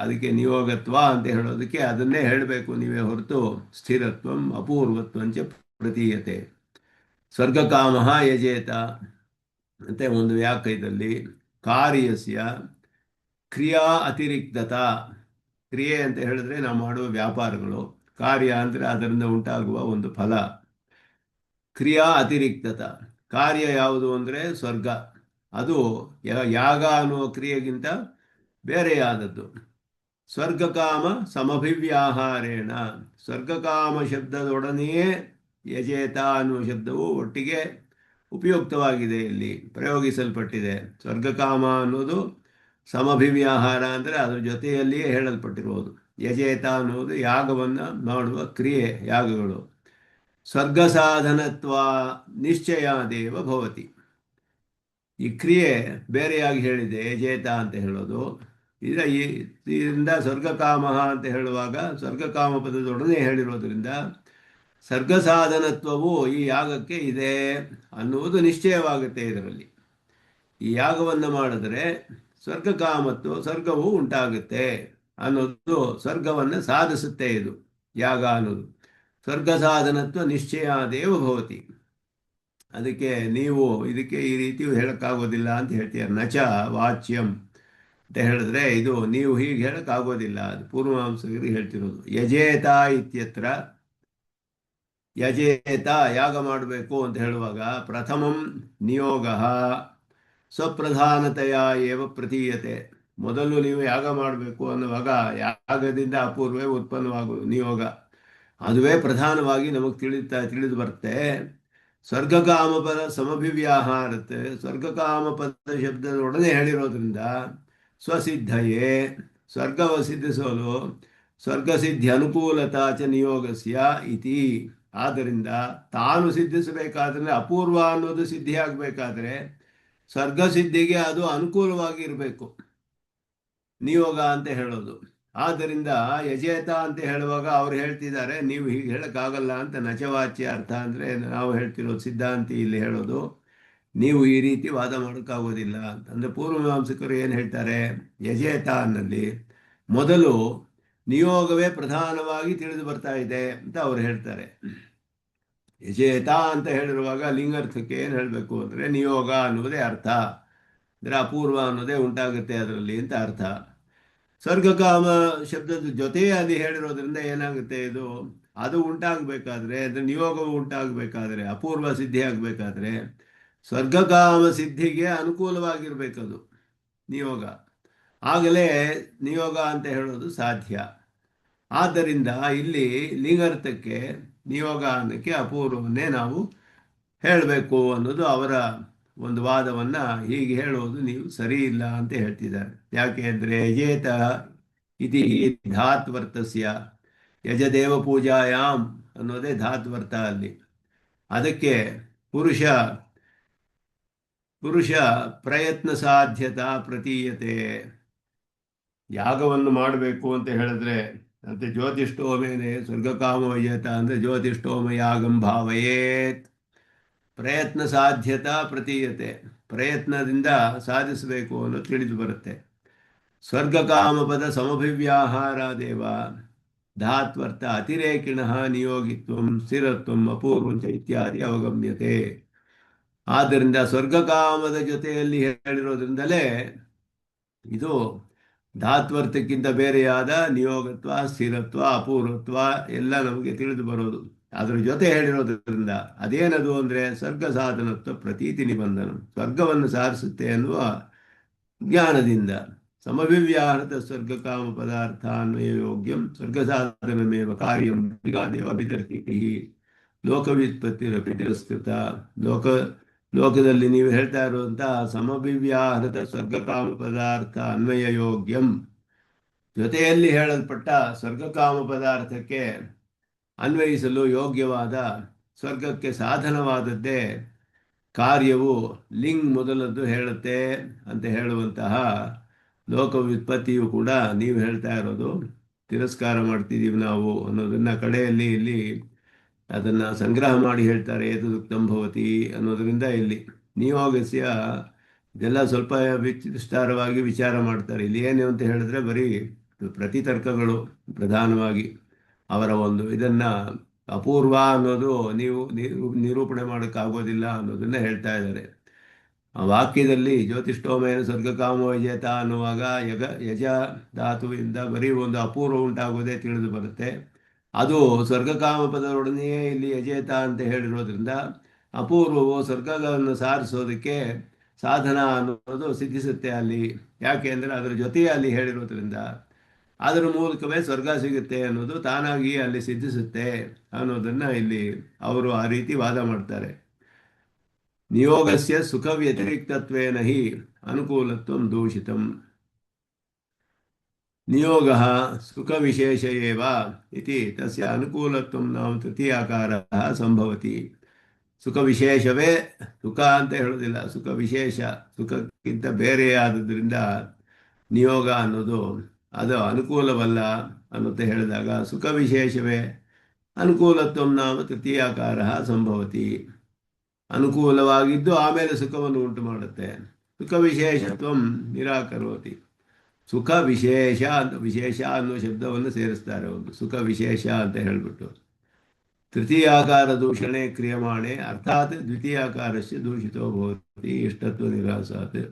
ಅದಕ್ಕೆ ನಿಯೋಗತ್ವ ಅಂತ ಹೇಳೋದಕ್ಕೆ ಅದನ್ನೇ ಹೇಳಬೇಕು ನೀವೇ ಹೊರತು ಸ್ಥಿರತ್ವಂ ಅಪೂರ್ವತ್ವಂಚ ಪ್ರತೀಯತೆ. ಸ್ವರ್ಗಕಾಮಃ ಯಜೇತ ಅಂತ ಒಂದು ವ್ಯಾಖ್ಯದಲ್ಲಿ ಕಾರ್ಯಸ್ಯ ಕ್ರಿಯಾ ಅತಿರಿಕ್ತತ. ಕ್ರಿಯೆ ಅಂತ ಹೇಳಿದ್ರೆ ನಾವು ಮಾಡುವ ವ್ಯಾಪಾರಗಳು, ಕಾರ್ಯ ಅಂದರೆ ಅದರಿಂದ ಉಂಟಾಗುವ ಒಂದು ಫಲ. ಕ್ರಿಯಾ ಅತಿರಿಕ್ತತ, ಕಾರ್ಯ ಯಾವುದು ಅಂದರೆ ಸ್ವರ್ಗ, ಅದು ಯಾಗ ಅನ್ನುವ ಕ್ರಿಯೆಗಿಂತ ಬೇರೆಯಾದದ್ದು. ಸ್ವರ್ಗಕಾಮ ಸಮಭಿವ್ಯಾಹಾರೇಣ, ಸ್ವರ್ಗಕಾಮ ಶಬ್ದದೊಡನೆಯೇ ಯಜೇತ ಅನ್ನುವ ಶಬ್ದವು ಒಟ್ಟಿಗೆ ಉಪಯುಕ್ತವಾಗಿದೆ, ಇಲ್ಲಿ ಪ್ರಯೋಗಿಸಲ್ಪಟ್ಟಿದೆ. ಸ್ವರ್ಗಕಾಮ ಅನ್ನೋದು ಸಮಭಿವ್ಯಾಹಾರ ಅಂದರೆ ಅದರ ಜೊತೆಯಲ್ಲಿಯೇ ಹೇಳಲ್ಪಟ್ಟಿರುವುದು. ಯಜೇತ ಅನ್ನೋದು ಯಾಗವನ್ನು ಮಾಡುವ ಕ್ರಿಯೆ, ಯಾಗಗಳು. ಸ್ವರ್ಗಸಾಧನತ್ವ ನಿಶ್ಚಯಾದೇವ ಭವತಿ. ಈ ಕ್ರಿಯೆ ಬೇರೆಯಾಗಿ ಹೇಳಿದೆ ಯಜೇತ ಅಂತ ಹೇಳೋದು. ಇದರಿಂದ ಸ್ವರ್ಗಕಾಮ ಅಂತ ಹೇಳುವಾಗ ಸ್ವರ್ಗಕಾಮ ಪದದೊಡನೆ ಹೇಳಿರೋದ್ರಿಂದ ಸ್ವರ್ಗಸಾಧನತ್ವವು ಈ ಯಾಗಕ್ಕೆ ಇದೆ ಅನ್ನುವುದು ನಿಶ್ಚಯವಾಗುತ್ತೆ. ಇದರಲ್ಲಿ ಈ ಯಾಗವನ್ನು ಮಾಡಿದ್ರೆ ಸ್ವರ್ಗವು ಉಂಟಾಗುತ್ತೆ ಅನ್ನೋದು ಸ್ವರ್ಗವನ್ನು ಸಾಧಿಸುತ್ತೆ. ಇದು ಯಾಗ ಅನ್ನೋದು ಸ್ವರ್ಗ ಸಾಧನತ್ವ ನಿಶ್ಚಯಾದೇವ ಭವತಿ. ಅದಕ್ಕೆ ನೀವು ಇದಕ್ಕೆ ಈ ರೀತಿ ಹೇಳಕ್ಕಾಗೋದಿಲ್ಲ ಅಂತ ಹೇಳ್ತೀರ. ನಚ ವಾಚ್ಯಂ ಅಂತ ಹೇಳಿದ್ರೆ ಇದು ನೀವು ಹೀಗೆ ಹೇಳಕ್ಕಾಗೋದಿಲ್ಲ, ಅದು ಪೂರ್ವಮಾಂಸಕರು ಹೇಳ್ತಿರೋದು. ಯಜೇತ ಇತ್ಯತ್ರ ಯಜೇತ ಯಾಗ ಮಾಡಬೇಕು ಅಂತ ಹೇಳುವಾಗ ಪ್ರಥಮಂ ನಿಯೋಗ ಸ್ವಪ್ರಧಾನತೆಯ ಏವ ಪ್ರತೀಯತೆ. ಮೊದಲು ನೀವು ಯಾಗ ಮಾಡಬೇಕು ಅನ್ನುವಾಗ ಯಾಗದಿಂದ ಅಪೂರ್ವೇ ಉತ್ಪನ್ನವಾಗುವುದು ನಿಯೋಗ, ಅದುವೇ ಪ್ರಧಾನವಾಗಿ ನಮಗೆ ತಿಳಿದು ಬರುತ್ತೆ. ಸ್ವರ್ಗಕಾಮಪದ ಸಮಭಿವ್ಯಾಹಾರತೆ, ಸ್ವರ್ಗಕಾಮಪದ ಶಬ್ದದೊಡನೆ ಹೇಳಿರೋದ್ರಿಂದ ಸ್ವಸಿದ್ಧಯೇ ಸ್ವರ್ಗವ ಸಿದ್ಧಿಸಲು ಸ್ವರ್ಗಸಿದ್ಧಿ ಅನುಕೂಲತಾ ಚ ನಿಯೋಗಸ್ಯ ಇತಿ. ಆದ್ದರಿಂದ ತಾನು ಸಿದ್ಧಿಸಬೇಕಾದ್ರೆ ಅಪೂರ್ವ ಅನ್ನೋದು ಸಿದ್ಧಿಯಾಗಬೇಕಾದ್ರೆ ಸ್ವರ್ಗಸಿದ್ಧಿಗೆ ಅದು ಅನುಕೂಲವಾಗಿ ಇರಬೇಕು, ನಿಯೋಗ ಅಂತ ಹೇಳೋದು. ಆದ್ದರಿಂದ ಯಜೇತ ಅಂತ ಹೇಳುವಾಗ ಅವ್ರು ಹೇಳ್ತಿದ್ದಾರೆ ನೀವು ಹೀಗೆ ಹೇಳಕ್ಕಾಗಲ್ಲ ಅಂತ. ನಚವಾಚ್ಯ ಅರ್ಥ ಅಂದರೆ ನಾವು ಹೇಳ್ತಿರೋದು ಸಿದ್ಧಾಂತಿ ಇಲ್ಲಿ ಹೇಳೋದು ನೀವು ಈ ರೀತಿ ವಾದ ಮಾಡೋಕ್ಕಾಗೋದಿಲ್ಲ ಅಂತ. ಅಂದರೆ ಪೂರ್ವಮೀಮಾಂಸಕರು ಏನು ಹೇಳ್ತಾರೆ, ಯಜೇತ ಅನ್ನಲ್ಲಿ ಮೊದಲು ನಿಯೋಗವೇ ಪ್ರಧಾನವಾಗಿ ತಿಳಿದು ಬರ್ತಾ ಇದೆ ಅಂತ ಅವ್ರು ಹೇಳ್ತಾರೆ. ಯಜೇತ ಅಂತ ಹೇಳಿರುವಾಗ ಲಿಂಗಾರ್ಥಕ್ಕೆ ಏನು ಹೇಳಬೇಕು ಅಂದರೆ ನಿಯೋಗ ಅನ್ನುವುದೇ ಅರ್ಥ, ಅಂದರೆ ಅಪೂರ್ವ ಅನ್ನೋದೇ ಉಂಟಾಗುತ್ತೆ ಅದರಲ್ಲಿ ಅಂತ ಅರ್ಥ. ಸ್ವರ್ಗಕಾಮ ಶಬ್ದದ ಜೊತೆ ಅಲ್ಲಿ ಹೇಳಿರೋದ್ರಿಂದ ಏನಾಗುತ್ತೆ, ಅದು ಉಂಟಾಗಬೇಕಾದ್ರೆ, ಅಂದರೆ ನಿಯೋಗವು ಉಂಟಾಗಬೇಕಾದ್ರೆ, ಅಪೂರ್ವ ಸಿದ್ಧಿ ಆಗಬೇಕಾದ್ರೆ ಸ್ವರ್ಗಕಾಮ ಸಿದ್ಧಿಗೆ ಅನುಕೂಲವಾಗಿರ್ಬೇಕದು ನಿಯೋಗ, ಆಗಲೇ ನಿಯೋಗ ಅಂತ ಹೇಳೋದು ಸಾಧ್ಯ. ಆದ್ದರಿಂದ ಇಲ್ಲಿ ಲಿಂಗಾರ್ಥಕ್ಕೆ ನಿಯೋಗ ಅನ್ನಕ್ಕೆ ಅಪೂರ್ವವನ್ನೇ ನಾವು ಹೇಳಬೇಕು ಅನ್ನೋದು ಅವರ ಒಂದು ವಾದವನ್ನು ಹೀಗೆ ಹೇಳೋದು ನೀವು ಸರಿ ಇಲ್ಲ ಅಂತ ಹೇಳ್ತಿದ್ದಾರೆ. ಯಾಕೆ ಅಂದರೆ ಯಜೇತ ಇತಿ ಧಾತ್ವರ್ತಸ್ಯ ಯಜದೇವ ಪೂಜಾಯಾಮ್ ಅನ್ನೋದೇ ಧಾತ್ವರ್ಥ ಅಲ್ಲಿ. ಅದಕ್ಕೆ ಪುರುಷ ಪ್ರಯತ್ನ ಸಾಧ್ಯತಾ ಪ್ರತೀಯತೆ. ಯಾಗವನ್ನು ಮಾಡಬೇಕು ಅಂತ ಹೇಳಿದ್ರೆ ಅಂತೆ ಜ್ಯೋತಿಷ್ಠೋಮೇನೆ ಸ್ವರ್ಗಕಾಮ ವಯತ ಅಂದರೆ ಜ್ಯೋತಿಷ್ಠೋಮ ಯಾಗಂ ಭಾವಯೇತ್. ಪ್ರಯತ್ನ ಸಾಧ್ಯತಾ ಪ್ರತೀಯತೆ, ಪ್ರಯತ್ನದಿಂದ ಸಾಧಿಸಬೇಕು ಅನ್ನೋದು ತಿಳಿದು ಬರುತ್ತೆ. ಸ್ವರ್ಗಕಾಮಪದ ಸಮಭಿವ್ಯಾಹಾರಾದೇವ ಧಾತ್ವರ್ಥ ಅತಿರೇಕಿಣ ನಿಯೋಗಿತ್ವಂ ಸ್ಥಿರತ್ವಂ ಅಪೂರ್ವಂಚ ಇತ್ಯಾದಿ ಅವಗಮ್ಯತೆ. ಆದ್ದರಿಂದ ಸ್ವರ್ಗಕಾಮದ ಜೊತೆಯಲ್ಲಿ ಹೇಳಿರೋದ್ರಿಂದಲೇ ಇದು ಧಾತ್ವರ್ಥಕ್ಕಿಂತ ಬೇರೆಯಾದ ನಿಯೋಗತ್ವ, ಸ್ಥಿರತ್ವ, ಅಪೂರ್ವತ್ವ ಎಲ್ಲ ನಮಗೆ ತಿಳಿದು ಬರೋದು ಅದರ ಜೊತೆ ಹೇಳಿರೋದ್ರಿಂದ. ಅದೇನದು ಅಂದರೆ ಸ್ವರ್ಗ ಸಾಧನತ್ವ ಪ್ರತೀತಿ ನಿಬಂಧನ, ಸ್ವರ್ಗವನ್ನು ಸಾರಿಸುತ್ತೆ ಅನ್ನುವ ಜ್ಞಾನದಿಂದ. ಸಮವಿವ್ಯಾಹೃತ ಸ್ವರ್ಗಕಾಮ ಪದಾರ್ಥ ಅನ್ವಯ ಯೋಗ್ಯಂ ಸ್ವರ್ಗ ಸಾಧನಮೇವ ಕಾರ್ಯಂ ದೇವ ವಿತರ್ಕಿಕಿ ಲೋಕವ್ಯುತ್ಪತ್ತಿರಪಿ ತಿರಸ್ಕೃತ. ಲೋಕದಲ್ಲಿ ನೀವು ಹೇಳ್ತಾ ಇರುವಂತಹ ಸಮವಿವ್ಯಾಹೃತ ಸ್ವರ್ಗಕಾಮ ಪದಾರ್ಥ ಅನ್ವಯ ಯೋಗ್ಯಂ, ಜೊತೆಯಲ್ಲಿ ಹೇಳಲ್ಪಟ್ಟ ಸ್ವರ್ಗಕಾಮ ಪದಾರ್ಥಕ್ಕೆ ಅನ್ವಯಿಸಲು ಯೋಗ್ಯವಾದ ಸ್ವರ್ಗಕ್ಕೆ ಸಾಧನವಾದದ್ದೇ ಕಾರ್ಯವು ಲಿಂಗ್ ಮೊದಲದ್ದು ಹೇಳುತ್ತೆ ಅಂತ ಹೇಳುವಂತಹ ಲೋಕವ್ಯುತ್ಪತ್ತಿಯು ಕೂಡ ನೀವು ಹೇಳ್ತಾ ಇರೋದು ತಿರಸ್ಕಾರ ಮಾಡ್ತಿದ್ದೀವಿ ನಾವು ಅನ್ನೋದನ್ನು ಕಡೆಯಲ್ಲಿ ಇಲ್ಲಿ ಅದನ್ನು ಸಂಗ್ರಹ ಮಾಡಿ ಹೇಳ್ತಾರೆ. ಏತದುಕ್ತಂ ಭವತಿ ಅನ್ನೋದರಿಂದ ಇಲ್ಲಿ ನಿಯೋಗಸ್ಯ ಇದೆಲ್ಲ ಸ್ವಲ್ಪ ವಿಸ್ತಾರವಾಗಿ ವಿಚಾರ ಮಾಡ್ತಾರೆ. ಇಲ್ಲಿ ಏನು ಅಂತ ಹೇಳಿದ್ರೆ ಬರೀ ಪ್ರತಿತರ್ಕಗಳು ಪ್ರಧಾನವಾಗಿ. ಅವರ ಒಂದು ಇದನ್ನು ಅಪೂರ್ವ ಅನ್ನೋದು ನೀವು ನಿರೂಪಣೆ ಮಾಡೋಕ್ಕಾಗೋದಿಲ್ಲ ಅನ್ನೋದನ್ನು ಹೇಳ್ತಾ ಇದ್ದಾರೆ. ಆ ವಾಕ್ಯದಲ್ಲಿ ಜ್ಯೋತಿಷ್ಠೋಮೇನ ಸ್ವರ್ಗಕಾಮ ಯಜೇತ ಅನ್ನುವಾಗ ಯಜ ಧಾತುವಿಂದ ಬರೀ ಒಂದು ಅಪೂರ್ವ ಉಂಟಾಗೋದೇ ತಿಳಿದು ಬರುತ್ತೆ. ಅದು ಸ್ವರ್ಗಕಾಮ ಪದದೊಡನೆಯೇ ಇಲ್ಲಿ ಯಜೇತ ಅಂತ ಹೇಳಿರೋದ್ರಿಂದ ಅಪೂರ್ವವು ಸ್ವರ್ಗವನ್ನು ಸಾರಿಸೋದಕ್ಕೆ ಸಾಧನ ಅನ್ನೋದು ಸಿದ್ಧಿಸುತ್ತೆ ಅಲ್ಲಿ. ಯಾಕೆ ಅಂದರೆ ಅದರ ಜೊತೆಯೇ ಅಲ್ಲಿ ಹೇಳಿರೋದ್ರಿಂದ ಅದರ ಮೂಲಕವೇ ಸ್ವರ್ಗ ಸಿಗುತ್ತೆ ಅನ್ನೋದು ತಾನಾಗಿಯೇ ಅಲ್ಲಿ ಸಿದ್ಧಿಸುತ್ತೆ ಅನ್ನೋದನ್ನು ಇಲ್ಲಿ ಅವರು ಆ ರೀತಿ ವಾದ ಮಾಡ್ತಾರೆ. ನಿಯೋಗಸ್ಯ ಸುಖ ವ್ಯತಿರಿಕ್ತತ್ವೇನ ಹಿ ಅನುಕೂಲತ್ವಂ ದೂಷಿತಂ. ನಿಯೋಗಃ ಸುಖವಿಶೇಷ ಏವ ಇತಿ ತಸ್ಯ ಅನುಕೂಲತ್ವಂ ನಾಮ ತೃತೀಯಾಕಾರಃ ಸಂಭವತಿ. ಸುಖ ವಿಶೇಷವೇ, ಸುಖ ಅಂತ ಹೇಳೋದಿಲ್ಲ, ಸುಖ ವಿಶೇಷ, ಸುಖಕ್ಕಿಂತ ಬೇರೆಯಾದದ್ರಿಂದ ನಿಯೋಗ ಅನ್ನೋದು ಅದು ಅನುಕೂಲವಲ್ಲ ಅನ್ನುತ್ತೆ ಹೇಳಿದಾಗ ಸುಖ ವಿಶೇಷವೇ ಅನುಕೂಲತ್ವಂ ನಾಮ ತೃತೀಯಾಕಾರ ಸಂಭವತಿ. ಅನುಕೂಲವಾಗಿದ್ದು ಆಮೇಲೆ ಸುಖವನ್ನು ಉಂಟು ಮಾಡುತ್ತೆ. ಸುಖ ವಿಶೇಷತ್ವಂ ನಿರಾಕರೋತಿ. ಸುಖ ವಿಶೇಷ ಅಂತ ವಿಶೇಷ ಅನ್ನೋ ಶಬ್ದವನ್ನು ಸೇರಿಸ್ತಾರೆ ಒಂದು ಸುಖ ವಿಶೇಷ ಅಂತ ಹೇಳಿಬಿಟ್ಟು. ತೃತೀಯಾಕಾರ ದೂಷಣೆ ಕ್ರಿಯಮಾಣೆ ಅರ್ಥಾತ್ ದ್ವಿತೀಯಾಕಾರಸ್ಯ ದೂಷಿತೋ ಭವತಿ ಇಷ್ಟತ್ವ ನಿರಾಸಾತ್.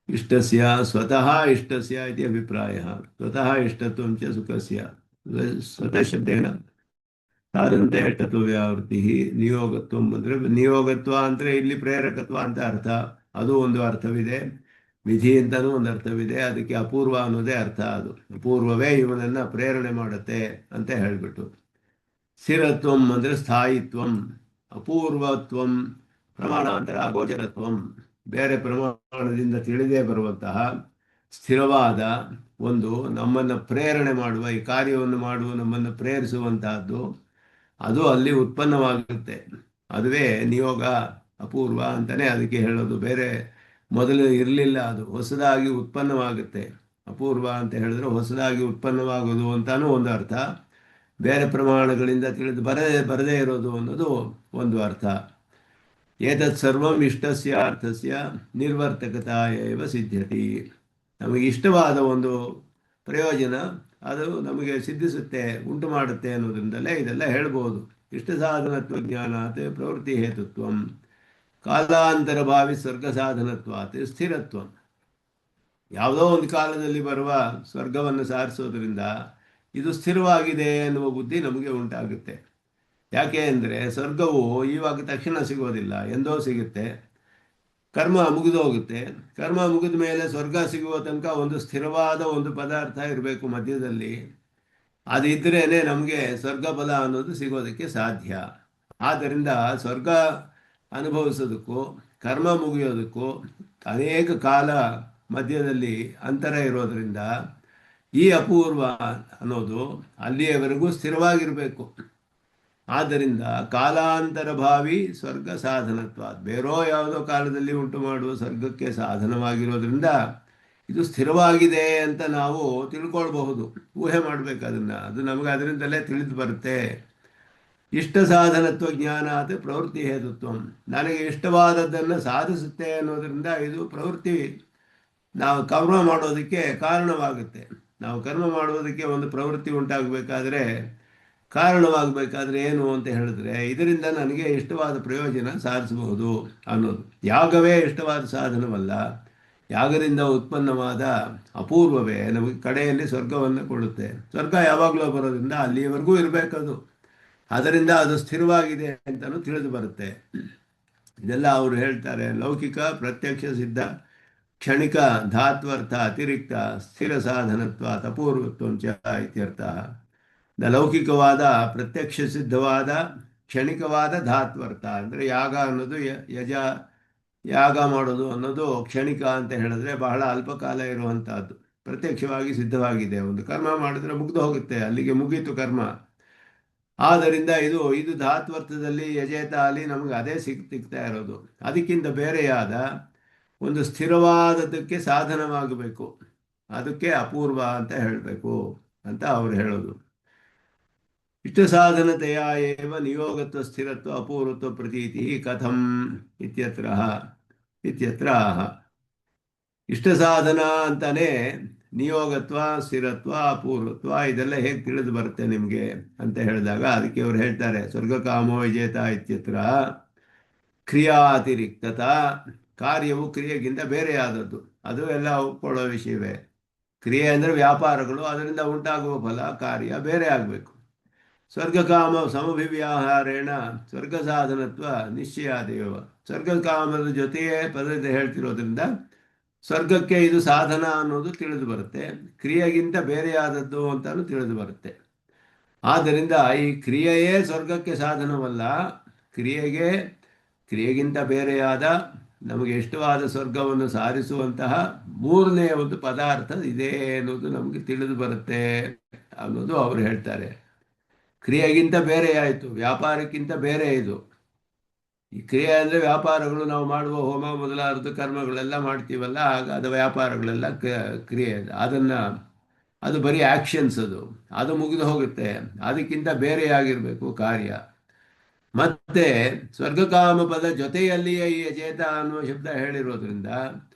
ಇಷ್ಟಸ್ಯ ಸ್ವತಃ ಇಷ್ಟಸ್ಯ ಇತಿ ಅಭಿಪ್ರಾಯಃ. ಸ್ವತಃ ಇಷ್ಟತ್ವಂ ಚ ಸುಖಸ್ಯ. ಸ್ವತಃ ಶಬ್ದೇನ ಸಾಧನತೆ ಇಷ್ಟತ್ವ ವ್ಯಾವೃತ್ತಿ. ನಿಯೋಗತ್ವ ಅಂದರೆ ನಿಯೋಗತ್ವ ಅಂದರೆ ಇಲ್ಲಿ ಪ್ರೇರಕತ್ವ ಅಂತ ಅರ್ಥ, ಅದು ಒಂದು ಅರ್ಥವಿದೆ. ವಿಧಿ ಅಂತಲೂ ಒಂದು ಅರ್ಥವಿದೆ. ಅದಕ್ಕೆ ಅಪೂರ್ವ ಅನ್ನೋದೇ ಅರ್ಥ. ಅದು ಅಪೂರ್ವವೇ ಇವನನ್ನು ಪ್ರೇರಣೆ ಮಾಡುತ್ತೆ ಅಂತ ಹೇಳಿಬಿಟ್ಟು. ಸ್ಥಿರತ್ವಂ ಅಂದರೆ ಸ್ಥಾಯಿತ್ವಂ, ಅಪೂರ್ವತ್ವಂ ಪ್ರಮಾಣಾಂತರ ಅಗೋಚರತ್ವಂ, ಬೇರೆ ಪ್ರಮಾಣದಿಂದ ತಿಳಿದೇ ಬರುವಂತಹ ಸ್ಥಿರವಾದ ಒಂದು ನಮ್ಮನ್ನು ಪ್ರೇರಣೆ ಮಾಡುವ, ಈ ಕಾರ್ಯವನ್ನು ಮಾಡುವ ನಮ್ಮನ್ನು ಪ್ರೇರಿಸುವಂತಹದ್ದು ಅದು ಅಲ್ಲಿ ಉತ್ಪನ್ನವಾಗುತ್ತೆ. ಅದುವೇ ನಿಯೋಗ ಅಪೂರ್ವ ಅಂತಲೇ ಅದಕ್ಕೆ ಹೇಳೋದು. ಬೇರೆ ಮೊದಲು ಇರಲಿಲ್ಲ, ಅದು ಹೊಸದಾಗಿ ಉತ್ಪನ್ನವಾಗುತ್ತೆ. ಅಪೂರ್ವ ಅಂತ ಹೇಳಿದ್ರೆ ಹೊಸದಾಗಿ ಉತ್ಪನ್ನವಾಗೋದು ಅಂತಾನೂ ಒಂದು ಅರ್ಥ. ಬೇರೆ ಪ್ರಮಾಣಗಳಿಂದ ತಿಳಿದು ಬರದೇ ಇರೋದು ಅನ್ನೋದು ಒಂದು ಅರ್ಥ. ಏತತ್ ಸರ್ವಂ ಇಷ್ಟಸ್ಯ ಅರ್ಥಸ್ಯ ನಿರ್ವರ್ತಕತಾಯೇವ ಸಿದ್ಧ್ಯತಿ. ನಮಗೆ ಇಷ್ಟವಾದ ಒಂದು ಪ್ರಯೋಜನ ಅದು ನಮಗೆ ಸಿದ್ಧಿಸುತ್ತೆ, ಉಂಟು ಮಾಡುತ್ತೆ ಅನ್ನೋದ್ರಿಂದಲೇ ಇದೆಲ್ಲ ಹೇಳ್ಬೋದು. ಇಷ್ಟ ಸಾಧನತ್ವ ಜ್ಞಾನಾತ್ ಪ್ರವೃತ್ತಿ ಹೇತುತ್ವಂ, ಕಾಲಾಂತರ ಭಾವಿ ಸ್ವರ್ಗ ಸಾಧನತ್ವಾತ್ ಸ್ಥಿರತ್ವ. ಯಾವುದೋ ಒಂದು ಕಾಲದಲ್ಲಿ ಬರುವ ಸ್ವರ್ಗವನ್ನು ಸಾರಿಸೋದ್ರಿಂದ ಇದು ಸ್ಥಿರವಾಗಿದೆ ಎನ್ನುವ ಬುದ್ಧಿ ನಮಗೆ ಉಂಟಾಗುತ್ತೆ. ಯಾಕೆ ಅಂದರೆ ಸ್ವರ್ಗವು ಇವಾಗ ತಕ್ಷಣ ಸಿಗೋದಿಲ್ಲ, ಎಂದೋ ಸಿಗುತ್ತೆ. ಕರ್ಮ ಮುಗಿದು ಹೋಗುತ್ತೆ. ಕರ್ಮ ಮುಗಿದ ಮೇಲೆ ಸ್ವರ್ಗ ಸಿಗುವ ತನಕ ಒಂದು ಸ್ಥಿರವಾದ ಒಂದು ಪದಾರ್ಥ ಇರಬೇಕು ಮಧ್ಯದಲ್ಲಿ. ಅದಿದ್ರೇ ನಮಗೆ ಸ್ವರ್ಗ ಫಲ ಅನ್ನೋದು ಸಿಗೋದಕ್ಕೆ ಸಾಧ್ಯ. ಆದ್ದರಿಂದ ಸ್ವರ್ಗ ಅನುಭವಿಸೋದಕ್ಕೂ ಕರ್ಮ ಮುಗಿಯೋದಕ್ಕೂ ಅನೇಕ ಕಾಲ ಮಧ್ಯದಲ್ಲಿ ಅಂತರ ಇರೋದರಿಂದ ಈ ಅಪೂರ್ವ ಅನ್ನೋದು ಅಲ್ಲಿಯವರೆಗೂ ಸ್ಥಿರವಾಗಿರಬೇಕು. ಆದ್ದರಿಂದ ಕಾಲಾಂತರ ಭಾವಿ ಸ್ವರ್ಗ ಸಾಧನತ್ವ, ಬೇರೋ ಯಾವುದೋ ಕಾಲದಲ್ಲಿ ಉಂಟು ಮಾಡುವ ಸ್ವರ್ಗಕ್ಕೆ ಸಾಧನವಾಗಿರೋದ್ರಿಂದ ಇದು ಸ್ಥಿರವಾಗಿದೆ ಅಂತ ನಾವು ತಿಳ್ಕೊಳ್ಬಹುದು, ಊಹೆ ಮಾಡಬೇಕು ಅದನ್ನು. ಅದು ನಮಗೆ ಅದರಿಂದಲೇ ತಿಳಿದು ಬರುತ್ತೆ. ಇಷ್ಟ ಸಾಧನತ್ವ ಜ್ಞಾನಾತ್ ಪ್ರವೃತ್ತಿ ಹೇತುತ್ವ. ನನಗೆ ಇಷ್ಟವಾದದ್ದನ್ನು ಸಾಧಿಸುತ್ತೆ ಅನ್ನೋದರಿಂದ ಇದು ಪ್ರವೃತ್ತಿ, ನಾವು ಕರ್ಮ ಮಾಡೋದಕ್ಕೆ ಕಾರಣವಾಗುತ್ತೆ. ನಾವು ಕರ್ಮ ಮಾಡೋದಕ್ಕೆ ಒಂದು ಪ್ರವೃತ್ತಿ ಉಂಟಾಗಬೇಕಾದ್ರೆ, ಕಾರಣವಾಗಬೇಕಾದ್ರೆ ಏನು ಅಂತ ಹೇಳಿದ್ರೆ ಇದರಿಂದ ನನಗೆ ಇಷ್ಟವಾದ ಪ್ರಯೋಜನ ಸಾಧಿಸಬಹುದು ಅನ್ನೋದು. ಯಾಗವೇ ಇಷ್ಟವಾದ ಸಾಧನವಲ್ಲ, ಯಾಗದಿಂದ ಉತ್ಪನ್ನವಾದ ಅಪೂರ್ವವೇ ನಮಗೆ ಕಡೆಯಲ್ಲಿ ಸ್ವರ್ಗವನ್ನು ಕೊಡುತ್ತೆ. ಸ್ವರ್ಗ ಯಾವಾಗಲೂ ಬರೋದ್ರಿಂದ ಅಲ್ಲಿಯವರೆಗೂ ಇರಬೇಕದು. ಅದರಿಂದ ಅದು ಸ್ಥಿರವಾಗಿದೆ ಅಂತಲೂ ತಿಳಿದು ಬರುತ್ತೆ. ಇದೆಲ್ಲ ಅವರು ಹೇಳ್ತಾರೆ. ಲೌಕಿಕ ಪ್ರತ್ಯಕ್ಷ ಸಿದ್ಧ ಕ್ಷಣಿಕ ಧಾತ್ವರ್ಥ ಅತಿರಿಕ್ತ ಸ್ಥಿರ ಸಾಧನತ್ವ ಅಪೂರ್ವತ್ವ ಚ ಇತ್ಯರ್ಥ. ಲೌಕಿಕವಾದ ಪ್ರತ್ಯಕ್ಷ ಸಿದ್ಧವಾದ ಕ್ಷಣಿಕವಾದ ಧಾತ್ವರ್ಥ ಅಂದರೆ ಯಾಗ ಅನ್ನೋದು ಯಾಗ ಮಾಡೋದು ಅನ್ನೋದು ಕ್ಷಣಿಕ ಅಂತ ಹೇಳಿದ್ರೆ ಬಹಳ ಅಲ್ಪ ಕಾಲ ಇರುವಂತಹದ್ದು. ಪ್ರತ್ಯಕ್ಷವಾಗಿ ಸಿದ್ಧವಾಗಿದೆ, ಒಂದು ಕರ್ಮ ಮಾಡಿದ್ರೆ ಮುಗ್ದು ಹೋಗುತ್ತೆ, ಅಲ್ಲಿಗೆ ಮುಗೀತು ಕರ್ಮ. ಆದ್ದರಿಂದ ಇದು ಧಾತ್ವರ್ಥದಲ್ಲಿ ಯಜೇತ ಅಲ್ಲಿ ನಮಗೆ ಅದೇ ಸಿಗ್ತಾ ಇರೋದು. ಅದಕ್ಕಿಂತ ಬೇರೆಯಾದ ಒಂದು ಸ್ಥಿರವಾದದಕ್ಕೆ ಸಾಧನವಾಗಬೇಕು, ಅದಕ್ಕೆ ಅಪೂರ್ವ ಅಂತ ಹೇಳಬೇಕು ಅಂತ ಅವರು ಹೇಳೋದು. ಇಷ್ಟ ಸಾಧನತೆಯ ಏವ ನಿಯೋಗತ್ವ ಸ್ಥಿರತ್ವ ಅಪೂರ್ವತ್ವ ಪ್ರತೀತಿ ಕಥಂ ಇತ್ಯತ್ರ ಇಷ್ಟ ಸಾಧನ ಅಂತಾನೆ ನಿಯೋಗತ್ವ ಸ್ಥಿರತ್ವ ಅಪೂರ್ವತ್ವ ಇದೆಲ್ಲ ಹೇಗೆ ತಿಳಿದು ಬರುತ್ತೆ ನಿಮಗೆ ಅಂತ ಹೇಳಿದಾಗ ಅದಕ್ಕೆ ಅವ್ರು ಹೇಳ್ತಾರೆ. ಸ್ವರ್ಗಕಾಮೋ ವಿಜೇತ ಇತ್ಯತ್ರ ಕ್ರಿಯಾತಿರಿಕ್ತತ. ಕಾರ್ಯವು ಕ್ರಿಯೆಗಿಂತ ಬೇರೆಯಾದದ್ದು, ಅದು ಎಲ್ಲ ಒಪ್ಕೊಳ್ಳೋ ವಿಷಯವೇ. ಕ್ರಿಯೆ ಅಂದರೆ ವ್ಯಾಪಾರಗಳು, ಅದರಿಂದ ಉಂಟಾಗುವ ಫಲ ಕಾರ್ಯ ಬೇರೆ ಆಗಬೇಕು. ಸ್ವರ್ಗಕಾಮ ಸಮಭಿವ್ಯಾಹಾರೇಣ ಸ್ವರ್ಗ ಸಾಧನತ್ವ ನಿಶ್ಚಯಾದೇವ. ಸ್ವರ್ಗಕಾಮದ ಜೊತೆಯೇ ಪದದಿಂದ ಹೇಳ್ತಿರೋದ್ರಿಂದ ಸ್ವರ್ಗಕ್ಕೆ ಇದು ಸಾಧನ ಅನ್ನೋದು ತಿಳಿದು ಬರುತ್ತೆ, ಕ್ರಿಯೆಗಿಂತ ಬೇರೆಯಾದದ್ದು ಅಂತಲೂ ತಿಳಿದು ಬರುತ್ತೆ. ಆದ್ದರಿಂದ ಈ ಕ್ರಿಯೆಯೇ ಸ್ವರ್ಗಕ್ಕೆ ಸಾಧನವಲ್ಲ, ಕ್ರಿಯೆಗಿಂತ ಬೇರೆಯಾದ ನಮಗೆ ಇಷ್ಟವಾದ ಸ್ವರ್ಗವನ್ನು ಸಾರಿಸುವಂತಹ ಮೂರನೇ ಒಂದು ಪದಾರ್ಥ ಇದೆ ಅನ್ನೋದು ನಮಗೆ ತಿಳಿದು ಬರುತ್ತೆ ಅನ್ನೋದು ಅವರು ಹೇಳ್ತಾರೆ. ಕ್ರಿಯೆಗಿಂತ ಬೇರೆ ಆಯಿತು, ವ್ಯಾಪಾರಕ್ಕಿಂತ ಬೇರೆ ಇದು. ಈ ಕ್ರಿಯೆ ಅಂದರೆ ವ್ಯಾಪಾರಗಳು, ನಾವು ಮಾಡುವ ಹೋಮ ಮೊದಲಾದ ಕರ್ಮಗಳೆಲ್ಲ ಮಾಡ್ತೀವಲ್ಲ, ಆಗ ಅದು ವ್ಯಾಪಾರಗಳೆಲ್ಲ ಕ್ರಿಯೆ. ಅದು ಬರೀ ಆಕ್ಷನ್ಸ್, ಅದು ಮುಗಿದು ಹೋಗುತ್ತೆ. ಅದಕ್ಕಿಂತ ಬೇರೆಯಾಗಿರಬೇಕು ಕಾರ್ಯ. ಮತ್ತೆ ಸ್ವರ್ಗಕಾಮ ಪದ ಜೊತೆಯಲ್ಲಿಯೇ ಈ ಅಚೇತ ಅನ್ನುವ ಶಬ್ದ ಹೇಳಿರೋದ್ರಿಂದ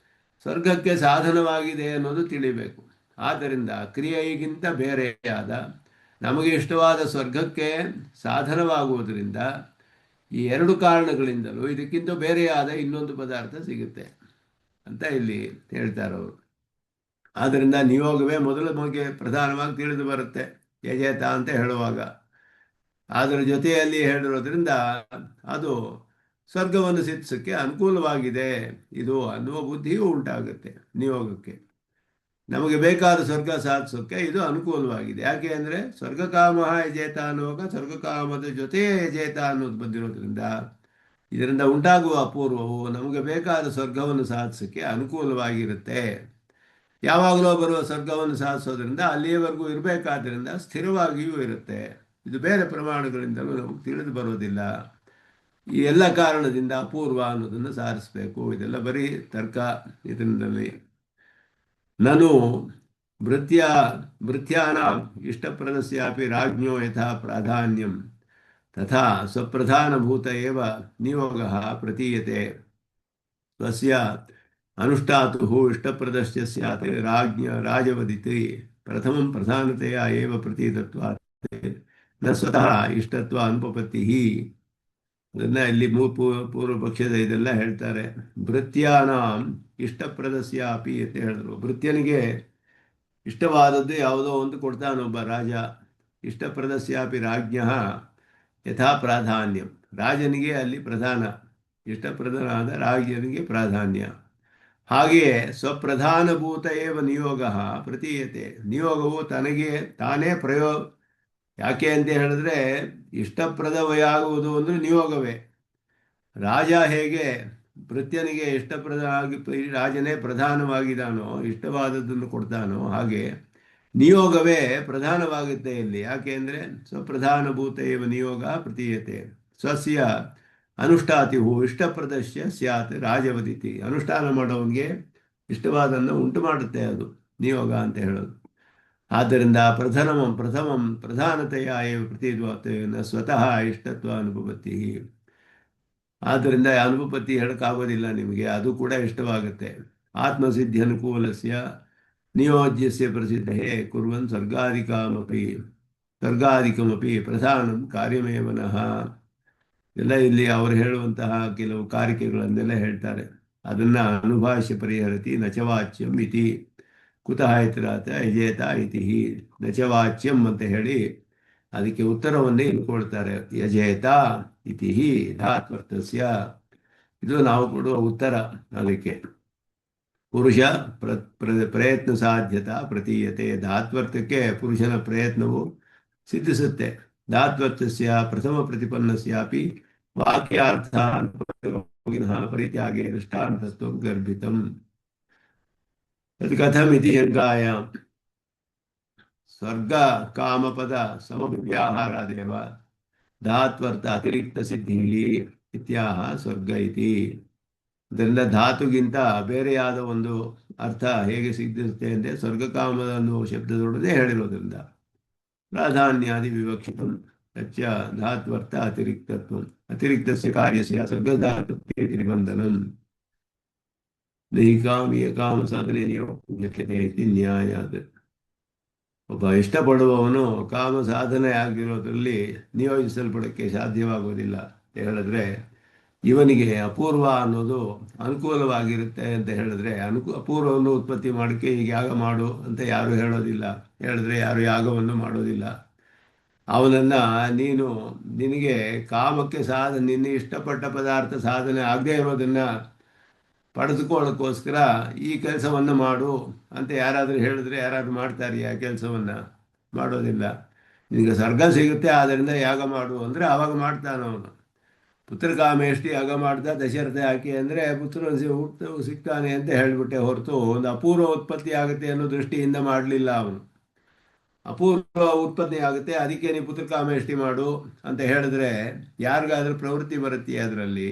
ಸ್ವರ್ಗಕ್ಕೆ ಸಾಧನವಾಗಿದೆ ಅನ್ನೋದು ತಿಳಿಬೇಕು. ಆದ್ದರಿಂದ ಕ್ರಿಯೆಗಿಂತ ಬೇರೆಯಾದ ನಮಗೆ ಇಷ್ಟವಾದ ಸ್ವರ್ಗಕ್ಕೆ ಸಾಧನವಾಗುವುದರಿಂದ ಈ ಎರಡು ಕಾರಣಗಳಿಂದಲೂ ಇದಕ್ಕಿಂತ ಬೇರೆಯಾದ ಇನ್ನೊಂದು ಪದಾರ್ಥ ಸಿಗುತ್ತೆ ಅಂತ ಇಲ್ಲಿ ಹೇಳ್ತಾರೆ ಅವರು. ಆದ್ದರಿಂದ ನಿಯೋಗವೇ ಮೊದಲ ನಮಗೆ ಪ್ರಧಾನವಾಗಿ ತಿಳಿದು ಬರುತ್ತೆ ಯಜೇತ ಅಂತ ಹೇಳುವಾಗ. ಅದರ ಜೊತೆಯಲ್ಲಿ ಹೇಳಿರೋದ್ರಿಂದ ಅದು ಸ್ವರ್ಗವನ್ನು ಸಿದ್ಧಿಸೋಕ್ಕೆ ಅನುಕೂಲವಾಗಿದೆ ಇದು ಅನ್ನುವ ಬುದ್ಧಿಯೂ ಉಂಟಾಗುತ್ತೆ ನಿಯೋಗಕ್ಕೆ. ನಮಗೆ ಬೇಕಾದ ಸ್ವರ್ಗ ಸಾಧಿಸೋಕ್ಕೆ ಇದು ಅನುಕೂಲವಾಗಿದೆ. ಯಾಕೆ ಅಂದರೆ ಸ್ವರ್ಗಕಾಮ ಯಜೇತ ಅನ್ನುವಾಗ ಸ್ವರ್ಗಕಾಮದ ಜೊತೆಯೇ ಯಜೇತ ಅನ್ನೋದು ಬಂದಿರೋದ್ರಿಂದ ಇದರಿಂದ ಉಂಟಾಗುವ ಅಪೂರ್ವವು ನಮಗೆ ಬೇಕಾದ ಸ್ವರ್ಗವನ್ನು ಸಾಧಿಸೋಕ್ಕೆ ಅನುಕೂಲವಾಗಿರುತ್ತೆ. ಯಾವಾಗಲೂ ಬರುವ ಸ್ವರ್ಗವನ್ನು ಸಾಧಿಸೋದ್ರಿಂದ ಅಲ್ಲಿಯವರೆಗೂ ಇರಬೇಕಾದ್ರಿಂದ ಸ್ಥಿರವಾಗಿಯೂ ಇರುತ್ತೆ. ಇದು ಬೇರೆ ಪ್ರಮಾಣಗಳಿಂದಲೂ ನಮಗೆ ತಿಳಿದು ಬರೋದಿಲ್ಲ. ಈ ಎಲ್ಲ ಕಾರಣದಿಂದ ಅಪೂರ್ವ ಅನ್ನೋದನ್ನು ಸಾರಿಸಬೇಕು. ಇದೆಲ್ಲ ಬರೀ ತರ್ಕ. ಇದರಲ್ಲಿ ನನು ಭೃತ್ಯಾನ ಇಷ್ಟಪ್ರದಸ್ಯಾಪಿ ರಾಜ್ಞೋ ಯಥಾ ಪ್ರಾಧಾನ್ಯಂ ತಥಾ ಸ್ವಪ್ರಧಾನಭೂತ ಏವ ನಿಯೋಗಃ ಪ್ರತೀಯತೆ. ಸ್ವಸ್ಯ ಅನುಷ್ಠಾತು ಇಷ್ಟಪ್ರದಸ್ಯ ಸ್ಯಾತ್ ರಾಜವದಿತಿ ಪ್ರಥಮಂ ಪ್ರಧಾನತೆಯ ಏವ ಪ್ರತೀತತ್ವಾತ್ ನ ಸ್ವತಃ ಇಷ್ಟತ್ವ ಅನುಪಪತ್ತಿ. ಅದನ್ನ ಇಲ್ಲಿ ಪೂರ್ವ ಪಕ್ಷದ ಇದೆಲ್ಲ ಹೇಳ್ತಾರೆ. ಭೃತ್ಯಾನಾಂ ಇಷ್ಟಪ್ರದಸ್ಯಾಪಿ ಅಂತ ಹೇಳಿದ್ರು. ಭೃತ್ಯನಿಗೆ ಇಷ್ಟವಾದದ್ದು ಯಾವುದೋ ಒಂದು ಕೊಡ್ತಾನೊಬ್ಬ ರಾಜ. ಇಷ್ಟಪ್ರದಸ್ಯಾಪಿ ರಾಜ್ಞ ಯಥಾ ಪ್ರಾಧಾನ್ಯಂ. ರಾಜನಿಗೆ ಅಲ್ಲಿ ಪ್ರಧಾನ, ಇಷ್ಟಪ್ರಧಾನವಾದ ರಾಜನಿಗೆ ಪ್ರಾಧಾನ್ಯ. ಹಾಗೆಯೇ ಸ್ವಪ್ರಧಾನಭೂತ ಏವ ನಿಯೋಗ ಪ್ರತೀಯತೆ. ನಿಯೋಗವು ತನಗೆ ತಾನೇ ಯಾಕೆ ಅಂತ ಹೇಳಿದ್ರೆ ಇಷ್ಟಪ್ರದವಾಗುವುದು ಅಂದರೆ ನಿಯೋಗವೇ. ರಾಜ ಹೇಗೆ ಭೃತ್ಯನಿಗೆ ರಾಜನೇ ಪ್ರಧಾನವಾಗಿದ್ದಾನೋ, ಇಷ್ಟವಾದದ್ದನ್ನು ಕೊಡ್ತಾನೋ, ಹಾಗೆ ನಿಯೋಗವೇ ಪ್ರಧಾನವಾಗುತ್ತೆ ಇಲ್ಲಿ. ಯಾಕೆ ಅಂದರೆ ಸ್ವಪ್ರಧಾನಭೂತ ಏವ ನಿಯೋಗ ಪ್ರತೀಯತೆ. ಸ್ವಸ್ಯ ಅನುಷ್ಠಾತಿಹು ಇಷ್ಟಪ್ರದಸ್ಯ ಸ್ಯಾತ್ ರಾಜವದಿತಿ. ಅನುಷ್ಠಾನ ಮಾಡೋವನಿಗೆ ಇಷ್ಟವಾದನ್ನು ಉಂಟು ಮಾಡುತ್ತೆ ಅದು ನಿಯೋಗ ಅಂತ ಹೇಳೋದು. ಆದ್ದರಿಂದ ಪ್ರಥಮಂ ಪ್ರಧಾನತೆಯ ಪ್ರತಿದ್ವಾತ ಸ್ವತಃ ಇಷ್ಟತ್ವ ಅನುಪಪತ್ತಿ. ಆದ್ದರಿಂದ ಅನುಪಪತ್ತಿ ಹೇಳೋಕ್ಕಾಗೋದಿಲ್ಲ ನಿಮಗೆ, ಅದು ಕೂಡ ಇಷ್ಟವಾಗುತ್ತೆ. ಆತ್ಮಸಿದ್ಧಿ ಅನುಕೂಲಸ್ಯ ನಿಯೋಜ್ಯಸ್ಯ ಪ್ರಸಿದ್ಧೇ ಕುರ್ವನ್ ಸ್ವರ್ಗಾಧಿಕಮಪಿ ಪ್ರಧಾನಂ ಕಾರ್ಯಮೇವನಃ. ಎಲ್ಲ ಇಲ್ಲಿ ಅವರು ಹೇಳುವಂತಹ ಕೆಲವು ಕಾರಿಕೆಗಳನ್ನೆಲ್ಲ ಹೇಳ್ತಾರೆ. ಅದನ್ನು ಅನುಭಾಷ್ಯ ಪರಿಹರತಿ ನಚವಾಚ್ಯಂ ಇತಿ ಕುತಃ ಇತರಾತ ಯಜೇತ ಇತಿ ನಚವಾಚ್ಯಂ ಅಂತ ಹೇಳಿ ಅದಕ್ಕೆ ಉತ್ತರವನ್ನೇ ಇಟ್ಕೊಳ್ತಾರೆ. ಯಜೇತ ಇತಿ ಧಾತ್ವರ್ಥಸ್ಯ. ಇದು ನಾವು ಕೊಡುವ ಉತ್ತರ. ಅದಕ್ಕೆ ಪುರುಷ ಪ್ರಯತ್ನ ಸಾಧ್ಯತಾ ಪ್ರತೀಯತೆ. ಧಾತ್ವರ್ಥಕ್ಕೆ ಪುರುಷನ ಪ್ರಯತ್ನವು ಸಿದ್ಧಿಸುತ್ತೆ. ಧಾತ್ವರ್ಥಸ್ಯ ಪ್ರಥಮ ಪ್ರತಿಪನ್ನಸ್ಯಾಪಿ ವಾಕ್ಯಾರ್ಥ ಪರಿತ್ಯಾಗೆ ದೃಷ್ಟಾಂತತ್ವ ಗರ್ಭಿತಂ. ಕಥಮಿತಿ ಶಂಕಾಯಾಂ ಸ್ವರ್ಗ ಕಾಮಪದ ಸಮವ್ಯಾಹಾರಾದೇವ ಧಾತ್ವರ್ಥ ಅತಿರಿಕ್ತ ಸಿದ್ಧಿ ಇತ್ಯಾಹ ಸ್ವರ್ಗ ಇತಿ. ಅದರಿಂದ ಧಾತುಗಿಂತ ಬೇರೆಯಾದ ಒಂದು ಅರ್ಥ ಹೇಗೆ ಸಿದ್ಧಿಸುತ್ತೆ ಅಂದರೆ ಸ್ವರ್ಗಕಾಮದ ಅನ್ನುವ ಶಬ್ದದೊಡನೆ ಹೇಳಿರೋದ್ರಿಂದ ಪ್ರಾಧಾನ್ಯಾದಿ ವಿವಕ್ಷಿತಂ ತಚ್ಚ ಧಾತ್ವರ್ಥ ಅತಿರಿಕ್ತತ್ವ ಅತಿರಿಕ್ತಸ್ಯ ಕಾರ್ಯಸ್ಯ ಸ್ವರ್ಗಧಾತುತ್ವೇ ನಿರ್ಬಂಧನಂ ನೈಕಾಮಿಯ ಕಾಮ ಸಾಧನೆ ನ್ಯಾಯಾದ. ಒಬ್ಬ ಇಷ್ಟಪಡುವವನು ಕಾಮ ಸಾಧನೆ ಆಗಿರೋದ್ರಲ್ಲಿ ನಿಯೋಜಿಸಲ್ಪಡೋಕ್ಕೆ ಸಾಧ್ಯವಾಗೋದಿಲ್ಲ ಅಂತ ಹೇಳಿದ್ರೆ, ಇವನಿಗೆ ಅಪೂರ್ವ ಅನ್ನೋದು ಅನುಕೂಲವಾಗಿರುತ್ತೆ ಅಂತ ಹೇಳಿದ್ರೆ, ಅಪೂರ್ವವನ್ನು ಉತ್ಪತ್ತಿ ಮಾಡೋಕ್ಕೆ ಈಗ ಯಾಗ ಮಾಡು ಅಂತ ಯಾರು ಹೇಳೋದಿಲ್ಲ. ಹೇಳಿದ್ರೆ ಯಾರು ಯಾಗವನ್ನು ಮಾಡೋದಿಲ್ಲ. ಅವನನ್ನು ನಿನಗೆ ಕಾಮಕ್ಕೆ ನಿನ್ನ ಇಷ್ಟಪಟ್ಟ ಪದಾರ್ಥ ಸಾಧನೆ ಆಗದೇ ಇರೋದನ್ನು ಪಡೆದುಕೊಳ್ಳೋಕ್ಕೋಸ್ಕರ ಈ ಕೆಲಸವನ್ನು ಮಾಡು ಅಂತ ಯಾರಾದರೂ ಹೇಳಿದ್ರೆ ಯಾರಾದರೂ ಮಾಡ್ತಾರೆ? ಆ ಕೆಲಸವನ್ನು ಮಾಡೋದಿಲ್ಲ. ನಿನಗೆ ಸ್ವರ್ಗ ಸಿಗುತ್ತೆ ಆದ್ದರಿಂದ ಯಾಗ ಮಾಡು ಅಂದರೆ ಆವಾಗ ಮಾಡ್ತಾನವನು. ಪುತ್ರಕಾಮೇಷ್ಟಿ ಯಾಗ ಮಾಡ್ದ ದಶರಥ ಯಾಕೆ ಅಂದರೆ ಹುಟ್ಟು ಸಿಗ್ತಾನೆ ಅಂತ ಹೇಳಿಬಿಟ್ಟೆ ಹೊರತು ಒಂದು ಅಪೂರ್ವ ಉತ್ಪತ್ತಿ ಆಗುತ್ತೆ ಅನ್ನೋ ದೃಷ್ಟಿಯಿಂದ ಮಾಡಲಿಲ್ಲ ಅವನು. ಅಪೂರ್ವ ಉತ್ಪತ್ತಿ ಆಗುತ್ತೆ, ಅದಕ್ಕೆ ನೀವು ಪುತ್ರಕಾಮೇಷ್ಟಿ ಮಾಡು ಅಂತ ಹೇಳಿದ್ರೆ ಯಾರಿಗಾದ್ರೂ ಪ್ರವೃತ್ತಿ ಬರುತ್ತೆ ಅದರಲ್ಲಿ?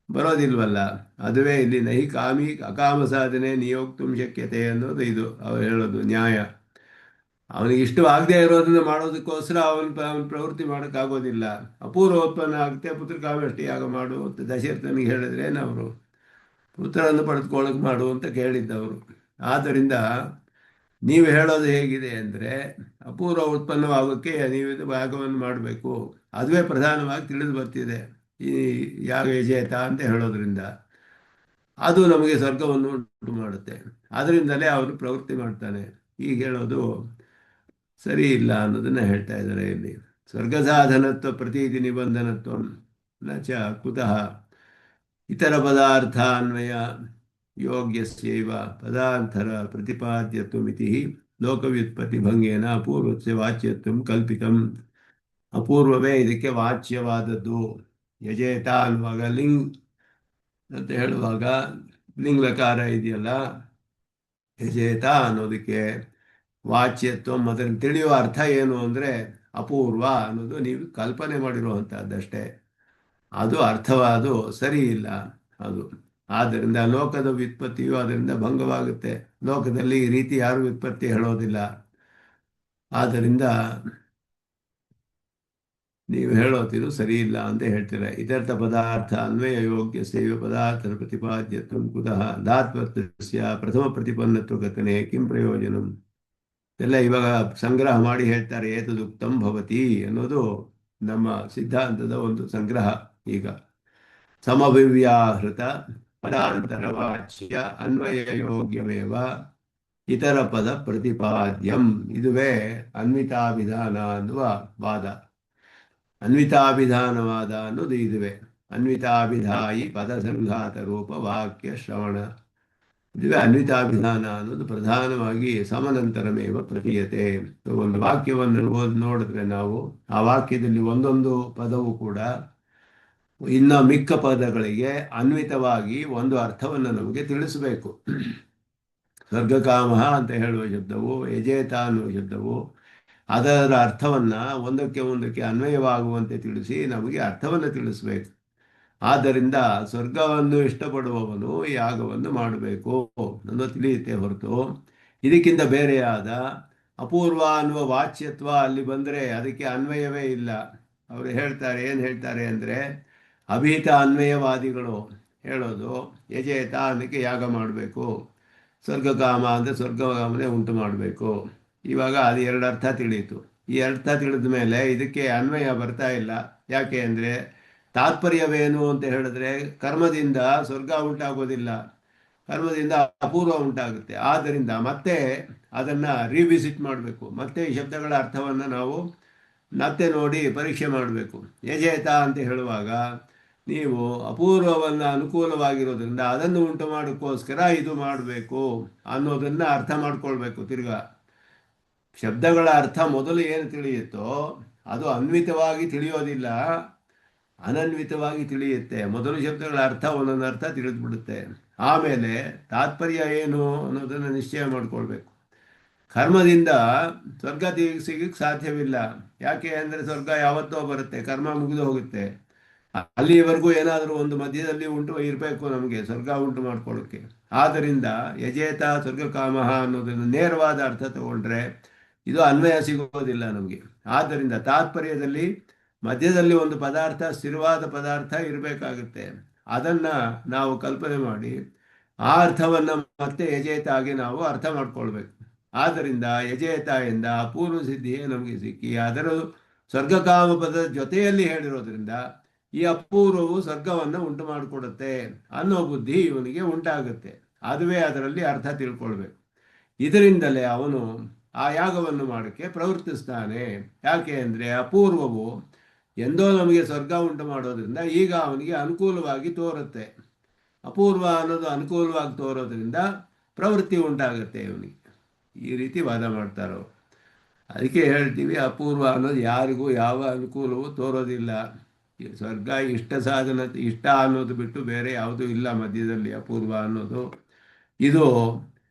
ಬರೋದಿಲ್ವಲ್ಲ. ಅದುವೇ ಇಲ್ಲಿ ನಹಿ ಕಾಮಿ ಅಕಾಮ ಸಾಧನೆ ನಿಯೋಕ್ತುಂ ಶಕ್ಯತೆ ಅನ್ನೋದು ಇದು ಅವ್ರು ಹೇಳೋದು ನ್ಯಾಯ. ಅವನಿಗೆ ಇಷ್ಟವಾಗದೇ ಇರೋದನ್ನ ಮಾಡೋದಕ್ಕೋಸ್ಕರ ಅವನ ಪ್ರವೃತ್ತಿ ಮಾಡೋಕ್ಕಾಗೋದಿಲ್ಲ. ಅಪೂರ್ವ ಉತ್ಪನ್ನ ಆಗುತ್ತೆ, ಪುತ್ರಕಾಮೇಷ್ಟಿ ಯಾಗ ಮಾಡು ಅಂತ ದಶರಥನಿಗೆ ಹೇಳಿದ್ರೇನವರು ಪುತ್ರರನ್ನು ಪಡೆದುಕೊಳ್ಳೋಕೆ ಮಾಡು ಅಂತ ಕೇಳಿದ್ದವರು. ಆದ್ದರಿಂದ ನೀವು ಹೇಳೋದು ಹೇಗಿದೆ ಅಂದರೆ ಅಪೂರ್ವ ಉತ್ಪನ್ನವಾಗೋಕ್ಕೆ ನೀವು ಇದು ಯಾಗವನ್ನು ಮಾಡಬೇಕು, ಅದುವೇ ಪ್ರಧಾನವಾಗಿ ತಿಳಿದು ಬರ್ತಿದೆ ಈ ಯಾಗ ಯಜೇತ ಅಂತ ಹೇಳೋದ್ರಿಂದ. ಅದು ನಮಗೆ ಸ್ವರ್ಗವನ್ನು ಉಂಟು ಮಾಡುತ್ತೆ, ಅದರಿಂದಲೇ ಅವನು ಪ್ರವೃತ್ತಿ ಮಾಡ್ತಾನೆ. ಈಗ ಹೇಳೋದು ಸರಿ ಇಲ್ಲ ಅನ್ನೋದನ್ನು ಹೇಳ್ತಾ ಇದ್ದಾರೆ ಇಲ್ಲಿ. ಸ್ವರ್ಗ ಸಾಧನತ್ವ ಪ್ರತೀತಿ ನಿಬಂಧನತ್ವ ನ ಚ ಕುತಃ ಇತರ ಪದಾರ್ಥಾನ್ವಯ ಯೋಗ್ಯಸ್ಯೈವ ಪದಾರ್ಥರ ಪ್ರತಿಪಾದ್ಯತ್ವಮಿತಿ ಲೋಕವ್ಯುತ್ಪತ್ತಿ ಭಂಗೇನ ಅಪೂರ್ವಸ್ಯ ವಾಚ್ಯತ್ವಂ ಕಲ್ಪಿತಂ. ಅಪೂರ್ವವೇ ಇದಕ್ಕೆ ವಾಚ್ಯವಾದದ್ದು. ಯಜೇತ ಅನ್ನುವಾಗ ಲಿಂಗ್ ಅಂತ ಹೇಳುವಾಗ ಲಿಂಗ್ ಲಕಾರ ಇದೆಯಲ್ಲ, ಯಜೇತ ಅನ್ನೋದಕ್ಕೆ ವಾಚ್ಯತ್ವ ಅದನ್ನು ತಿಳಿಯುವ ಅರ್ಥ ಏನು ಅಂದರೆ ಅಪೂರ್ವ ಅನ್ನೋದು ನೀವು ಕಲ್ಪನೆ ಮಾಡಿರುವಂಥದ್ದಷ್ಟೇ. ಅದು ಅರ್ಥವಾದು ಸರಿ ಇಲ್ಲ ಅದು. ಆದ್ದರಿಂದ ಲೋಕದ ವ್ಯುತ್ಪತ್ತಿಯು ಅದರಿಂದ ಭಂಗವಾಗುತ್ತೆ. ಲೋಕದಲ್ಲಿ ಈ ರೀತಿ ಯಾರು ವ್ಯುತ್ಪತ್ತಿ ಹೇಳೋದಿಲ್ಲ. ಆದ್ದರಿಂದ ನೀವು ಹೇಳೋತಿದು ಸರಿ ಇಲ್ಲ ಅಂತ ಹೇಳ್ತೀರಾ. ಇದರ್ಥ ಪದಾರ್ಥ ಅನ್ವಯ ಯೋಗ್ಯ ಸೇವೆ ಪದಾರ್ಥ ಪ್ರತಿಪಾದ್ಯತ್ವ ಕುತಃ ಧಾತ್ವತ್ವಸ್ಯ ಪ್ರಥಮ ಪ್ರತಿಪನ್ನತ್ವ ಕಥನೆ ಕಿಂ ಪ್ರಯೋಜನಂ ಎಲ್ಲ ಇವಾಗ ಸಂಗ್ರಹ ಮಾಡಿ ಹೇಳ್ತಾರೆ. ಏತದುಕ್ತಂ ಭವತಿ ಅನ್ನೋದು ನಮ್ಮ ಸಿದ್ಧಾಂತದ ಒಂದು ಸಂಗ್ರಹ. ಈಗ ಸಮಭಿವ್ಯಾಹೃತ ಪದಾಂತರವಾಚ್ಯ ಅನ್ವಯ ಯೋಗ್ಯಮೇವ ಇತರ ಪದ ಪ್ರತಿಪಾದ್ಯಂ, ಇದುವೇ ಅನ್ವಿತಾಭಿಧಾನ ಅನ್ನುವ ವಾದ. ಅನ್ವಿತಾಭಿಧಾನವಾದ ಅನ್ನೋದು ಇದುವೇ. ಅನ್ವಿತಾಭಿಧಾಯಿ ಪದ ಸಂಘಾತ ರೂಪ ವಾಕ್ಯ ಶ್ರವಣ, ಇದುವೇ ಅನ್ವಿತಾಭಿಧಾನ ಅನ್ನೋದು ಪ್ರಧಾನವಾಗಿ ಸಮನಂತರಮೇವ ಪ್ರತೀಯತೆ. ಒಂದು ವಾಕ್ಯವನ್ನು ನೋಡಿದ್ರೆ ನಾವು ಆ ವಾಕ್ಯದಲ್ಲಿ ಒಂದೊಂದು ಪದವು ಕೂಡ ಇನ್ನು ಮಿಕ್ಕ ಪದಗಳಿಗೆ ಅನ್ವಿತವಾಗಿ ಒಂದು ಅರ್ಥವನ್ನು ನಮಗೆ ತಿಳಿಸಬೇಕು. ಸ್ವರ್ಗಕಾಮ ಅಂತ ಹೇಳುವ ಶಬ್ದವು, ಯಜೇತ ಅನ್ನುವ ಶಬ್ದವು ಅದರ ಅರ್ಥವನ್ನು ಒಂದಕ್ಕೆ ಒಂದಕ್ಕೆ ಅನ್ವಯವಾಗುವಂತೆ ತಿಳಿಸಿ ನಮಗೆ ಅರ್ಥವನ್ನು ತಿಳಿಸಬೇಕು. ಆದ್ದರಿಂದ ಸ್ವರ್ಗವನ್ನು ಇಷ್ಟಪಡುವವನು ಯಾಗವನ್ನು ಮಾಡಬೇಕು ಅನ್ನೋ ತಿಳಿಯುತ್ತೆ ಹೊರತು ಇದಕ್ಕಿಂತ ಬೇರೆಯಾದ ಅಪೂರ್ವ ಅನ್ನುವ ವಾಚ್ಯತ್ವ ಅಲ್ಲಿ ಬಂದರೆ ಅದಕ್ಕೆ ಅನ್ವಯವೇ ಇಲ್ಲ. ಅವರು ಹೇಳ್ತಾರೆ, ಏನು ಹೇಳ್ತಾರೆ ಅಂದರೆ ಅಭೀತ ಅನ್ವಯವಾದಿಗಳು ಹೇಳೋದು ಯಜೇತ ಅನ್ನಕ್ಕೆ ಯಾಗ ಮಾಡಬೇಕು, ಸ್ವರ್ಗಕಾಮ ಅಂದರೆ ಸ್ವರ್ಗಕಾಮನೆ ಉಂಟು ಮಾಡಬೇಕು. ಇವಾಗ ಅದು ಎರಡು ಅರ್ಥ ತಿಳಿಯಿತು. ಈ ಅರ್ಥ ತಿಳಿದ ಮೇಲೆ ಇದಕ್ಕೆ ಅನ್ವಯ ಬರ್ತಾ ಇಲ್ಲ. ಯಾಕೆ ಅಂದರೆ ತಾತ್ಪರ್ಯವೇನು ಅಂತ ಹೇಳಿದ್ರೆ ಕರ್ಮದಿಂದ ಸ್ವರ್ಗ ಉಂಟಾಗೋದಿಲ್ಲ, ಕರ್ಮದಿಂದ ಅಪೂರ್ವ ಉಂಟಾಗುತ್ತೆ. ಆದ್ದರಿಂದ ಮತ್ತೆ ಅದನ್ನು ರಿವಿಸಿಟ್ ಮಾಡಬೇಕು, ಮತ್ತೆ ಈ ಶಬ್ದಗಳ ಅರ್ಥವನ್ನು ನಾವು ಮತ್ತೆ ನೋಡಿ ಪರೀಕ್ಷೆ ಮಾಡಬೇಕು. ಯಜೇತ ಅಂತ ಹೇಳುವಾಗ ನೀವು ಅಪೂರ್ವವನ್ನು ಅನುಕೂಲವಾಗಿರೋದ್ರಿಂದ ಅದನ್ನು ಉಂಟು ಮಾಡೋಕ್ಕೋಸ್ಕರ ಇದು ಮಾಡಬೇಕು ಅನ್ನೋದನ್ನು ಅರ್ಥ ಮಾಡ್ಕೊಳ್ಬೇಕು. ತಿರ್ಗಾ ಶಬ್ದಗಳ ಅರ್ಥ ಮೊದಲು ಏನು ತಿಳಿಯುತ್ತೋ ಅದು ಅನ್ವಿತವಾಗಿ ತಿಳಿಯೋದಿಲ್ಲ, ಅನನ್ವಿತವಾಗಿ ತಿಳಿಯುತ್ತೆ. ಮೊದಲು ಶಬ್ದಗಳ ಅರ್ಥ ಒಂದೊಂದು ಅರ್ಥ ತಿಳಿದ್ಬಿಡುತ್ತೆ. ಆಮೇಲೆ ತಾತ್ಪರ್ಯ ಏನು ಅನ್ನೋದನ್ನು ನಿಶ್ಚಯ ಮಾಡ್ಕೊಳ್ಬೇಕು. ಕರ್ಮದಿಂದ ಸ್ವರ್ಗ ಸಿಗಕ್ಕೆ ಸಾಧ್ಯವಿಲ್ಲ. ಯಾಕೆ ಅಂದರೆ ಸ್ವರ್ಗ ಯಾವತ್ತೋ ಬರುತ್ತೆ, ಕರ್ಮ ಮುಗಿದು ಹೋಗುತ್ತೆ. ಅಲ್ಲಿವರೆಗೂ ಏನಾದರೂ ಒಂದು ಮಧ್ಯದಲ್ಲಿ ಇರಬೇಕು ನಮಗೆ ಸ್ವರ್ಗ ಉಂಟು ಮಾಡ್ಕೊಳ್ಳೋಕ್ಕೆ. ಆದ್ದರಿಂದ ಯಜೇತ ಸ್ವರ್ಗಕಾಮ ಅನ್ನೋದನ್ನು ನೇರವಾದ ಅರ್ಥ ತಗೊಂಡ್ರೆ ಇದು ಅನ್ವಯ ಸಿಗೋದಿಲ್ಲ ನಮಗೆ. ಆದ್ದರಿಂದ ತಾತ್ಪರ್ಯದಲ್ಲಿ ಮಧ್ಯದಲ್ಲಿ ಒಂದು ಪದಾರ್ಥ, ಸ್ಥಿರವಾದ ಪದಾರ್ಥ ಇರಬೇಕಾಗುತ್ತೆ. ಅದನ್ನು ನಾವು ಕಲ್ಪನೆ ಮಾಡಿ ಆ ಅರ್ಥವನ್ನು ಮತ್ತೆ ಯಜೇತ ಆಗಿ ನಾವು ಅರ್ಥ ಮಾಡ್ಕೊಳ್ಬೇಕು. ಆದ್ದರಿಂದ ಯಜೇತ ಎಂದ ಅಪೂರ್ವ ಸಿದ್ಧಿಯೇ ನಮಗೆ ಸಿಕ್ಕಿ ಅದರ ಸ್ವರ್ಗಕಾಮ ಪದದ ಜೊತೆಯಲ್ಲಿ ಹೇಳಿರೋದ್ರಿಂದ ಈ ಅಪೂರ್ವವು ಸ್ವರ್ಗವನ್ನು ಉಂಟು ಮಾಡಿಕೊಡುತ್ತೆ ಅನ್ನೋ ಬುದ್ಧಿ ಇವನಿಗೆ ಉಂಟಾಗುತ್ತೆ. ಅದುವೇ ಅದರಲ್ಲಿ ಅರ್ಥ ತಿಳ್ಕೊಳ್ಬೇಕು. ಇದರಿಂದಲೇ ಅವನು ಆ ಯಾಗವನ್ನು ಮಾಡೋಕ್ಕೆ ಪ್ರವರ್ತಿಸ್ತಾನೆ. ಯಾಕೆ ಅಂದರೆ ಅಪೂರ್ವವು ಎಂದೋ ನಮಗೆ ಸ್ವರ್ಗ ಉಂಟು ಮಾಡೋದ್ರಿಂದ ಈಗ ಅವನಿಗೆ ಅನುಕೂಲವಾಗಿ ತೋರುತ್ತೆ. ಅಪೂರ್ವ ಅನ್ನೋದು ಅನುಕೂಲವಾಗಿ ತೋರೋದ್ರಿಂದ ಪ್ರವೃತ್ತಿ ಉಂಟಾಗುತ್ತೆ ಇವನಿಗೆ. ಈ ರೀತಿ ವಾದ ಮಾಡ್ತಾರೋ. ಅದಕ್ಕೆ ಹೇಳ್ತೀವಿ ಅಪೂರ್ವ ಅನ್ನೋದು ಯಾರಿಗೂ ಯಾವ ಅನುಕೂಲವೂ ತೋರೋದಿಲ್ಲ. ಈ ಸ್ವರ್ಗ ಇಷ್ಟ ಸಾಧನ, ಇಷ್ಟ ಅನ್ನೋದು ಬಿಟ್ಟು ಬೇರೆ ಯಾವುದೂ ಇಲ್ಲ ಮಧ್ಯದಲ್ಲಿ ಅಪೂರ್ವ ಅನ್ನೋದು. ಇದು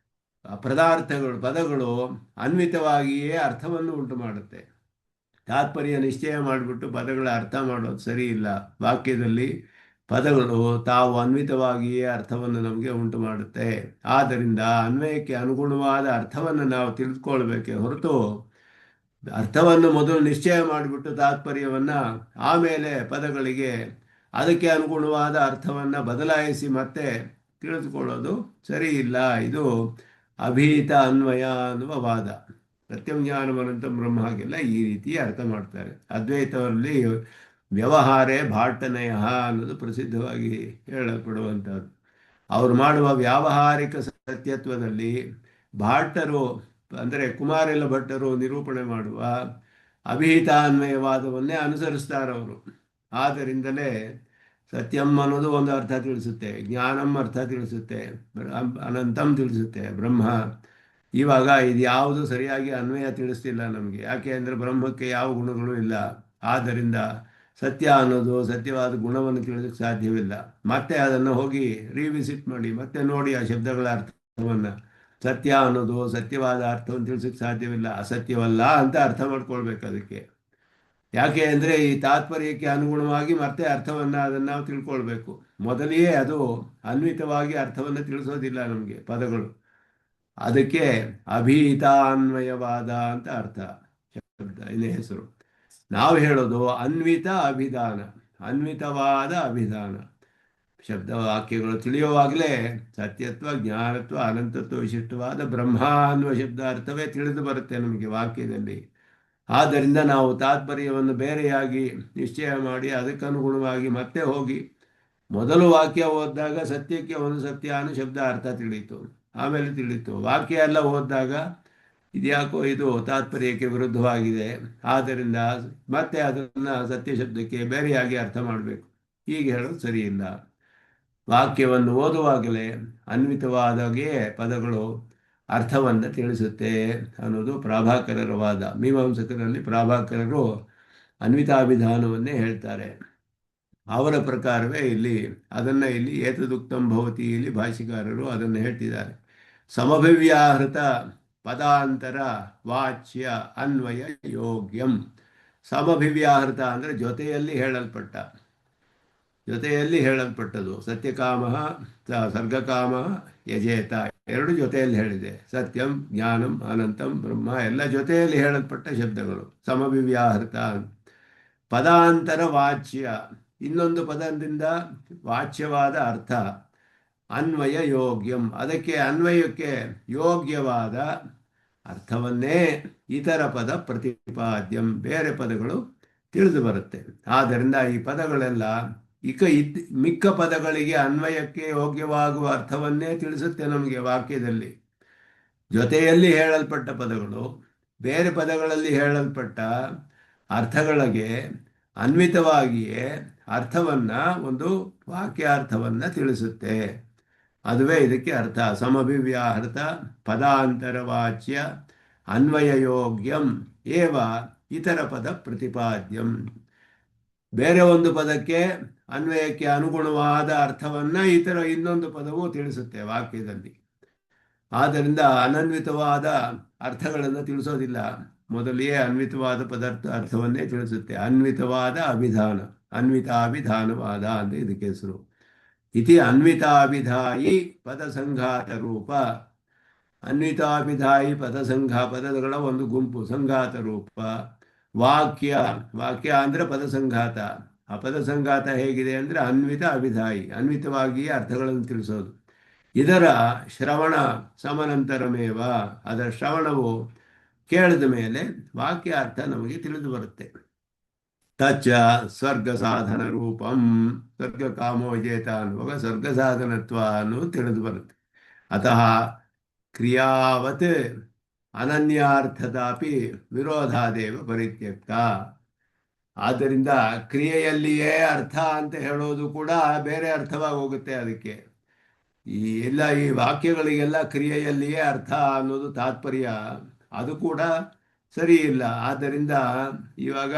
ಪದಾರ್ಥಗಳು, ಪದಗಳು ಅನ್ವಿತವಾಗಿಯೇ ಅರ್ಥವನ್ನು ಉಂಟು ಮಾಡುತ್ತೆ. ತಾತ್ಪರ್ಯ ನಿಶ್ಚಯ ಮಾಡಿಬಿಟ್ಟು ಪದಗಳ ಅರ್ಥ ಮಾಡೋದು ಸರಿ ಇಲ್ಲ. ವಾಕ್ಯದಲ್ಲಿ ಪದಗಳು ತಾವು ಅನ್ವಿತವಾಗಿಯೇ ಅರ್ಥವನ್ನು ನಮಗೆ ಉಂಟು ಮಾಡುತ್ತೆ. ಆದ್ದರಿಂದ ಅನ್ವಯಕ್ಕೆ ಅನುಗುಣವಾದ ಅರ್ಥವನ್ನು ನಾವು ತಿಳಿದುಕೊಳ್ಬೇಕೆ ಹೊರತು ಅರ್ಥವನ್ನು ಮೊದಲು ನಿಶ್ಚಯ ಮಾಡಿಬಿಟ್ಟು ತಾತ್ಪರ್ಯವನ್ನು ಆಮೇಲೆ ಪದಗಳಿಗೆ ಅದಕ್ಕೆ ಅನುಗುಣವಾದ ಅರ್ಥವನ್ನು ಬದಲಾಯಿಸಿ ಮತ್ತೆ ತಿಳಿದುಕೊಳ್ಳೋದು ಸರಿ ಇಲ್ಲ. ಇದು ಅಭೀತ ಅನ್ವಯ ಅನ್ನುವ ವಾದ. ಸತ್ಯಜ್ಞಾನಮನಂತ ಬ್ರಹ್ಮ ಹಾಗೆಲ್ಲ ಈ ರೀತಿ ಅರ್ಥ ಮಾಡ್ತಾರೆ. ಅದ್ವೈತವರಲ್ಲಿ ವ್ಯವಹಾರೇ ಭಾಟ್ಟನಯ ಅನ್ನೋದು ಪ್ರಸಿದ್ಧವಾಗಿ ಹೇಳಲ್ಪಡುವಂಥದ್ದು. ಅವರು ಮಾಡುವ ವ್ಯಾವಹಾರಿಕ ಸತ್ಯತ್ವದಲ್ಲಿ ಭಾಟ್ಟರು ಅಂದರೆ ಕುಮಾರಿಲ ಭಟ್ಟರು ನಿರೂಪಣೆ ಮಾಡುವ ಅಭಿಹಿತಾನ್ವಯವಾದವನ್ನೇ ಅನುಸರಿಸ್ತಾರವರು. ಆದ್ದರಿಂದಲೇ ಸತ್ಯಂ ಅನ್ನೋದು ಒಂದು ಅರ್ಥ ತಿಳಿಸುತ್ತೆ, ಜ್ಞಾನಂ ಅರ್ಥ ತಿಳಿಸುತ್ತೆ, ಅನಂತಂ ತಿಳಿಸುತ್ತೆ, ಬ್ರಹ್ಮ. ಇವಾಗ ಇದು ಯಾವುದು ಸರಿಯಾಗಿ ಅನ್ವಯ ತಿಳಿಸ್ತಿಲ್ಲ ನಮಗೆ. ಯಾಕೆ ಅಂದರೆ ಬ್ರಹ್ಮಕ್ಕೆ ಯಾವ ಗುಣಗಳು ಇಲ್ಲ. ಆದ್ದರಿಂದ ಸತ್ಯ ಅನ್ನೋದು ಸತ್ಯವಾದ ಗುಣವನ್ನು ತಿಳಿಸೋಕ್ಕೆ ಸಾಧ್ಯವಿಲ್ಲ. ಮತ್ತೆ ಅದನ್ನು ಹೋಗಿ ರಿವಿಸಿಟ್ ಮಾಡಿ ಮತ್ತೆ ನೋಡಿ ಆ ಶಬ್ದಗಳ ಅರ್ಥವನ್ನು. ಸತ್ಯ ಅನ್ನೋದು ಸತ್ಯವಾದ ಅರ್ಥವನ್ನು ತಿಳಿಸೋಕ್ಕೆ ಸಾಧ್ಯವಿಲ್ಲ, ಅಸತ್ಯವಲ್ಲ ಅಂತ ಅರ್ಥ ಮಾಡ್ಕೊಳ್ಬೇಕು ಅದಕ್ಕೆ. ಯಾಕೆ ಅಂದರೆ ಈ ತಾತ್ಪರ್ಯಕ್ಕೆ ಅನುಗುಣವಾಗಿ ಮತ್ತೆ ಅರ್ಥವನ್ನು ಅದನ್ನು ನಾವು ತಿಳ್ಕೊಳ್ಬೇಕು. ಮೊದಲಿಯೇ ಅದು ಅನ್ವಿತವಾಗಿ ಅರ್ಥವನ್ನು ತಿಳಿಸೋದಿಲ್ಲ ನಮಗೆ ಪದಗಳು. ಅದಕ್ಕೆ ಅಭೀತಾನ್ವಯವಾದ ಅಂತ ಅರ್ಥ ಶಬ್ದ, ಇದೇ ಹೆಸರು. ನಾವು ಹೇಳೋದು ಅನ್ವಿತ ಅಭಿಧಾನ, ಅನ್ವಿತವಾದ ಅಭಿಧಾನ. ಶಬ್ದ ವಾಕ್ಯಗಳು ತಿಳಿಯುವಾಗಲೇ ಸತ್ಯತ್ವ, ಜ್ಞಾನತ್ವ, ಅನಂತತ್ವ ವಿಶಿಷ್ಟವಾದ ಬ್ರಹ್ಮ ಅನ್ನುವ ಶಬ್ದ ಅರ್ಥವೇ ತಿಳಿದು ಬರುತ್ತೆ ನಮಗೆ ವಾಕ್ಯದಲ್ಲಿ. ಆದ್ದರಿಂದ ನಾವು ತಾತ್ಪರ್ಯವನ್ನು ಬೇರೆಯಾಗಿ ನಿಶ್ಚಯ ಮಾಡಿ ಅದಕ್ಕನುಗುಣವಾಗಿ ಮತ್ತೆ ಹೋಗಿ ಮೊದಲು ವಾಕ್ಯ ಓದಿದಾಗ ಸತ್ಯಕ್ಕೆ ಒಂದು ಸತ್ಯ ಅನ್ನೋ ಶಬ್ದ ಅರ್ಥ ತಿಳಿಯಿತು, ಆಮೇಲೆ ತಿಳಿಯಿತು. ವಾಕ್ಯ ಎಲ್ಲ ಓದಿದಾಗ ಇದ್ಯಾಕೋ ಇದು ತಾತ್ಪರ್ಯಕ್ಕೆ ವಿರುದ್ಧವಾಗಿದೆ, ಆದ್ದರಿಂದ ಮತ್ತೆ ಅದನ್ನು ಸತ್ಯ ಶಬ್ದಕ್ಕೆ ಬೇರೆಯಾಗಿ ಅರ್ಥ ಮಾಡಬೇಕು. ಹೀಗೆ ಹೇಳೋದು ಸರಿಯಿಲ್ಲ. ವಾಕ್ಯವನ್ನು ಓದುವಾಗಲೇ ಅನ್ವಿತವಾದಾಗೆ ಪದಗಳು ಅರ್ಥವನ್ನು ತಿಳಿಸುತ್ತೆ ಅನ್ನೋದು ಪ್ರಾಭಾಕರರ ವಾದ. ಮೀಮಾಂಸಕರಲ್ಲಿ ಪ್ರಾಭಾಕರರು ಅನ್ವಿತಾಭಿಧಾನವನ್ನೇ ಹೇಳ್ತಾರೆ. ಅವರ ಪ್ರಕಾರವೇ ಅದನ್ನು ಇಲ್ಲಿ ಏತದುಕ್ತಂ ಭವತಿ ಇಲ್ಲಿ ಭಾಷಿಕಾರರು ಅದನ್ನು ಹೇಳ್ತಿದ್ದಾರೆ. ಸಮಭಿವ್ಯಾಹೃತ ಪದಾಂತರ ವಾಚ್ಯ ಅನ್ವಯ ಯೋಗ್ಯಂ. ಸಮಭಿವ್ಯಾಹೃತ ಅಂದರೆ ಜೊತೆಯಲ್ಲಿ ಹೇಳಲ್ಪಟ್ಟದು. ಸತ್ಯಕಾಮ ಸರ್ಗಕಾಮ ಯಜೇತ ಎರಡು ಜೊತೆಯಲ್ಲಿ ಹೇಳಿದೆ. ಸತ್ಯಂ, ಜ್ಞಾನಂ, ಅನಂತಂ, ಬ್ರಹ್ಮ ಎಲ್ಲ ಜೊತೆಯಲ್ಲಿ ಹೇಳಲ್ಪಟ್ಟ ಶಬ್ದಗಳು ಸಮಭಿವ್ಯಾಹೃತ. ಪದಾಂತರ ವಾಚ್ಯ, ಇನ್ನೊಂದು ಪದದಿಂದ ವಾಚ್ಯವಾದ ಅರ್ಥ. ಅನ್ವಯ ಯೋಗ್ಯಂ, ಅದಕ್ಕೆ ಅನ್ವಯಕ್ಕೆ ಯೋಗ್ಯವಾದ ಅರ್ಥವನ್ನೇ ಇತರ ಪದ ಪ್ರತಿಪಾದ್ಯಂ, ಬೇರೆ ಪದಗಳು ತಿಳಿದು ಬರುತ್ತೆ. ಆದ್ದರಿಂದ ಈ ಪದಗಳೆಲ್ಲ ಮಿಕ್ಕ ಪದಗಳಿಗೆ ಅನ್ವಯಕ್ಕೆ ಯೋಗ್ಯವಾಗುವ ಅರ್ಥವನ್ನೇ ತಿಳಿಸುತ್ತೆ ನಮಗೆ ವಾಕ್ಯದಲ್ಲಿ. ಜೊತೆಯಲ್ಲಿ ಹೇಳಲ್ಪಟ್ಟ ಪದಗಳು ಬೇರೆ ಪದಗಳಲ್ಲಿ ಹೇಳಲ್ಪಟ್ಟ ಅರ್ಥಗಳಿಗೆ ಅನ್ವಿತವಾಗಿಯೇ ಅರ್ಥವನ್ನು, ಒಂದು ವಾಕ್ಯಾರ್ಥವನ್ನು ತಿಳಿಸುತ್ತೆ. ಅದುವೇ ಇದಕ್ಕೆ ಅರ್ಥ. ಸಮಭಿವ್ಯಾಹೃತ ಪದಾಂತರವಾಚ್ಯ ಅನ್ವಯಯೋಗ್ಯಂ ಏವ ಇತರ ಪದ ಪ್ರತಿಪಾದ್ಯಂ. ಬೇರೆ ಒಂದು ಪದಕ್ಕೆ ಅನ್ವಯಕ್ಕೆ ಅನುಗುಣವಾದ ಅರ್ಥವನ್ನು ಇನ್ನೊಂದು ಪದವು ತಿಳಿಸುತ್ತೆ ವಾಕ್ಯದಲ್ಲಿ. ಆದ್ದರಿಂದ ಅನನ್ವಿತವಾದ ಅರ್ಥಗಳನ್ನು ತಿಳಿಸೋದಿಲ್ಲ, ಮೊದಲಿಯೇ ಅನ್ವಿತವಾದ ಅರ್ಥವನ್ನೇ ತಿಳಿಸುತ್ತೆ. ಅನ್ವಿತವಾದ ಅಭಿಧಾನ, ಅನ್ವಿತಾಭಿಧಾನವಾದ ಅಂತ ಇದಕ್ಕೆ ಹೆಸರು. ಇತಿ ಅನ್ವಿತಾಭಿಧಾಯಿ ಪದಸಂಘಾತ ರೂಪ. ಅನ್ವಿತಾಭಿಧಾಯಿ ಪದಗಳ ಒಂದು ಗುಂಪು, ಸಂಘಾತ ರೂಪ. ವಾಕ್ಯ ಅಂದರೆ ಪದಸಂಘಾತ. ಆ ಪದಸಂಘಾತ ಹೇಗಿದೆ ಅಂದರೆ ಅನ್ವಿತ ಅಭಿಧಾಯಿ, ಅನ್ವಿತವಾಗಿಯೇ ಅರ್ಥಗಳನ್ನು ತಿಳಿಸೋದು. ಇದರ ಶ್ರವಣ ಸಮನಂತರಮೇವ, ಅದರ ಶ್ರವಣವು ಕೇಳಿದ ಮೇಲೆ ವಾಕ್ಯಾರ್ಥ ನಮಗೆ ತಿಳಿದು ಬರುತ್ತೆ. ತಚ್ಚ ಸ್ವರ್ಗ ಸಾಧನ ರೂಪಂ, ಸ್ವರ್ಗ ಕಾಮೋಜೇತ ಅನ್ನುವಾಗ ಸ್ವರ್ಗ ಸಾಧನತ್ವ ಅನ್ನೋದು ತಿಳಿದು ಬರುತ್ತೆ. ಅತಃ ಕ್ರಿಯಾವತ್ ಅನನ್ಯಾರ್ಥದಾಪಿ ವಿರೋಧಾದೇವ ಪರಿತ್ಯಕ್ತ. ಆದ್ದರಿಂದ ಕ್ರಿಯೆಯಲ್ಲಿಯೇ ಅರ್ಥ ಅಂತ ಹೇಳೋದು ಕೂಡ ಬೇರೆ ಅರ್ಥವಾಗಿ ಹೋಗುತ್ತೆ. ಅದಕ್ಕೆ ಈ ವಾಕ್ಯಗಳಿಗೆಲ್ಲ ಕ್ರಿಯೆಯಲ್ಲಿಯೇ ಅರ್ಥ ಅನ್ನೋದು ತಾತ್ಪರ್ಯ, ಅದು ಕೂಡ ಸರಿ ಇಲ್ಲ. ಆದ್ದರಿಂದ ಇವಾಗ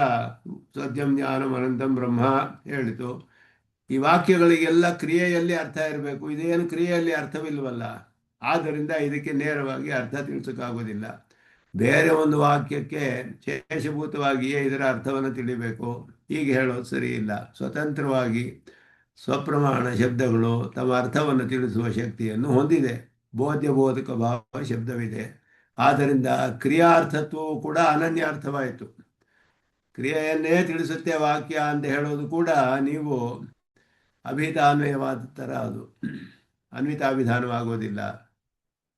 ಸತ್ಯಂ ಜ್ಞಾನಂ ಅನಂತಂ ಬ್ರಹ್ಮ ಹೇಳಿತು. ಈ ವಾಕ್ಯಗಳಿಗೆಲ್ಲ ಕ್ರಿಯೆಯಲ್ಲಿ ಅರ್ಥ ಇರಬೇಕು, ಇದೇನು ಕ್ರಿಯೆಯಲ್ಲಿ ಅರ್ಥವಿಲ್ವಲ್ಲ. ಆದ್ದರಿಂದ ಇದಕ್ಕೆ ನೇರವಾಗಿ ಅರ್ಥ ತಿಳಿಸೋಕ್ಕಾಗೋದಿಲ್ಲ. ಬೇರೆ ಒಂದು ವಾಕ್ಯಕ್ಕೆ ಶೇಷಭೂತವಾಗಿಯೇ ಇದರ ಅರ್ಥವನ್ನು ತಿಳಿಬೇಕು, ಹೀಗೆ ಹೇಳೋದು ಸರಿ ಇಲ್ಲ. ಸ್ವತಂತ್ರವಾಗಿ ಸ್ವಪ್ರಮಾಣ ಶಬ್ದಗಳು ತಮ್ಮ ಅರ್ಥವನ್ನು ತಿಳಿಸುವ ಶಕ್ತಿಯನ್ನು ಹೊಂದಿದೆ. ಬೋಧ್ಯ ಬೋಧಕ ಭಾವ ಶಬ್ದವಿದೆ. ಆದ್ದರಿಂದ ಕ್ರಿಯಾರ್ಥತ್ವವು ಕೂಡ ಅನನ್ಯಾರ್ಥವಾಯಿತು. ಕ್ರಿಯೆಯನ್ನೇ ತಿಳಿಸುತ್ತೆ ವಾಕ್ಯ ಅಂತ ಹೇಳೋದು ಕೂಡ ನೀವು ಅಭಿಧಾನ್ವಯವಾದ ಥರ, ಅದು ಅನ್ವಿತಾಭಿಧಾನವಾಗೋದಿಲ್ಲ.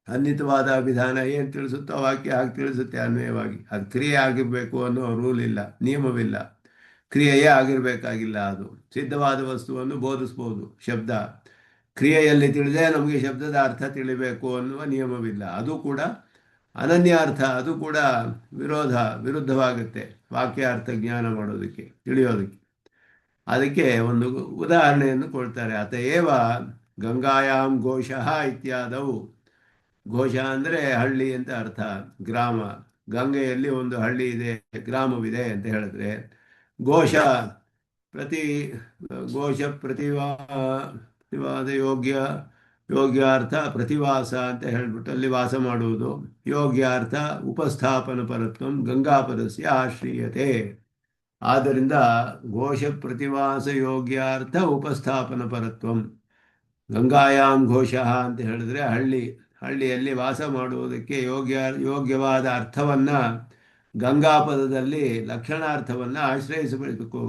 ಅನ್ವಿತವಾದ ಅಭಿಧಾನ ಏನು ತಿಳಿಸುತ್ತೋ ವಾಕ್ಯ ಹಾಗೆ ತಿಳಿಸುತ್ತೆ ಅನ್ವಯವಾಗಿ. ಅದು ಕ್ರಿಯೆ ಆಗಿರಬೇಕು ಅನ್ನೋ ರೂಲ್ ಇಲ್ಲ, ನಿಯಮವಿಲ್ಲ. ಕ್ರಿಯೆಯೇ ಆಗಿರಬೇಕಾಗಿಲ್ಲ. ಅದು ಸಿದ್ಧವಾದ ವಸ್ತುವನ್ನು ಬೋಧಿಸ್ಬೋದು ಶಬ್ದ. ಕ್ರಿಯೆಯಲ್ಲಿ ತಿಳಿದೇ ನಮಗೆ ಶಬ್ದದ ಅರ್ಥ ತಿಳಿಬೇಕು ಅನ್ನುವ ನಿಯಮವಿಲ್ಲ. ಅದು ಕೂಡ ಅನನ್ಯಾರ್ಥ, ಅದು ಕೂಡ ವಿರುದ್ಧವಾಗುತ್ತೆ ವಾಕ್ಯ ಅರ್ಥ ಜ್ಞಾನ ಮಾಡೋದಕ್ಕೆ, ತಿಳಿಯೋದಕ್ಕೆ. ಅದಕ್ಕೆ ಒಂದು ಉದಾಹರಣೆಯನ್ನು ಕೊಡ್ತಾರೆ. ಅತಏವ ಗಂಗಾಯಾಮ್ ಘೋಷಃ ಇತ್ಯಾದವು. ಘೋಷ ಅಂದರೆ ಹಳ್ಳಿ ಅಂತ ಅರ್ಥ, ಗ್ರಾಮ. ಗಂಗೆಯಲ್ಲಿ ಒಂದು ಹಳ್ಳಿ ಇದೆ, ಗ್ರಾಮವಿದೆ ಅಂತ ಹೇಳಿದ್ರೆ ಘೋಷ ಪ್ರತಿ ಘೋಷ ಪ್ರತಿವಾದ ಯೋಗ್ಯಾರ್ಥ ಪ್ರತಿವಾಸ ಅಂತ ಹೇಳಿಬಿಟ್ಟು ಅಲ್ಲಿ ವಾಸ ಮಾಡುವುದು. ಯೋಗ್ಯಾರ್ಥ ಉಪಸ್ಥಾಪನ ಪರತ್ವಂ ಗಂಗಾಪದಸ್ಯ ಆಶ್ರೀಯತೆ. ಆದ್ದರಿಂದ ಘೋಷ ಪ್ರತಿವಾಸ ಯೋಗ್ಯಾರ್ಥ ಉಪಸ್ಥಾಪನ ಪರತ್ವಂ. ಗಂಗಾಯಾಮ್ ಘೋಷ ಅಂತ ಹೇಳಿದ್ರೆ ಹಳ್ಳಿಯಲ್ಲಿ ವಾಸ ಮಾಡುವುದಕ್ಕೆ ಯೋಗ್ಯವಾದ ಅರ್ಥವನ್ನು ಗಂಗಾಪದದಲ್ಲಿ ಲಕ್ಷಣಾರ್ಥವನ್ನು ಆಶ್ರಯಿಸಬೇಕು.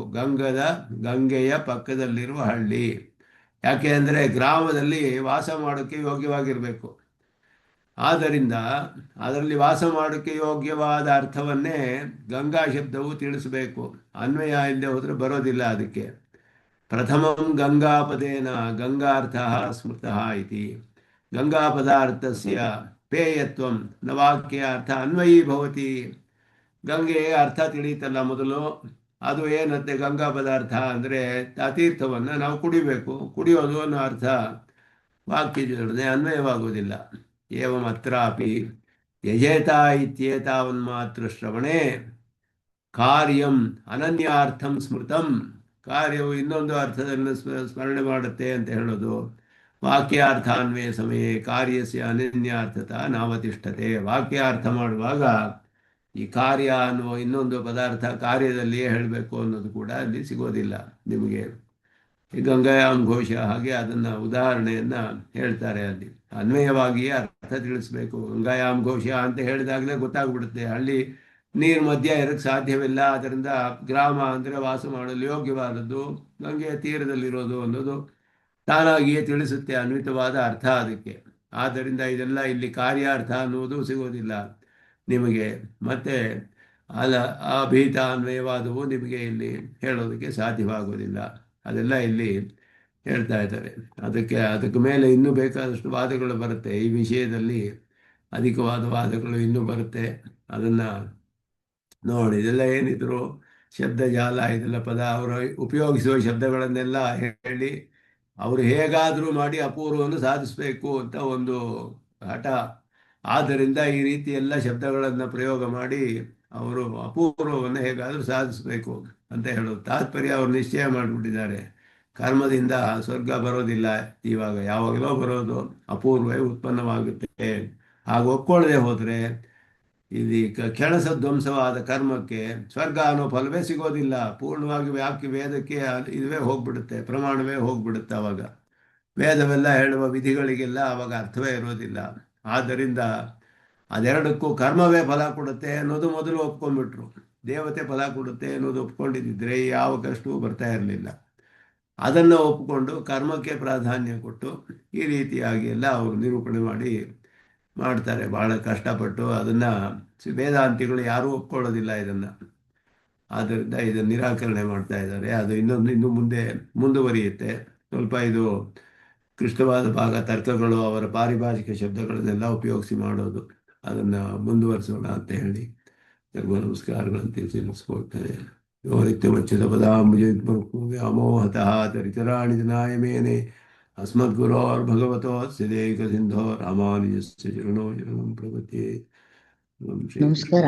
ಗಂಗೆಯ ಪಕ್ಕದಲ್ಲಿರುವ ಹಳ್ಳಿ. ಯಾಕೆ ಅಂದರೆ ಗ್ರಾಮದಲ್ಲಿ ವಾಸ ಮಾಡೋಕ್ಕೆ ಯೋಗ್ಯವಾಗಿರಬೇಕು. ಆದ್ದರಿಂದ ಅದರಲ್ಲಿ ವಾಸ ಮಾಡೋಕ್ಕೆ ಯೋಗ್ಯವಾದ ಅರ್ಥವನ್ನೇ ಗಂಗಾ ಶಬ್ದವು ತಿಳಿಸಬೇಕು. ಅನ್ವಯ ಇಲ್ಲದೆ ಹೋದರೆ ಬರೋದಿಲ್ಲ. ಅದಕ್ಕೆ ಪ್ರಥಮಂ ಗಂಗಾಪದೇನ ಗಂಗಾರ್ಥ ಸ್ಮೃತಃ ಇತಿ. ಗಂಗಾಪದಾರ್ಥಸ್ಯ ಪೇಯತ್ವಂ ನ ವಾಕ್ಯಾರ್ಥ ಅನ್ವಯೀ ಭವತಿ. ಗಂಗೆಯ ಅರ್ಥ ತಿಳಿಯುತ್ತಲ್ಲ ಮೊದಲು, ಅದು ಏನಂತೆ ಗಂಗಾ ಪದಾರ್ಥ ಅಂದರೆ ಆ ತೀರ್ಥವನ್ನು ನಾವು ಕುಡಿಬೇಕು, ಕುಡಿಯೋದು ಅನ್ನೋ ಅರ್ಥ ವಾಕ್ಯದೊಡನೆ ಅನ್ವಯವಾಗುವುದಿಲ್ಲ. ಏವಂ ಅತ್ರಾಪಿ ಯಜೇತ ಇತ್ಯೇತಾವನ್ಮಾತ್ರ ಶ್ರವಣೆ ಕಾರ್ಯಂ ಅನನ್ಯಾರ್ಥಂ ಸ್ಮೃತಂ. ಕಾರ್ಯವು ಇನ್ನೊಂದು ಅರ್ಥದಲ್ಲಿ ಸ್ಮರಣೆ ಮಾಡುತ್ತೆ ಅಂತ ಹೇಳೋದು. ವಾಕ್ಯಾರ್ಥಾನ್ವಯ ಸಮಯ ಕಾರ್ಯಸ್ಯ ಅನನ್ಯಾರ್ಥತ ನಾವತಿಷ್ಠತೆ. ವಾಕ್ಯಾರ್ಥ ಮಾಡುವಾಗ ಈ ಕಾರ್ಯ ಅನ್ನುವ ಇನ್ನೊಂದು ಪದಾರ್ಥ ಕಾರ್ಯದಲ್ಲಿಯೇ ಹೇಳಬೇಕು ಅನ್ನೋದು ಕೂಡ ಅಲ್ಲಿ ಸಿಗೋದಿಲ್ಲ ನಿಮಗೆ. ಈ ಗಂಗಾಯಾಮ್ ಘೋಷ ಹಾಗೆ ಅದನ್ನು ಉದಾಹರಣೆಯನ್ನು ಹೇಳ್ತಾರೆ. ಅಲ್ಲಿ ಅನ್ವಯವಾಗಿಯೇ ಅರ್ಥ ತಿಳಿಸ್ಬೇಕು. ಗಂಗಾಯಾಮ್ ಘೋಷ ಅಂತ ಹೇಳಿದಾಗಲೇ ಗೊತ್ತಾಗ್ಬಿಡುತ್ತೆ ಹಳ್ಳಿ ನೀರು ಮಧ್ಯ ಇರೋಕ್ಕೆ ಸಾಧ್ಯವಿಲ್ಲ. ಅದರಿಂದ ಗ್ರಾಮ ಅಂದರೆ ವಾಸ ಮಾಡಲು ಯೋಗ್ಯವಾದದ್ದು, ಗಂಗೆಯ ತೀರದಲ್ಲಿರೋದು ಅನ್ನೋದು ತಾನಾಗಿಯೇ ತಿಳಿಸುತ್ತೆ ಅನ್ವಿತವಾದ ಅರ್ಥ ಅದಕ್ಕೆ. ಆದ್ದರಿಂದ ಇದೆಲ್ಲ ಇಲ್ಲಿ ಕಾರ್ಯಾರ್ಥ ಅನ್ನುವುದು ಸಿಗೋದಿಲ್ಲ ನಿಮಗೆ. ಮತ್ತು ಅಭೀತ ಅನ್ವಯವಾದವು ನಿಮಗೆ ಇಲ್ಲಿ ಹೇಳೋದಕ್ಕೆ ಸಾಧ್ಯವಾಗೋದಿಲ್ಲ. ಅದೆಲ್ಲ ಇಲ್ಲಿ ಹೇಳ್ತಾ ಇದ್ದಾರೆ. ಅದಕ್ಕೆ ಮೇಲೆ ಇನ್ನೂ ಬೇಕಾದಷ್ಟು ವಾದಗಳು ಬರುತ್ತೆ ಈ ವಿಷಯದಲ್ಲಿ. ಅಧಿಕವಾದ ವಾದಗಳು ಇನ್ನೂ ಬರುತ್ತೆ. ಅದನ್ನು ನೋಡಿ. ಇದೆಲ್ಲ ಏನಿದ್ರು ಶಬ್ದಜಾಲ, ಇದೆಲ್ಲ ಪದ ಅವರು ಉಪಯೋಗಿಸುವ ಶಬ್ದಗಳನ್ನೆಲ್ಲ ಹೇಳಿ ಅವರು ಹೇಗಾದರೂ ಮಾಡಿ ಅಪೂರ್ವವನ್ನು ಸಾಧಿಸಬೇಕು ಅಂತ ಒಂದು ಹಠ. ಆದ್ದರಿಂದ ಈ ರೀತಿ ಎಲ್ಲ ಶಬ್ದಗಳನ್ನು ಪ್ರಯೋಗ ಮಾಡಿ ಅವರು ಅಪೂರ್ವವನ್ನು ಹೇಗಾದರೂ ಸಾಧಿಸಬೇಕು ಅಂತ ಹೇಳೋದು ತಾತ್ಪರ್ಯ. ಅವರು ನಿಶ್ಚಯ ಮಾಡಿಬಿಟ್ಟಿದ್ದಾರೆ, ಕರ್ಮದಿಂದ ಸ್ವರ್ಗ ಬರೋದಿಲ್ಲ, ಇವಾಗ ಯಾವಾಗಲೋ ಬರೋದು, ಅಪೂರ್ವವೇ ಉತ್ಪನ್ನವಾಗುತ್ತೆ. ಹಾಗೆ ಒಪ್ಕೊಳ್ಳದೆ ಹೋದರೆ ಇಲ್ಲಿ ಕ್ಷಣಸಧ್ವಂಸವಾದ ಕರ್ಮಕ್ಕೆ ಸ್ವರ್ಗ ಅನ್ನೋ ಫಲವೇ ಸಿಗೋದಿಲ್ಲ. ಪೂರ್ಣವಾಗಿ ವೇದಕ್ಕೆ ಇದುವೇ ಹೋಗ್ಬಿಡುತ್ತೆ, ಪ್ರಮಾಣವೇ ಹೋಗ್ಬಿಡುತ್ತೆ. ಆವಾಗ ವೇದವೆಲ್ಲ ಹೇಳುವ ವಿಧಿಗಳಿಗೆಲ್ಲ ಆವಾಗ ಅರ್ಥವೇ ಇರೋದಿಲ್ಲ. ಆದ್ದರಿಂದ ಅದೆರಡಕ್ಕೂ ಕರ್ಮವೇ ಫಲ ಕೊಡುತ್ತೆ ಅನ್ನೋದು ಮೊದಲು ಒಪ್ಕೊಂಡ್ಬಿಟ್ರು. ದೇವತೆ ಫಲ ಕೊಡುತ್ತೆ ಅನ್ನೋದು ಒಪ್ಕೊಂಡಿದ್ದರೆ ಯಾವ ಕಷ್ಟವೂ ಬರ್ತಾ ಇರಲಿಲ್ಲ. ಅದನ್ನು ಒಪ್ಪಿಕೊಂಡು ಕರ್ಮಕ್ಕೆ ಪ್ರಾಧಾನ್ಯ ಕೊಟ್ಟು ಈ ರೀತಿಯಾಗಿ ಎಲ್ಲ ಅವರು ನಿರೂಪಣೆ ಮಾಡ್ತಾರೆ ಭಾಳ ಕಷ್ಟಪಟ್ಟು. ಅದನ್ನು ವೇದಾಂತಿಗಳು ಯಾರೂ ಒಪ್ಕೊಳ್ಳೋದಿಲ್ಲ ಇದನ್ನು. ಆದ್ದರಿಂದ ಇದನ್ನು ನಿರಾಕರಣೆ ಮಾಡ್ತಾ ಇದ್ದಾರೆ. ಅದು ಇನ್ನು ಮುಂದೆ ಮುಂದುವರಿಯುತ್ತೆ. ಸ್ವಲ್ಪ ಇದು ಕ್ಲಿಷ್ಟವಾದ ಭಾಗ, ತರ್ಕಗಳು, ಅವರ ಪಾರಿಭಾಷಿಕ ಶಬ್ದಗಳನ್ನೆಲ್ಲ ಉಪಯೋಗಿಸಿ ಮಾಡೋದು. ಅದನ್ನು ಮುಂದುವರಿಸೋಣ ಅಂತ ಹೇಳಿ ಸರ್ವ ನಮಸ್ಕಾರಗಳನ್ನು ತಿಳಿಸಿಕೊಳ್ತಾರೆ. ನಿತ್ಯಮಚ್ಯುತ ಪದಾಂಬುಜಮೋಹತಃ ತರಿತರಾಣಿ ಜನಾಯ ಮೇನೆ ಅಸ್ಮದ್ಗುರೋರ್ಭಗವತೋಸ್ಯ ದೇಕಸಿಂಧೋ ರಾಮಾನುಜಸ್ಯ ಚರಣೋ ಶರಣಂ ಪ್ರಪದ್ಯೆ. ನಮಸ್ಕಾರ.